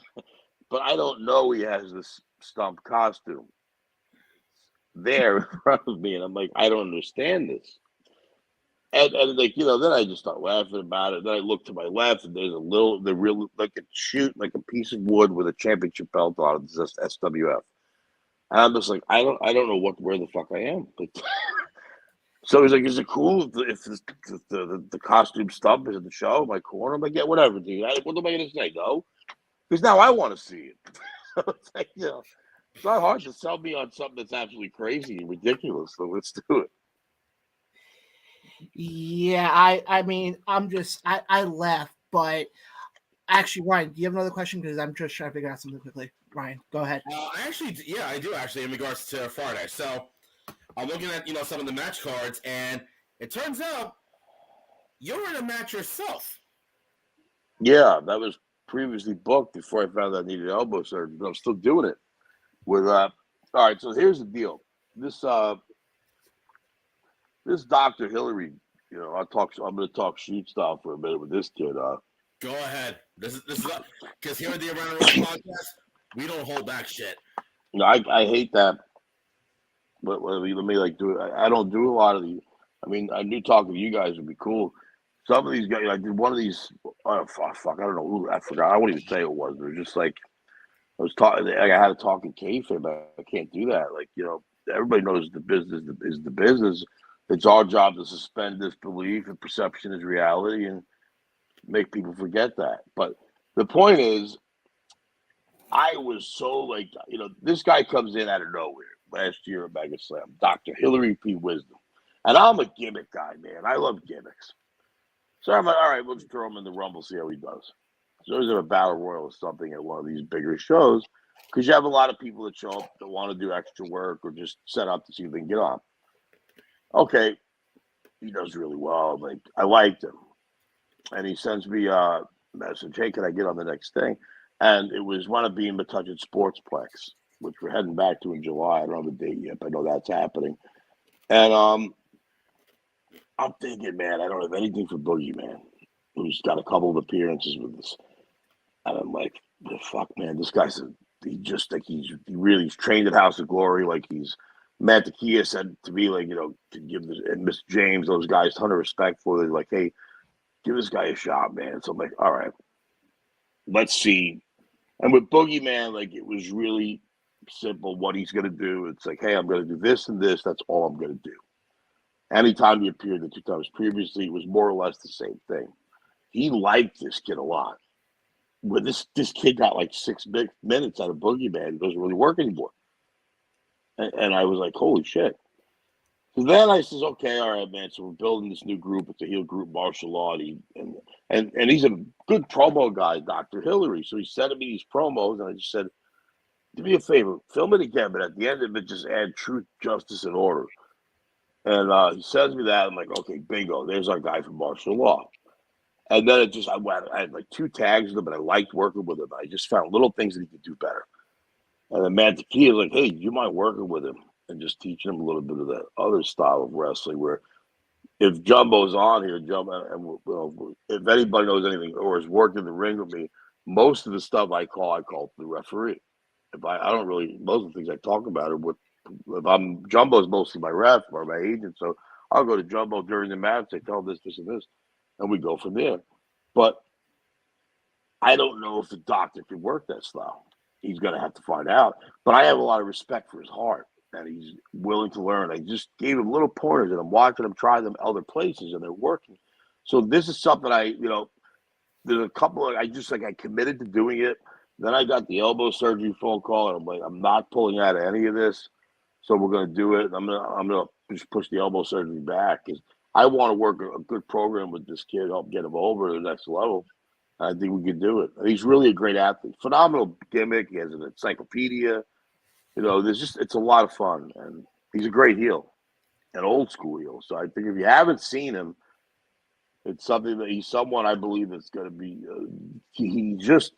but I don't know he has this stump costume there in front of me, and I'm like, I don't understand this. And like, then I just start laughing about it. Then I look to my left, and there's like a piece of wood with a championship belt on it. It says SWF. And I'm just like, I don't know where the fuck I am. So he's like, is it cool if the costume stump is at the show in my corner? I'm like, yeah, whatever, dude. What am I going to say? No? Because now I want to see it. So it's like, it's not hard to sell me on something that's absolutely crazy and ridiculous. So let's do it. Yeah, I mean, I left, but actually, Ryan, do you have another question? Because I'm just trying to figure out something quickly. Ryan, go ahead. I do actually in regards to Friday. So I'm looking at some of the match cards, and it turns out you're in a match yourself. Yeah, that was previously booked before I found out I needed elbow surgery. But I'm still doing it. With all right, so here's the deal. This Dr. Hillary, I'm going to talk shoot style for a minute with this kid. Go ahead. This is because here at the Around the Road podcast, we don't hold back shit. No, I hate that. But let me do it. I don't do a lot of these. I mean, I knew talking to you guys would be cool. Some of these guys, I did one of these. Oh, fuck, I don't know who. I forgot. I wouldn't even say who it was. It was just like I was talking. I had to talk in kayfabe. I can't do that. Like everybody knows the business is the business. It's our job to suspend disbelief and perception is reality and make people forget that. But the point is, I was so this guy comes in out of nowhere last year at Mega Slam, Dr. Hillary P. Wisdom. And I'm a gimmick guy, man. I love gimmicks. So I'm like, all right, let's throw him in the Rumble, see how he does. So he's in a Battle Royal or something at one of these bigger shows because you have a lot of people that show up that want to do extra work or just set up to see if they can get on. Okay, he does really well. Like I liked him. And he sends me a message, hey, can I get on the next thing? And it was want to be in Metuchen Sportsplex. which we're heading back to in July. I don't have a date yet, but I know that's happening. And I'm thinking, man, I don't have anything for Boogie, man, who's got a couple of appearances with us. And I'm like, fuck, man, this guy's he's really trained at House of Glory. Like Matt Takia said to me, like, to give this, and Miss James, those guys, ton of respect for. They're like, hey, give this guy a shot, man. So I'm like, all right, let's see. And with Boogie, man, like, it was really simple what he's going to do. It's like, hey, I'm going to do this and this. That's all I'm going to do. Anytime he appeared the 2 times previously, it was more or less the same thing. He liked this kid a lot. When this kid got like 6 big minutes out of Boogie, man, he doesn't really work anymore. And I was like, holy shit. So then I says, okay, all right, man. So we're building this new group. It's a heel group, martial law. And he's a good promo guy, Dr. Hillary. So he sent me these promos, and I just said, do me a favor, film it again, but at the end of it, just add truth, justice, and order. And he sends me that. I'm like, okay, bingo. There's our guy from martial law. And then I had like 2 tags with him, and I liked working with him. I just found little things that he could do better. And then Matt Takia was like, hey, do you mind working with him and just teaching him a little bit of that other style of wrestling where if Jumbo's on here, if anybody knows anything or has worked in the ring with me, most of the stuff I call the referee. If I don't really, most of the things I talk about are if Jumbo's mostly my ref or my agent, so I'll go to Jumbo during the match, say, tell him this, this, and this, and we go from there. But I don't know if the doctor can work that style. He's going to have to find out. But I have a lot of respect for his heart, and he's willing to learn. I just gave him little pointers, and I'm watching him try them other places, and they're working. So this is something there's a couple of, I committed to doing it. Then I got the elbow surgery phone call, and I'm like, I'm not pulling out of any of this. So we're going to do it. I'm gonna just push the elbow surgery back because I want to work a good program with this kid, help get him over to the next level. I think we can do it. He's really a great athlete. Phenomenal gimmick. He has an encyclopedia. It's a lot of fun. And he's a great heel, an old school heel. So I think if you haven't seen him, it's something that he's someone I believe that's going to be. He's just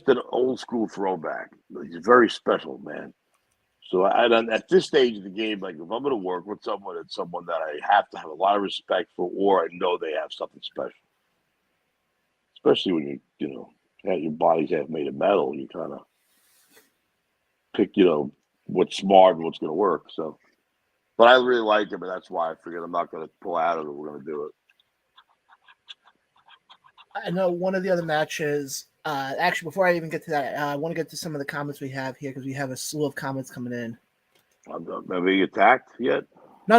an old school throwback. He's very special, man. So at this stage of the game, like if I'm going to work with someone, it's someone that I have to have a lot of respect for, or I know they have something special. Especially when your body's half made of metal, you kind of pick, what's smart and what's going to work. So, but I really like him, and that's why I figured I'm not going to pull out of it. We're going to do it. I know one of the other matches. Actually, before I even get to that, I want to get to some of the comments we have here because we have a slew of comments coming in. Are we attacked yet? No.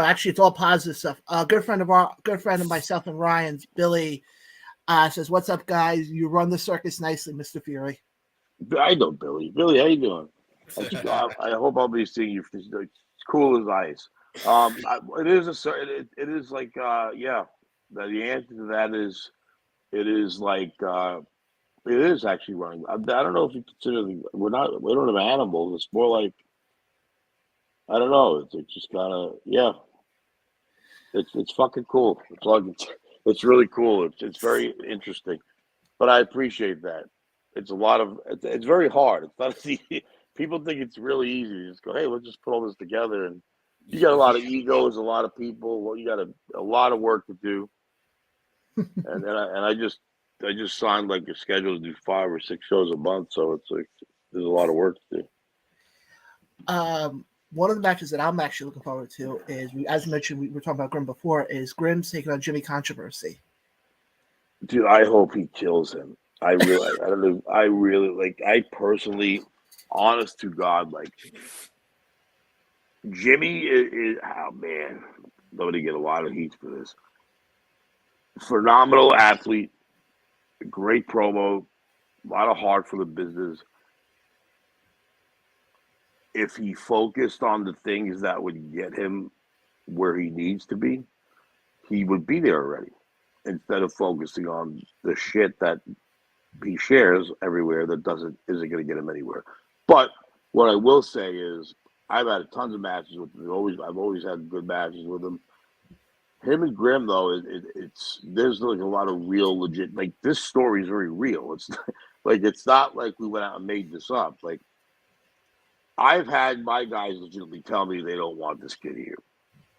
Actually, it's all positive stuff. Good friend of myself and Ryan's, Billy, says, "What's up, guys? You run the circus nicely, Mr. Fury." I know Billy. Billy, how you doing? I hope I'll be seeing you. It's cool as ice. It is like yeah. The answer to that is it is like. It is actually running. I don't know if you consider we don't have animals. It's more like I don't know. It's just kind of It's fucking cool. It's really cool. It's very interesting, but I appreciate that. It's a lot of. It's very hard. It's not easy. People think it's really easy. You just go, hey, let's just put all this together, and you got a lot of egos, a lot of people. Well, you got a lot of work to do, and I just signed like a schedule to do 5 or 6 shows a month, so it's like there's a lot of work to do. One of the matches that I'm actually looking forward to is, as mentioned, we were talking about Grim before, is Grim's taking on Jimmy Controversy. Dude, I hope he kills him. I don't know. I personally, honest to God, like Jimmy is oh man, I'm going to get a lot of heat for this. Phenomenal athlete. Great promo, a lot of heart for the business. If he focused on the things that would get him where he needs to be, he would be there already. Instead of focusing on the shit that he shares everywhere that isn't going to get him anywhere. But what I will say is, I've had tons of matches with him. I've always had good matches with him. Him and Grim, though, there's like a lot of real legit. Like this story is very real. It's like it's not like we went out and made this up. Like I've had my guys legitimately tell me they don't want this kid here.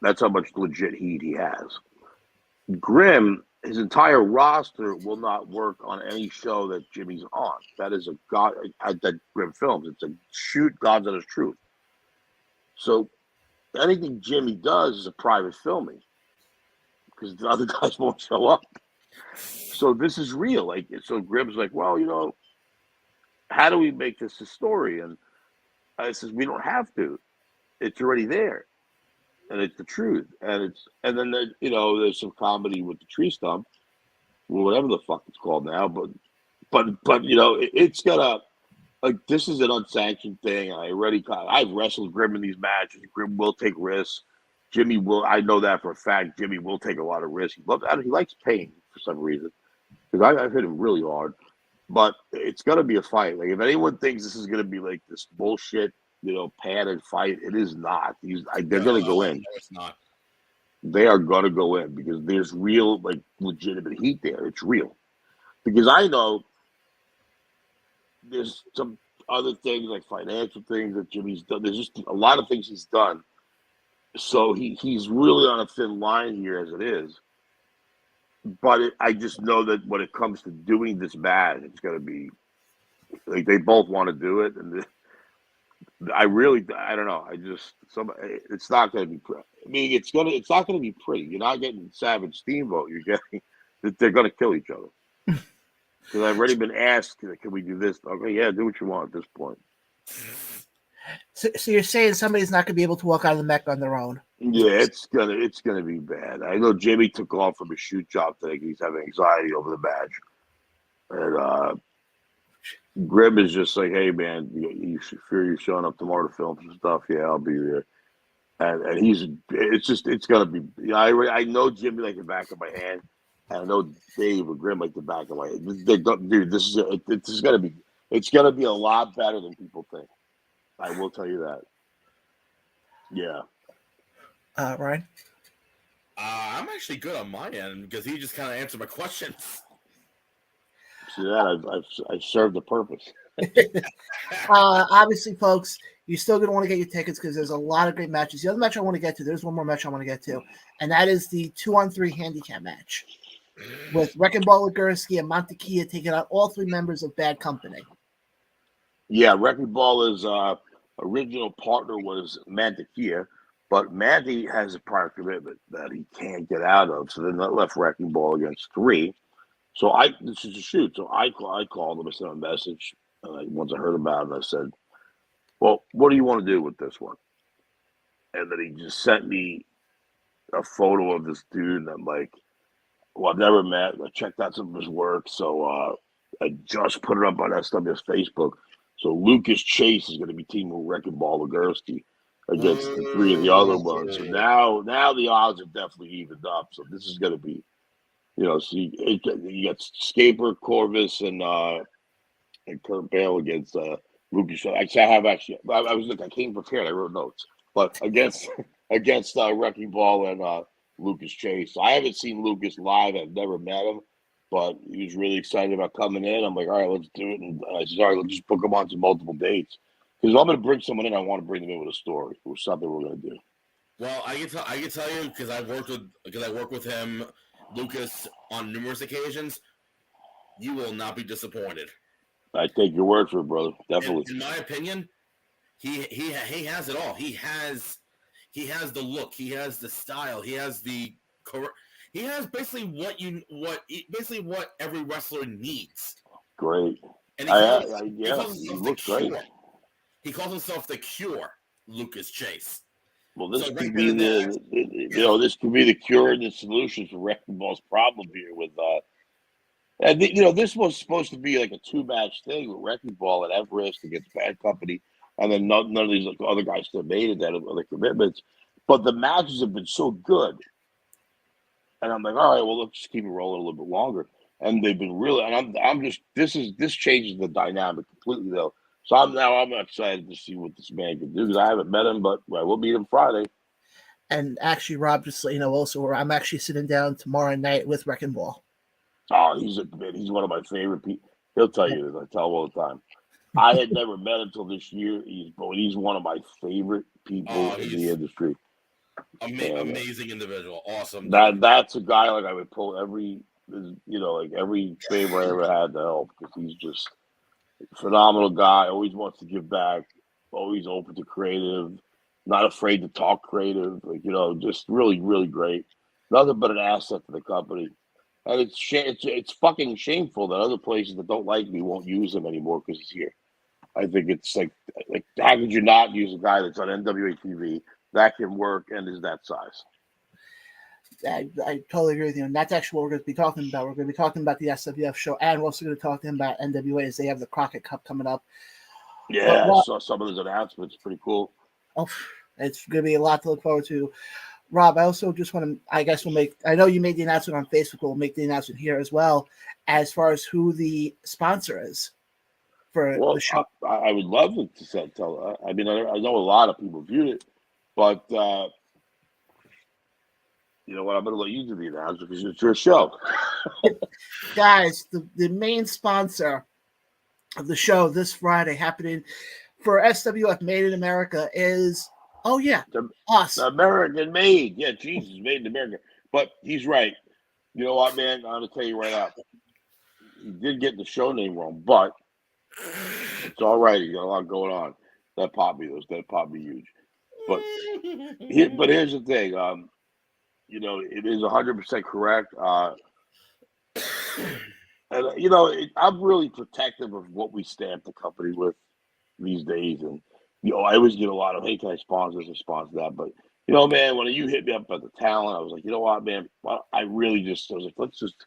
That's how much legit heat he has. Grimm, his entire roster will not work on any show that Jimmy's on. That is a god that Grimm Films. It's a shoot God's honest truth. So anything Jimmy does is a private filming because the other guys won't show up. So this is real. Like, so Grimm's like, well, how do we make this a story? And I says, we don't have to. It's already there, and it's the truth. And then there's some comedy with the tree stump, whatever the fuck it's called now. But it's gonna like this is an unsanctioned thing. I've wrestled Grimm in these matches. Grimm will take risks. Jimmy will. I know that for a fact. Jimmy will take a lot of risks. He likes pain for some reason because I've hit him really hard. But it's gonna be a fight. Like if anyone thinks this is gonna be like this bullshit, padded fight, it is not. They're gonna go in. No, it's not. They are gonna go in because there's real, like, legitimate heat there. It's real. Because I know there's some other things like financial things that Jimmy's done. There's just a lot of things he's done. So he's really on a thin line here as it is. But I just know that when it comes to doing this bad, it's going to be like they both want to do it, and I don't know. It's not going to be pretty. I mean, it's not going to be pretty. You're not getting Savage Steamboat. You're getting that they're going to kill each other. Because I've already been asked, can we do this? Okay, yeah, do what you want at this point. So you're saying somebody's not going to be able to walk out of the mech on their own? Yeah, it's gonna be bad. I know Jimmy took off from his shoot job today because he's having anxiety over the badge, and Grimm is just like, "Hey man, you Fury showing up tomorrow to film some stuff? Yeah, I'll be there." And it's gonna be. I know Jimmy like the back of my hand, and I know Dave or Grimm like the back of my hand. Dude, it's gonna be a lot better than people think. I will tell you that. Yeah. Ryan? I'm actually good on my end because he just kind of answered my questions. See that? I've served the purpose. Obviously, folks, you're still going to want to get your tickets because there's a lot of great matches. The other match I want to get to, there's one more match I want to get to, and that is the 2-on-3 handicap match with Wrecking Ball Ligursky and Montekia taking out all three members of Bad Company. Yeah, Wrecking Ball's original partner was Mantequilla, but Mandy has a prior commitment that he can't get out of. So then that left Wrecking Ball against three. So this is a shoot. So I called him, I sent him a message. And once I heard about it, I said, well, what do you want to do with this one? And then he just sent me a photo of this dude. And I'm like, well, I've never met. I checked out some of his work. So I just put it up on SWF's Facebook. So Lucas Chase is going to be teaming with Wrecking Ball Ligursky against the three of the other ones. So now the odds are definitely evened up. So this is going to be, so you got Scaper, Corvus, and Kurt Bale against Lucas. I came prepared. I wrote notes, but against Wrecking Ball and Lucas Chase. I haven't seen Lucas live. I've never met him, but he was really excited about coming in. I'm like, all right, let's do it. And I said, all right, let's just book him on to multiple dates. Because if I'm going to bring someone in, I want to bring them in with a story or something we're going to do. Well, I can tell you because I work with him, Lucas, on numerous occasions. You will not be disappointed. I take your word for it, brother. Definitely. In my opinion, he has it all. He has the look. He has the style. He has basically what every wrestler needs. Great. And he looks great. He calls himself the Cure, Lucas Chase. Well, this could be this could be the cure and the solution for Wrecking Ball's problem here with this was supposed to be like a 2-match thing with Wrecking Ball and Everest against Bad Company, and then none of these other guys have made it that other commitments. But the matches have been so good, and I'm like, all right, well, let's just keep it rolling a little bit longer. And they've been really, and I'm just this changes the dynamic completely though. So I'm excited to see what this man can do because I haven't met him, but we'll meet him Friday. And actually, Rob, just to let you know, also, I'm actually sitting down tomorrow night with Wrecking Ball. Oh, he's one of my favorite people. He'll tell you this. I tell him all the time. I had never met him until this year. He's one of my favorite people in the industry. Amazing individual, awesome. That's a guy like I would pull every favor I ever had to help, because he's just a phenomenal guy. Always wants to give back. Always open to creative. Not afraid to talk creative. Just really, really great. Nothing but an asset to the company. And it's fucking shameful that other places that don't like me won't use him anymore because he's here. I think it's like how could you not use a guy that's on NWA TV that can work and is that size? I totally agree with you. And that's actually what we're going to be talking about. We're going to be talking about the SWF show, and we're also going to talk to him about NWA as they have the Crockett Cup coming up. Yeah, I saw some of those announcements. Pretty cool. Oh, it's going to be a lot to look forward to. Rob, I also just want to, I know you made the announcement on Facebook, but we'll make the announcement here as well, as far as who the sponsor is for the show. I would love to tell. I mean, I know a lot of people viewed it, but you know what? I'm going to let you do the announcement because it's your show. Guys, the main sponsor of the show this Friday, happening for SWF Made in America, is us. American made. Yeah, Jesus, made in America. But he's right. You know what, man? I'm going to tell you right now. He did get the show name wrong, but it's all right. He got a lot going on. That popped me huge. But here's the thing. It is 100% correct. And I'm really protective of what we stamp the company with these days. And I always get a lot of, hey, can I sponsor this or sponsor that? But man, when you hit me up about the talent, I was like, you know what, man? I was like, let's just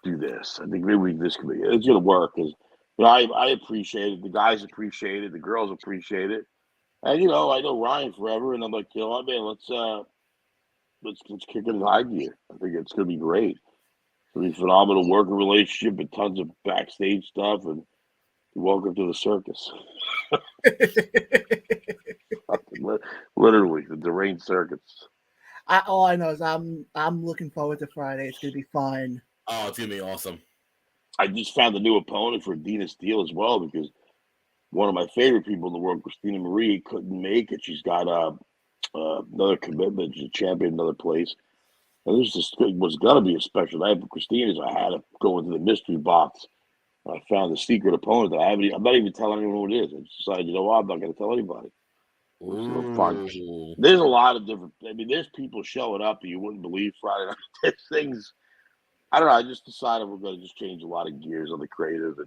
do this. I think maybe it's gonna work. Because I appreciate it. The guys appreciate it. The girls appreciate it. And I know Ryan forever, and I'm like, you know what, man? Let's kick it in high gear. I think it's gonna be great. It'll be a phenomenal working relationship and tons of backstage stuff. And welcome to the circus. Literally, the deranged circus. All I know is I'm looking forward to Friday. It's gonna be fun. Oh, it's gonna be awesome. I just found a new opponent for Dina Steele as well, because one of my favorite people in the world, Christina Marie, couldn't make it. She's got another commitment. She's a champion in another place. And this was gonna be a special night for Christina. So I had to go into the mystery box. I found the secret opponent that I'm not even telling anyone who it is. I just decided, you know what, I'm not going to tell anybody. There's a lot of different. I mean, there's people showing up that you wouldn't believe Friday night. There's things. I don't know. I just decided we're going to just change a lot of gears on the creative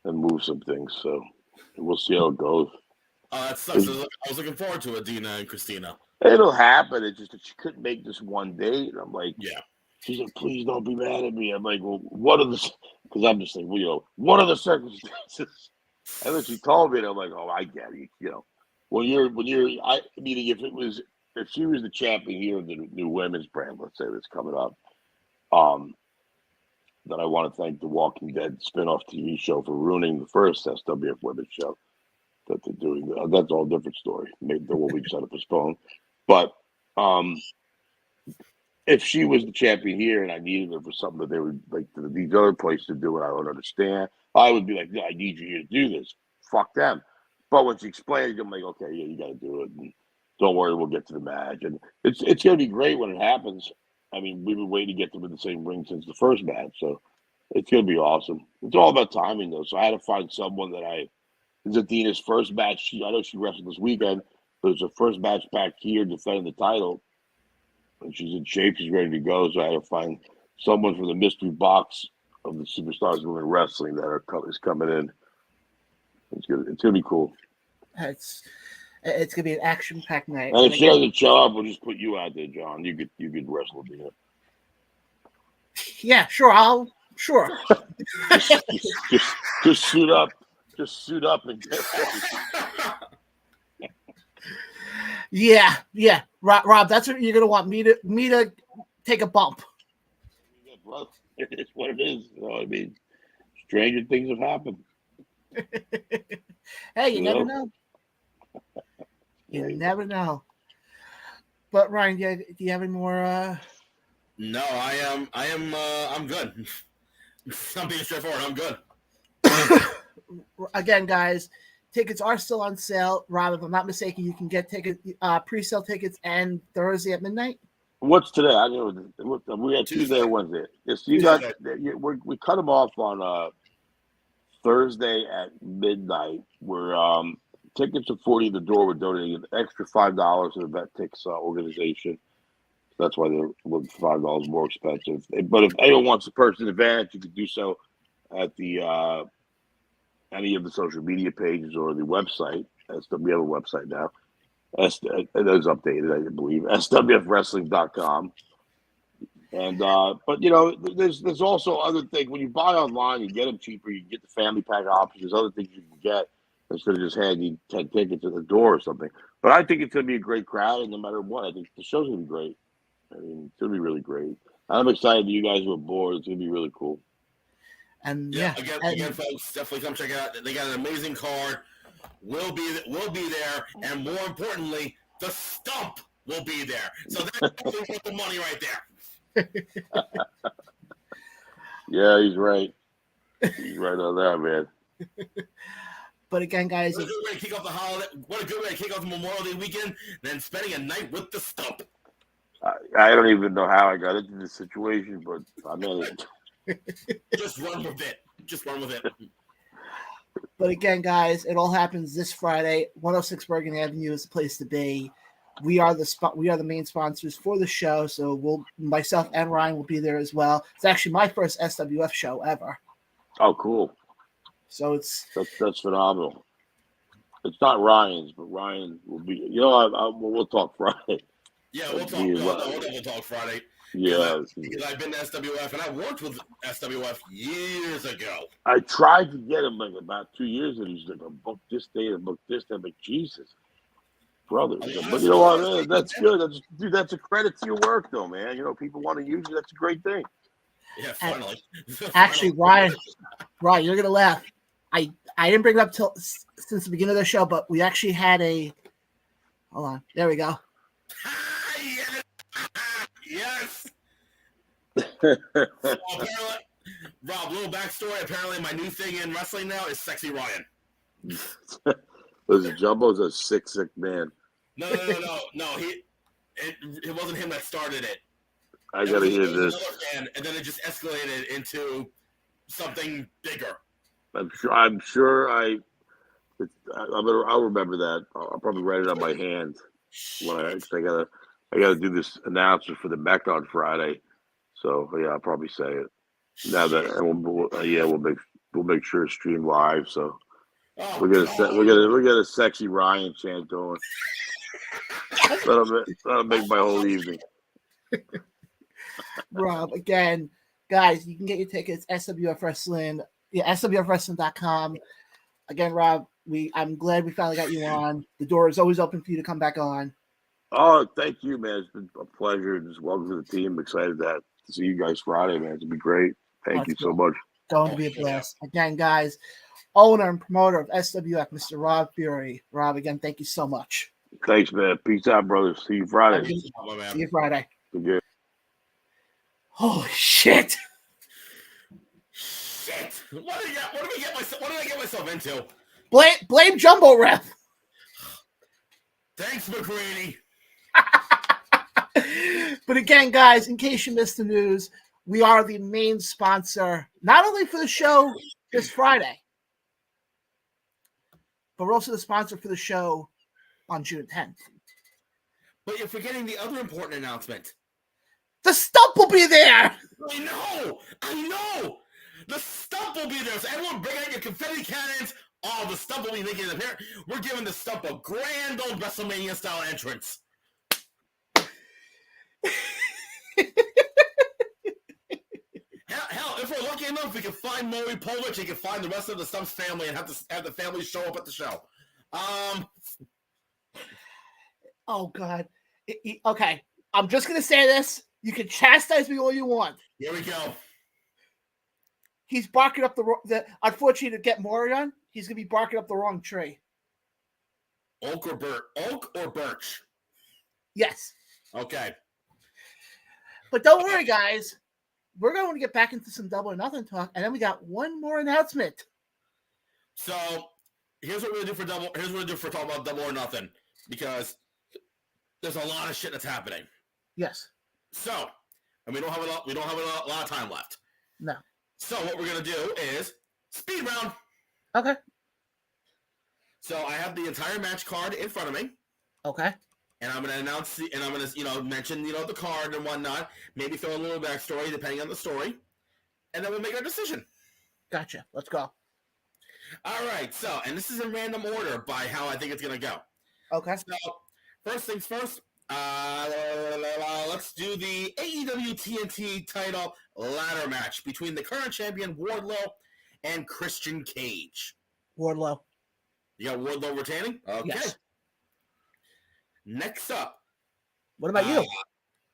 and move some things. So we'll see how it goes. That sucks. I was looking forward to it, Dina and Christina. It'll happen. It's just that she couldn't make this one date. And I'm like, yeah. She's like, please don't be mad at me. I'm like, well, what are the? Because I'm just like, what are the circumstances? And then she told me, and I'm like, oh, I get it. When you're, if she was the champion here of the new women's brand, let's say that's coming up, then I want to thank the Walking Dead spinoff TV show for ruining the first SWF women's show that they're doing. That's all a different story. Maybe there will be trying to postpone, but if she was the champion here and I needed her for something that they would like these other places to do it, I would understand. I would be like, I need you here to do this. Fuck them. But when she explained it, I'm like, okay, yeah, you got to do it. And don't worry, we'll get to the match. And it's going to be great when it happens. I mean, we've been waiting to get them in the same ring since the first match. So it's going to be awesome. It's all about timing, though. So I had to find someone that this is Athena's first match. I know she wrestled this weekend, but it's her first match back here defending the title. And she's in shape. She's ready to go. So I had to find someone from the mystery box of the Superstars Women Wrestling that is coming in. It's gonna be cool. It's gonna be an action-packed night. And if she doesn't show up, we'll just put you out there, John. You could wrestle with me. Yeah, sure. Sure. just suit up. Just suit up and get ready. Yeah. Rob, that's what you're gonna want me to take a bump. Yeah, brother. It's what it is. You know what I mean? Stranger things have happened. Hey, you never know. You never know. But Ryan, do you have any more? No, I'm good. I'm being straightforward. I'm good. again, guys, tickets are still on sale. Rob, if I'm not mistaken, you can get pre-sale tickets and Thursday at midnight. What's today? I know we had Tuesday or Wednesday. Yes, you got. We cut them off on Thursday at midnight. We're tickets are $40 at the door. We're donating an extra $5 to the VetTix organization. That's why they're $5 more expensive. But if anyone wants to purchase in advance, you can do so at the any of the social media pages or the website. We have a website now. It is updated, I believe. SWFWrestling.com. And but there's also other things. When you buy online, you get them cheaper. You get the family pack options. There's other things you can get instead of just handing 10 tickets at the door or something. But I think it's going to be a great crowd, and no matter what, I think the show's going to be great. I mean, it's going to be really great. I'm excited that you guys were aboard. It's going to be really cool. And again, folks, definitely come check it out. They got an amazing card. We'll be there, and more importantly, the stump will be there. So that's worth the money right there. Yeah, he's right. He's right on that, man. But again, guys, what a good way to kick off the holiday. What a good way to kick off the Memorial Day weekend. Then spending a night with the stump. I don't even know how I got into this situation, but I managed. Just run with it. But again, guys, it all happens this Friday. 106 Bergen Avenue is the place to be. We are the main sponsors for the show, so myself and Ryan will be there as well. It's actually my first SWF show ever. Oh, cool! So that's phenomenal. It's not Ryan's, but Ryan will be. We'll talk Friday. Yeah, we'll talk Friday. Yeah, because I've been to SWF and I worked with SWF years ago. I tried to get him about 2 years ago. He's like, I booked this day, I booked this day. I'm like, Jesus, brother. But you know what, man? That's good. That's a credit to your work, though, man. People want to use you. That's a great thing. Yeah, finally. Actually, Ryan, you're gonna laugh. I didn't bring it up since the beginning of the show, but we actually had hold on. There we go. Yes. Rob, little backstory. Apparently, my new thing in wrestling now is Sexy Ryan. Listen, Jumbo's a sick man. No. It wasn't him that started it. I gotta hear this. And then it just escalated into something bigger. I'm sure I'll remember that. I'll probably write it on my hand when I gotta do this announcement for the Mecca on Friday. So yeah, I'll probably say it. Now that we'll make sure it's streamed live. So we're gonna get a Sexy Ryan chant going. That'll make my whole evening. Rob, again, guys, you can get your tickets SWF Wrestling. Yeah, SWFWrestling.com. Again, Rob, I'm glad we finally got you on. The door is always open for you to come back on. Oh, thank you, man. It's been a pleasure. Just welcome to the team. I'm excited to see you guys Friday, man. It'll be great. Thank you so much. Going to be a blast. Again, guys, owner and promoter of SWF, Mr. Rob Fury. Rob, again, thank you so much. Thanks, man. Peace out, brothers. See you Friday. See you Friday. Good. Holy shit. What did I get myself into? Blame Jumbo Ref. Thanks, McCready. But again, guys, in case you missed the news, we are the main sponsor, not only for the show this Friday, but we're also the sponsor for the show on June 10th. But you're forgetting the other important announcement. The stump will be there. I know. The stump will be there. So everyone bring out your confetti cannons. Oh, the stump will be making an appearance. We're giving the stump a grand old WrestleMania-style entrance. Hell, if we're lucky enough, we can find Maury Povich and can find the rest of the Stump's family and have the family show up at the show. Oh, God. Okay. I'm just going to say this. You can chastise me all you want. Here we go. He's barking up unfortunately, to get Morion, he's going to be barking up the wrong tree. Oak or birch? Yes. Okay. But don't worry, guys. We're going to get back into some Double or Nothing talk, and then we got one more announcement. So here's what we're gonna do for double. Here's what we're gonna do for talking about Double or Nothing, because there's a lot of shit that's happening. Yes. So, and we don't have a lot of time left. No. So what we're gonna do is speed round. Okay. So I have the entire match card in front of me. Okay. And I'm gonna announce, and I'm gonna, mention, the card and whatnot. Maybe throw a little backstory depending on the story, and then we'll make our decision. Gotcha. Let's go. All right. So, and this is in random order by how I think it's gonna go. Okay. So, first things first. Let's do the AEW TNT title ladder match between the current champion Wardlow and Christian Cage. Wardlow. You got Wardlow retaining? Okay. Yes. Next up. What about you?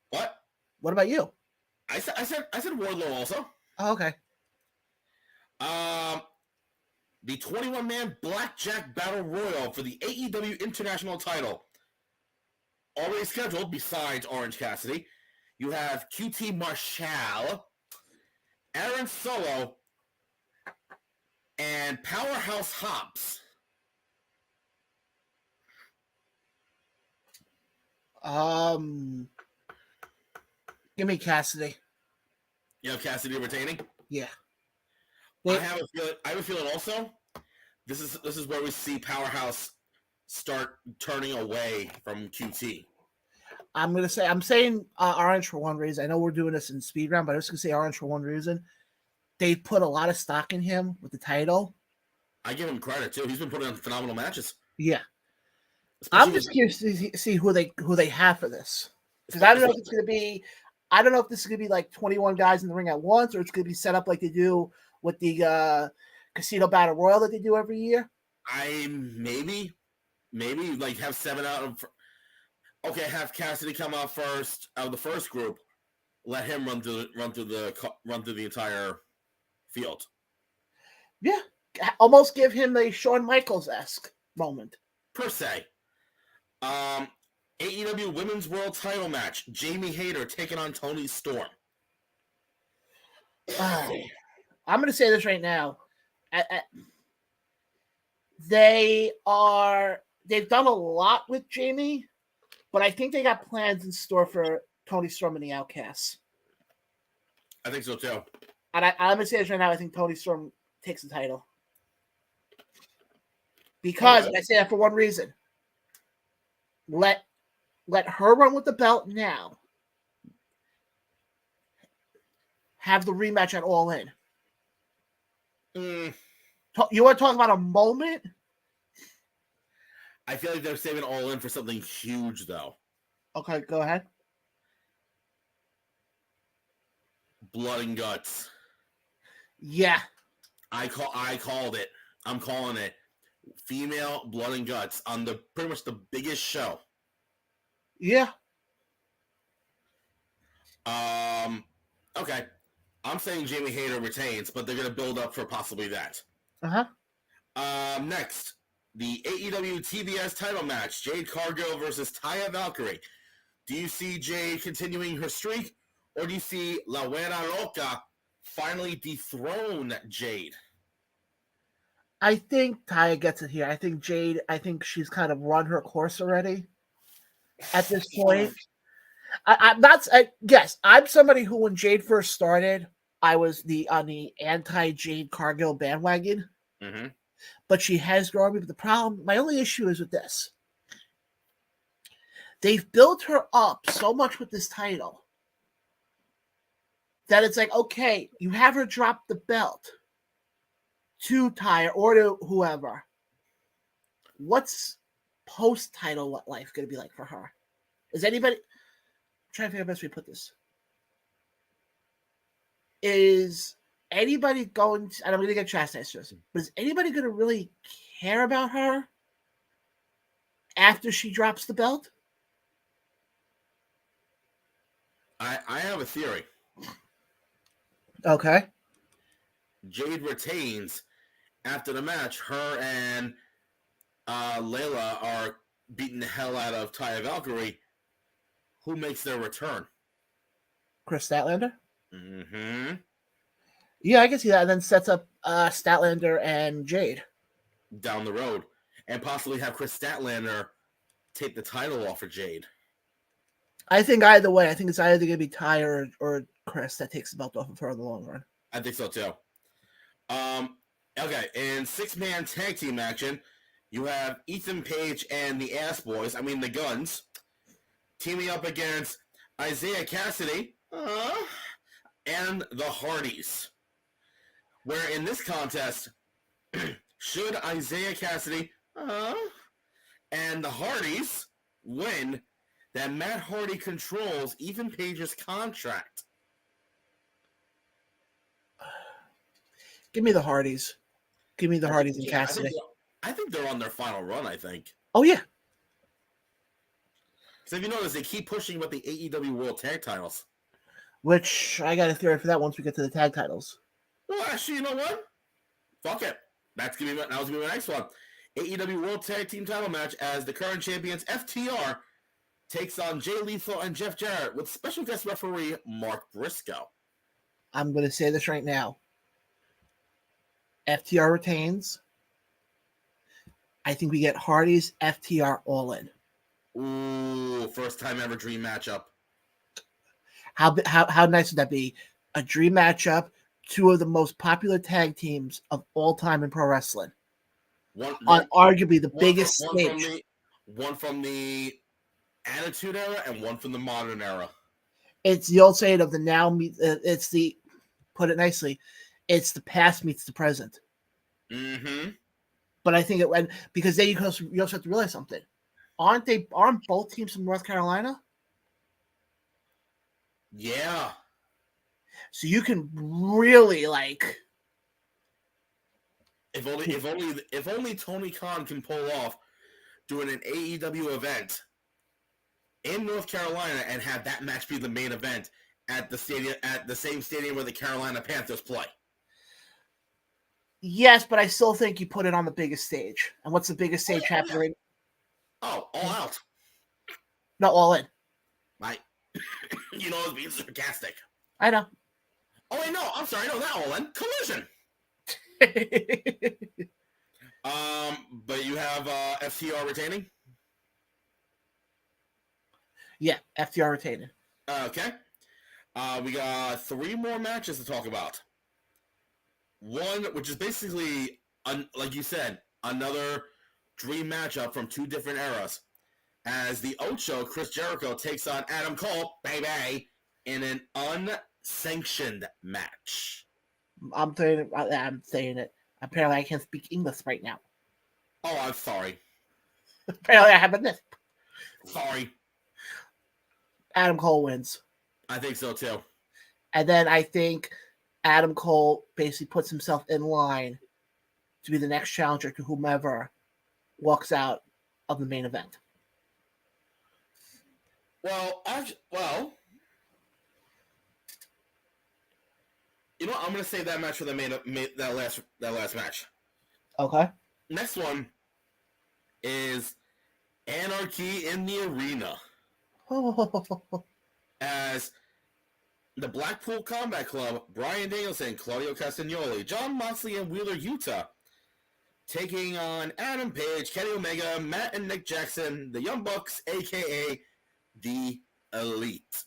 What? What about you? I said Wardlow also. Oh, okay. The 21-man Blackjack Battle Royal for the AEW International title. Already scheduled, besides Orange Cassidy, you have QT Marshall, Aaron Solo, and Powerhouse Hobbs. Give me Cassidy. You have Cassidy retaining? Yeah. I have a feeling also this is where we see Powerhouse start turning away from QT. I'm saying Orange for one reason. I know we're doing this in speed round, but I was going to say Orange for one reason. They put a lot of stock in him with the title. I give him credit too. He's been putting on phenomenal matches. Yeah. Especially I'm just curious to see who they have for this, because I don't know if it's going to be. I don't know if this is going to be like 21 guys in the ring at once, or it's going to be set up like they do with the Casino Battle Royal that they do every year. I maybe like have 7 out of. Okay, have Cassidy come out first out of the first group. Let him run through the entire field. Yeah, almost give him the Shawn Michaels-esque moment per se. AEW Women's World Title match: Jamie Hayter taking on Toni Storm. I'm going to say this right now. They've done a lot with Jamie, but I think they got plans in store for Toni Storm and the Outcasts. I think so too. And I'm going to say this right now. I think Toni Storm takes the title. Because, and I say that for one reason. Let her run with the belt now. Have the rematch at All In. You want to talk about a moment? I feel like they're saving All In for something huge, though. Okay, go ahead. Blood and Guts. Yeah. I called it. I'm calling it. Female Blood and Guts on pretty much the biggest show. Yeah. Okay. I'm saying Jamie Hayter retains, but they're going to build up for possibly that. Next, the AEW TBS title match: Jade Cargill versus Taya Valkyrie. Do you see Jade continuing her streak, or do you see La Güera Loca finally dethrone Jade? I think Taya gets it here. I think Jade, she's kind of run her course already at this point. Yes, I'm somebody who, when Jade first started, I was on the anti-Jade Cargill bandwagon. Mm-hmm. But she has grown me. But my only issue is with this. They've built her up so much with this title that it's like, okay, you have her drop the belt to Taya or to whoever. What's post-title life going to be like for her? Is anybody... I'm trying to figure out the best way to put this. Is anybody going to... And I'm going to get chastised for this. But is anybody going to really care about her after she drops the belt? I have a theory. Okay. Jade retains. After the match, her and Layla are beating the hell out of Taya Valkyrie. Who makes their return? Chris Statlander? Mm-hmm. Yeah, I can see that. And then sets up Statlander and Jade. down the road and possibly have Chris Statlander take the title off of Jade. I think either way. I think it's either going to be Ty or Chris that takes the belt off of her in the long run. I think so too. Okay, in 6-man tag team action, you have Ethan Page and the Ass Boys, the Guns, teaming up against Isaiah Cassidy and the Hardys. Where in this contest, should Isaiah Cassidy and the Hardys win, that Matt Hardy controls Ethan Page's contract. Give me the Hardys. Give me the Hardys and Cassidy. I think they're on their final run, I think. Oh, yeah. So if you notice, they keep pushing with the AEW World Tag Titles. Which, I got a theory for that once we get to the tag titles. Well, actually, you know what? Fuck it. That was going to be my next one. AEW World Tag Team title match as the current champions FTR takes on Jay Lethal and Jeff Jarrett with special guest referee Mark Briscoe. I'm going to say this right now. FTR retains. I think we get Hardy's FTR all in. Ooh, first time ever dream matchup. How nice would that be? A dream matchup, two of the most popular tag teams of all time in pro wrestling. On arguably the biggest stage. One from the Attitude Era and one from the modern era. It's the old saying of the now it's the, put it nicely, it's the past meets the present. Mm-hmm. But I think it went because then you also have to realize something. Aren't both teams from North Carolina? Yeah. So you can really if only Tony Khan can pull off doing an AEW event in North Carolina and have that match be the main event at the same stadium where the Carolina Panthers play. Yes, but I still think you put it on the biggest stage. And what's the biggest stage happening? Oh, All Out. No, All In. Right. You know, I was being sarcastic. I know. Oh, wait, no. I'm sorry. No, not All In. Collision. But you have FTR retaining? Yeah, FTR retaining. Okay. We got 3 more matches to talk about. One, which is basically, like you said, another dream matchup from 2 different eras. As the Ocho, Chris Jericho, takes on Adam Cole, baby, in an unsanctioned match. I'm saying it. Apparently, I can't speak English right now. Oh, I'm sorry. Apparently, I have a lisp. Sorry. Adam Cole wins. I think so, too. And then I think Adam Cole basically puts himself in line to be the next challenger to whomever walks out of the main event. Well, you know what? I'm going to save that match for the that last match. Okay. Next one is Anarchy in the Arena. As the Blackpool Combat Club, Bryan Danielson, Claudio Castagnoli, John Moxley, and Wheeler Yuta taking on Adam Page, Kenny Omega, Matt and Nick Jackson, the Young Bucks, a.k.a. The Elite.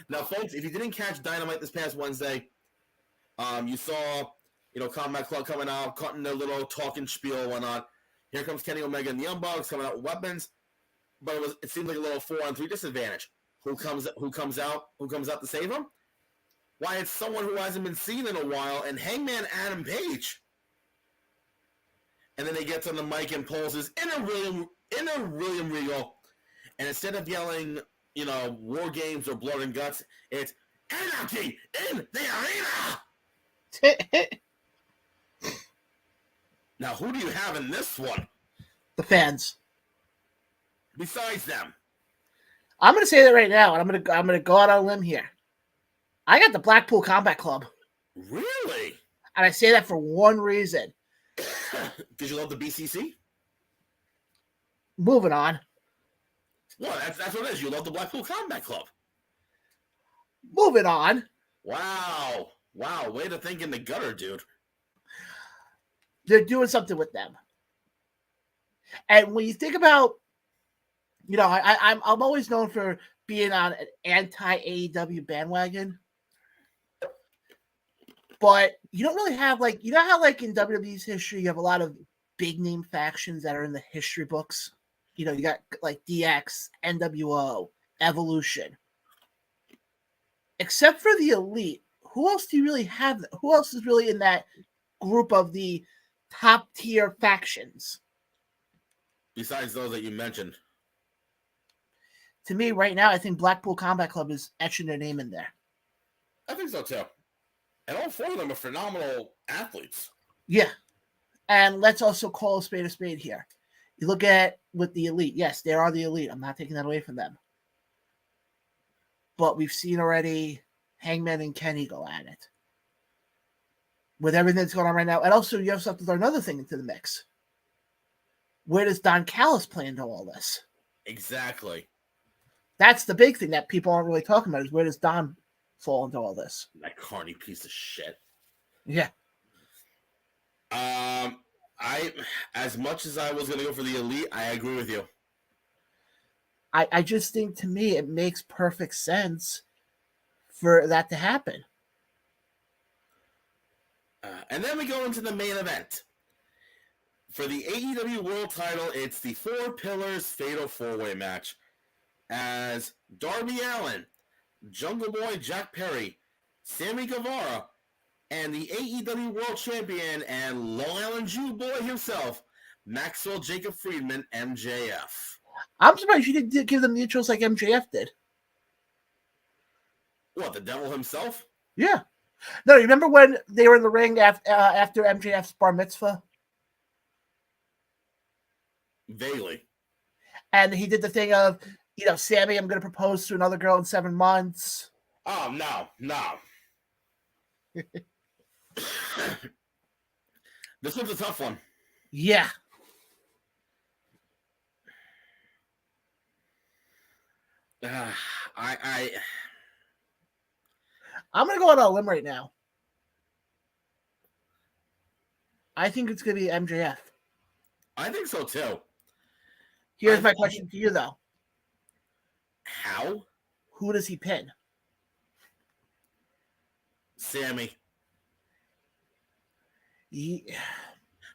Now, folks, if you didn't catch Dynamite this past Wednesday, you saw, Combat Club coming out, cutting their little talking spiel and whatnot. Here comes Kenny Omega and the Young Bucks coming out with weapons, but it seemed like a little 4-on-3 disadvantage. Who comes out to save him? Why, it's someone who hasn't been seen in a while, and Hangman Adam Page. And then he gets on the mic and pulls his inner William Regal, and instead of yelling, War Games or Blood and Guts, it's Anarchy in the Arena! Now, who do you have in this one? The fans. Besides them. I'm going to say that right now, and I'm going to go out on a limb here. I got the Blackpool Combat Club. Really? And I say that for one reason. Because you love the BCC? Moving on. Well, that's what it is. You love the Blackpool Combat Club. Moving on. Wow. Way to think in the gutter, dude. They're doing something with them. And when you think about, I'm always known for being on an anti-AEW bandwagon. But you don't really have, like, you know how, like, in WWE's history, you have a lot of big name factions that are in the history books? You got, like, DX, NWO, Evolution. Except for the Elite, who else do you really have? Who else is really in that group of the top tier factions? Besides those that you mentioned. To me, right now, I think Blackpool Combat Club is etching their name in there. I think so, too. And all four of them are phenomenal athletes. Yeah. And let's also call a spade here. You look at with the Elite. Yes, they are the Elite. I'm not taking that away from them. But we've seen already Hangman and Kenny go at it. With everything that's going on right now. And also, you have to throw another thing into the mix. Where does Don Callis play into all this? Exactly. That's the big thing that people aren't really talking about, is where does Don fall into all this? That carny piece of shit. Yeah. As much as I was going to go for the Elite, I agree with you. I just think, to me, it makes perfect sense for that to happen. And then we go into the main event. For the AEW World title, it's the Four Pillars Fatal 4-Way match. As Darby Allin, Jungle Boy Jack Perry, Sammy Guevara, and the AEW World Champion and Long Island Jew boy himself, Maxwell Jacob Friedman, MJF. I'm surprised you didn't give them the intros like MJF did. What, the devil himself? Yeah. No, you remember when they were in the ring after MJF's bar mitzvah? Vaguely. And he did the thing of, Sammy, I'm going to propose to another girl in 7 months. Oh, no. This one's a tough one. Yeah. I'm going to go on a limb right now. I think it's going to be MJF. I think so, too. Here's my question to you, though. How? Who does he pin? Sammy. Yeah.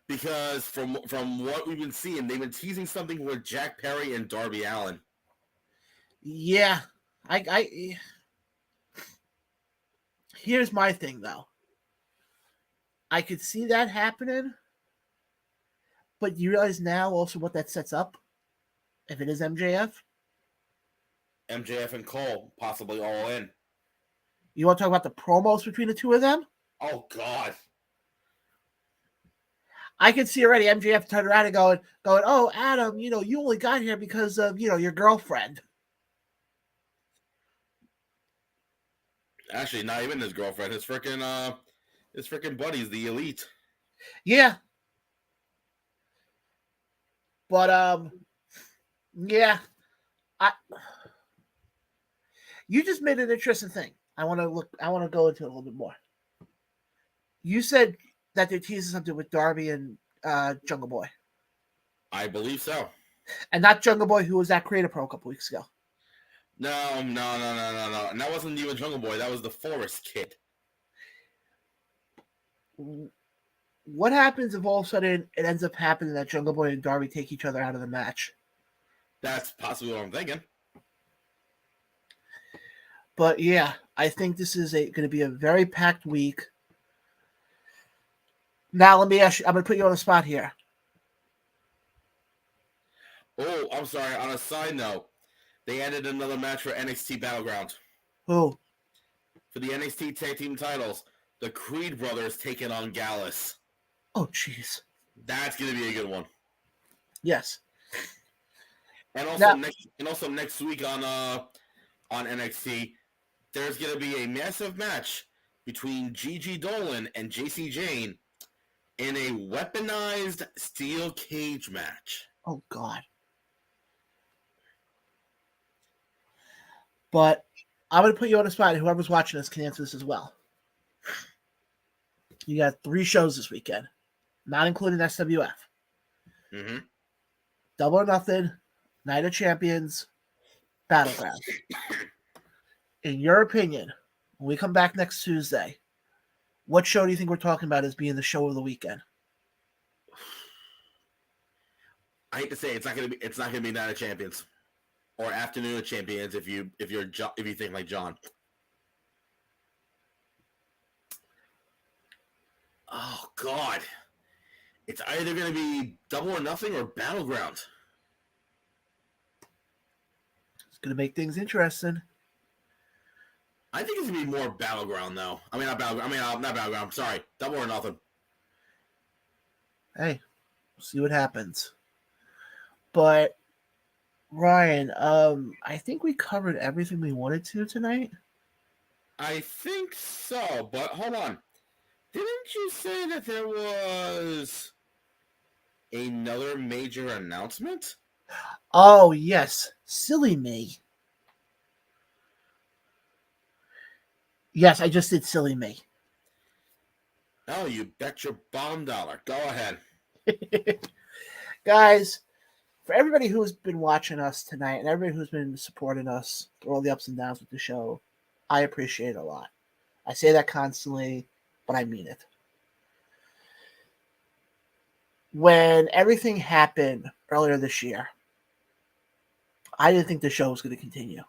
Because from what we've been seeing, they've been teasing something with Jack Perry and Darby Allin. Yeah. Here's my thing, though. I could see that happening, but you realize now also what that sets up? If it is MJF? MJF and Cole, possibly all in. You want to talk about the promos between the two of them? Oh, God. I can see already MJF turn around and going, oh, Adam, you only got here because of, your girlfriend. Actually, not even his girlfriend. His freaking buddies, the Elite. Yeah. But, yeah. You just made an interesting thing. I want to go into it a little bit more. You said that they're teasing something with Darby and Jungle Boy. I believe so. And not Jungle Boy, who was at Creative Pro a couple weeks ago. No. And that wasn't even Jungle Boy. That was the Forest Kid. What happens if all of a sudden it ends up happening that Jungle Boy and Darby take each other out of the match? That's possibly what I'm thinking. But yeah, I think this is going to be a very packed week. Now, let me ask you, I'm going to put you on the spot here. Oh, I'm sorry. On a side note, they added another match for NXT Battleground. Who? For the NXT Tag Team titles, the Creed brothers taking on Gallus. Oh, jeez. That's going to be a good one. Yes. And also next week on NXT, there's going to be a massive match between Gigi Dolan and JC Jane in a weaponized steel cage match. Oh, God. But I'm going to put you on the spot. Whoever's watching this can answer this as well. You got 3 shows this weekend. not including SWF. Mm-hmm. Double or Nothing, Night of Champions, Battleground. In your opinion, when we come back next Tuesday, what show do you think we're talking about as being the show of the weekend? I hate to say it's not gonna be Night of Champions or Afternoon of Champions if you think like John. Oh God, it's either gonna be Double or Nothing or Battleground. It's going to make things interesting. I think it's gonna be more Battleground though. I mean not Battleground. Not Battleground. I'm sorry, Double or Nothing. Hey, we'll see what happens. But Ryan, I think we covered everything we wanted to tonight. I think so, but hold on. Didn't you say that there was another major announcement? Oh, yes. Silly me. Yes, I just did silly me. Oh, you bet your bottom dollar. Go ahead. Guys, for everybody who's been watching us tonight and everybody who's been supporting us through all the ups and downs with the show, I appreciate it a lot. I say that constantly, but I mean it. When everything happened earlier this year, I didn't think the show was going to continue.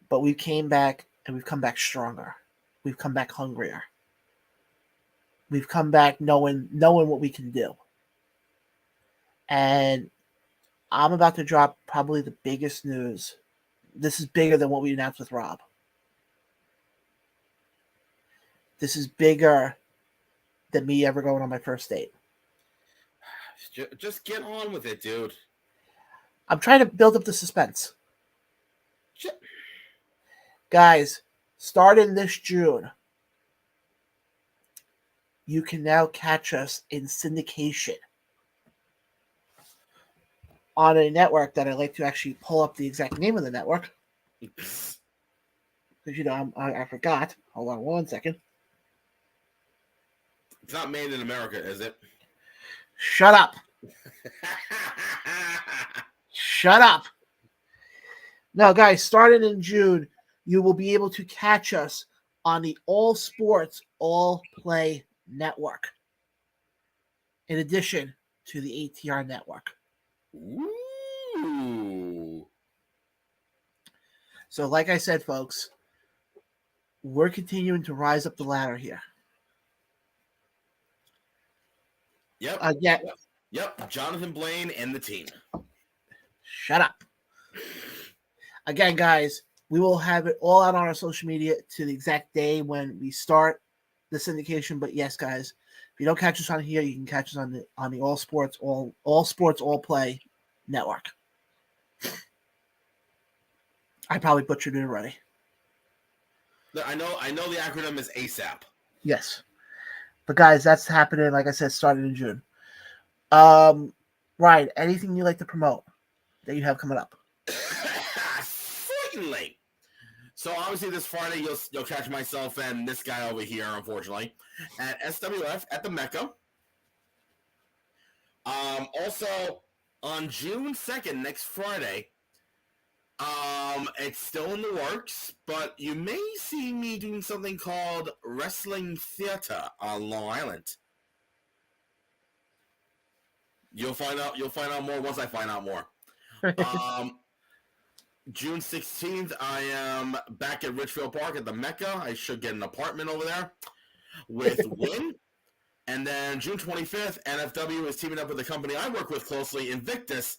But we came back, and we've come back stronger. We've come back hungrier. We've come back knowing what we can do. And I'm about to drop probably the biggest news. This is bigger than what we announced with Rob. This is bigger than me ever going on my first date. Just get on with it, dude. I'm trying to build up the suspense. Shit. Guys, starting this June, you can now catch us in syndication on a network that I like to actually pull up the exact name of the network. Because, I forgot. Hold on one second. It's not made in America, is it? Shut up. Shut up. Now, guys, starting in June, you will be able to catch us on the All Sports All Play Network, in addition to the ATR network. Ooh. So, like I said, folks, we're continuing to rise up the ladder here. Yep. Yeah. Yep. Jonathan Blaine and the team. Shut up. Again, guys, we will have it all out on our social media to the exact day when we start the syndication. But yes, guys, if you don't catch us on here, you can catch us on the All Sports All Play network. I probably butchered it already. I know the acronym is ASAP. Yes. But guys, that's happening, like I said, starting in June. Ryan, anything you'd like to promote that you have coming up? Certainly. So obviously this Friday you'll catch myself and this guy over here, unfortunately, at SWF at the Mecca. Also on June 2nd, next Friday, it's still in the works, but you may see me doing something called Wrestling Theater on Long Island. You'll find out more once I find out more. June 16th, I am back at Richfield Park at the Mecca. I should get an apartment over there with Win. And then June 25th, NFW is teaming up with the company I work with closely, Invictus,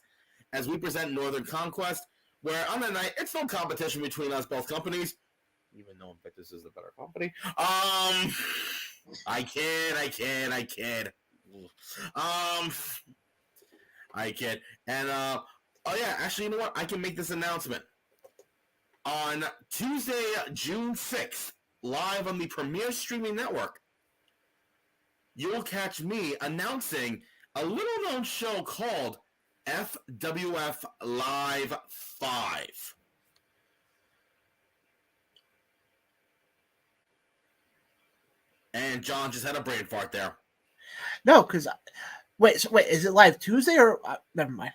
as we present Northern Conquest, where on that night, it's no competition between us both companies, even though Invictus is the better company. I kid. And, oh yeah, actually, you know what? I can make this announcement. On Tuesday, June 6th, live on the Premier Streaming Network, you'll catch me announcing a little-known show called FWF Live 5. And John just had a brain fart there. No, because wait, is it live Tuesday or never mind?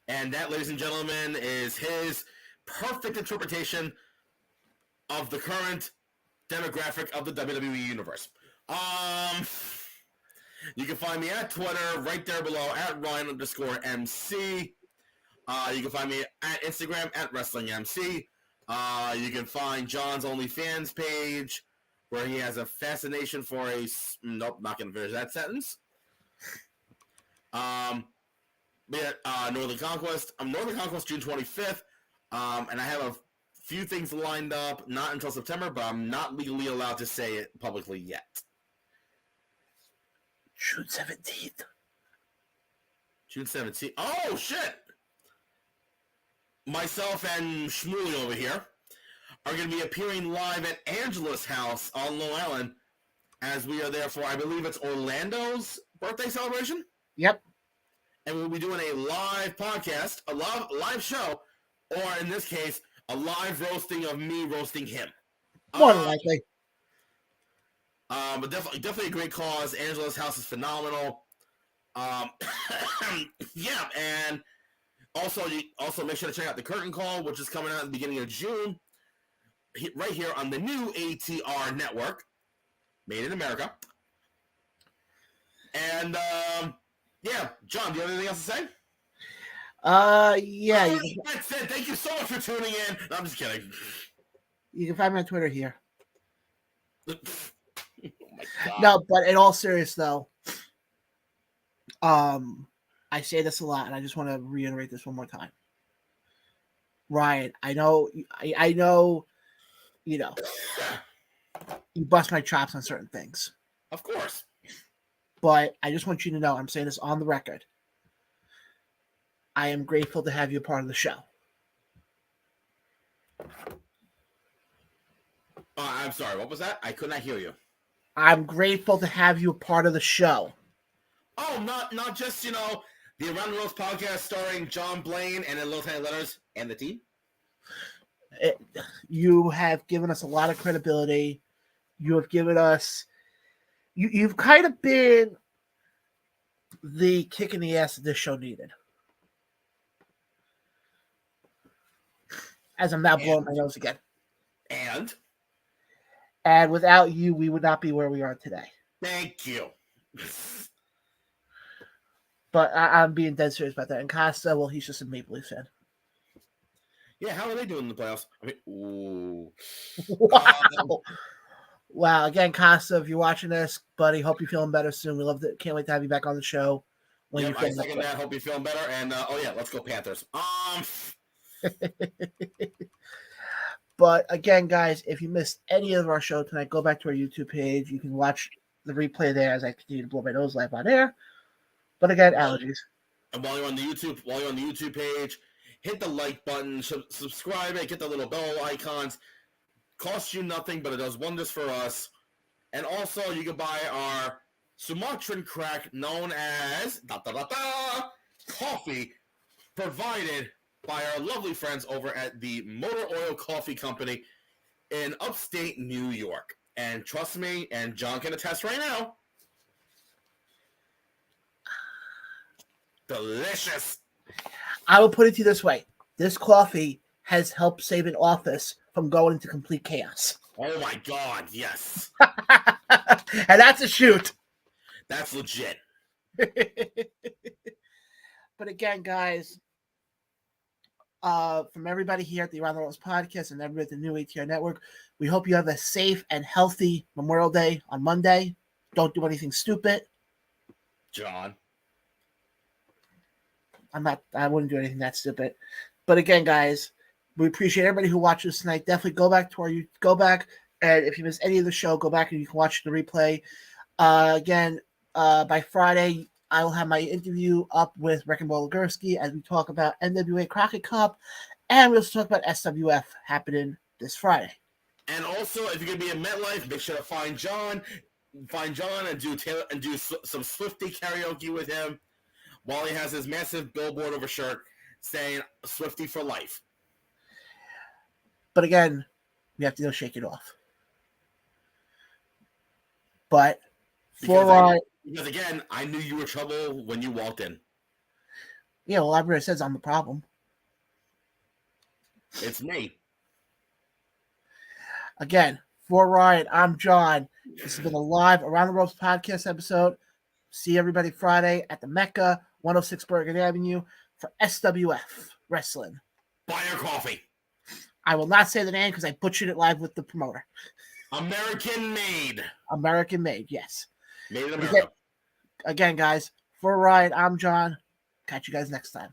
And that, ladies and gentlemen, is his perfect interpretation of the current demographic of the WWE universe. You can find me at Twitter, right there below, at Ryan_MC. You can find me at Instagram, at WrestlingMC. You can find John's OnlyFans page, where he has a fascination for a... Nope, not going to finish that sentence. Northern Conquest. Northern Conquest, June 25th. And I have a few things lined up, not until September, but I'm not legally allowed to say it publicly yet. June 17th. June 17th. Oh, shit! Myself and Shmuley over here are going to be appearing live at Angela's house on Long Island, as we are there for, I believe it's Orlando's birthday celebration. Yep. And we'll be doing a live podcast, a live show, or in this case, a live roasting of me roasting him. More than likely. But definitely a great cause. Angela's house is phenomenal. Yeah, and also make sure to check out the Curtain Call, which is coming out at the beginning of June, right here on the new ATR network, made in America. And yeah, John, do you have anything else to say? Yeah. That's it. Thank you so much for tuning in. No, I'm just kidding. You can find me on Twitter here. Oh my God. No, but in all seriousness, though, I say this a lot, and I just want to reiterate this one more time. Ryan, I know, you bust my chops on certain things. Of course. But I just want you to know, I'm saying this on the record. I am grateful to have you a part of the show. I'm sorry, what was that? I could not hear you. I'm grateful to have you a part of the show. Oh, not just, the Around the Roast podcast starring John Blaine and in little tiny letters and the team? You have given us a lot of credibility. You have given us... You've kind of been the kick in the ass that this show needed. As I'm now blowing my nose again. And without you, we would not be where we are today. Thank you. But I'm being dead serious about that. And Costa, well, he's just a Maple Leafs fan. Yeah, how are they doing in the playoffs? I mean, ooh. Wow. Wow. Again, Costa, if you're watching this, buddy, hope you're feeling better soon. We love it. Can't wait to have you back on the show. I second that. Hope you're feeling better. And, let's go Panthers. But again, guys, if you missed any of our show tonight, go back to our YouTube page. You can watch the replay there as I continue to blow my nose live on air. But again, allergies. And while you're on the YouTube page, hit the like button, subscribe it, get the little bell icons. Costs you nothing, but it does wonders for us. And also, you can buy our Sumatran crack known as coffee, provided by our lovely friends over at the Motor Oil Coffee Company in upstate New York. And trust me, and John can attest right now, delicious. I will put it to you this way. This coffee has helped save an office from going into complete chaos. Oh my God, yes. And that's a shoot. That's legit. But again, guys, from everybody here at the Around the Roast podcast and everybody at the new ATR network, we hope you have a safe and healthy Memorial Day on Monday. Don't do anything stupid. John. I wouldn't do anything that stupid. But again, guys, we appreciate everybody who watches tonight. Definitely go back and if you missed any of the show, go back and you can watch the replay. Again, by Friday, I will have my interview up with Rick and Boligursky as we talk about NWA Crockett Cup, and we'll talk about SWF happening this Friday. And also, if you're gonna be in MetLife, make sure to find John and do some Swifty karaoke with him while he has his massive billboard over shirt saying "Swifty for life." But again, we have to go shake it off. But because again, I knew you were trouble when you walked in. Yeah, well, everybody says I'm the problem. It's me. Again, for Ryan, I'm John. This has been a live Around the Ropes podcast episode. See everybody Friday at the Mecca, 106 Bergen Avenue for SWF Wrestling. Buy your coffee. I will not say the name because I butchered it live with the promoter. American made. American made, yes. Made in America. Again, guys, for Ryan, I'm John. Catch you guys next time.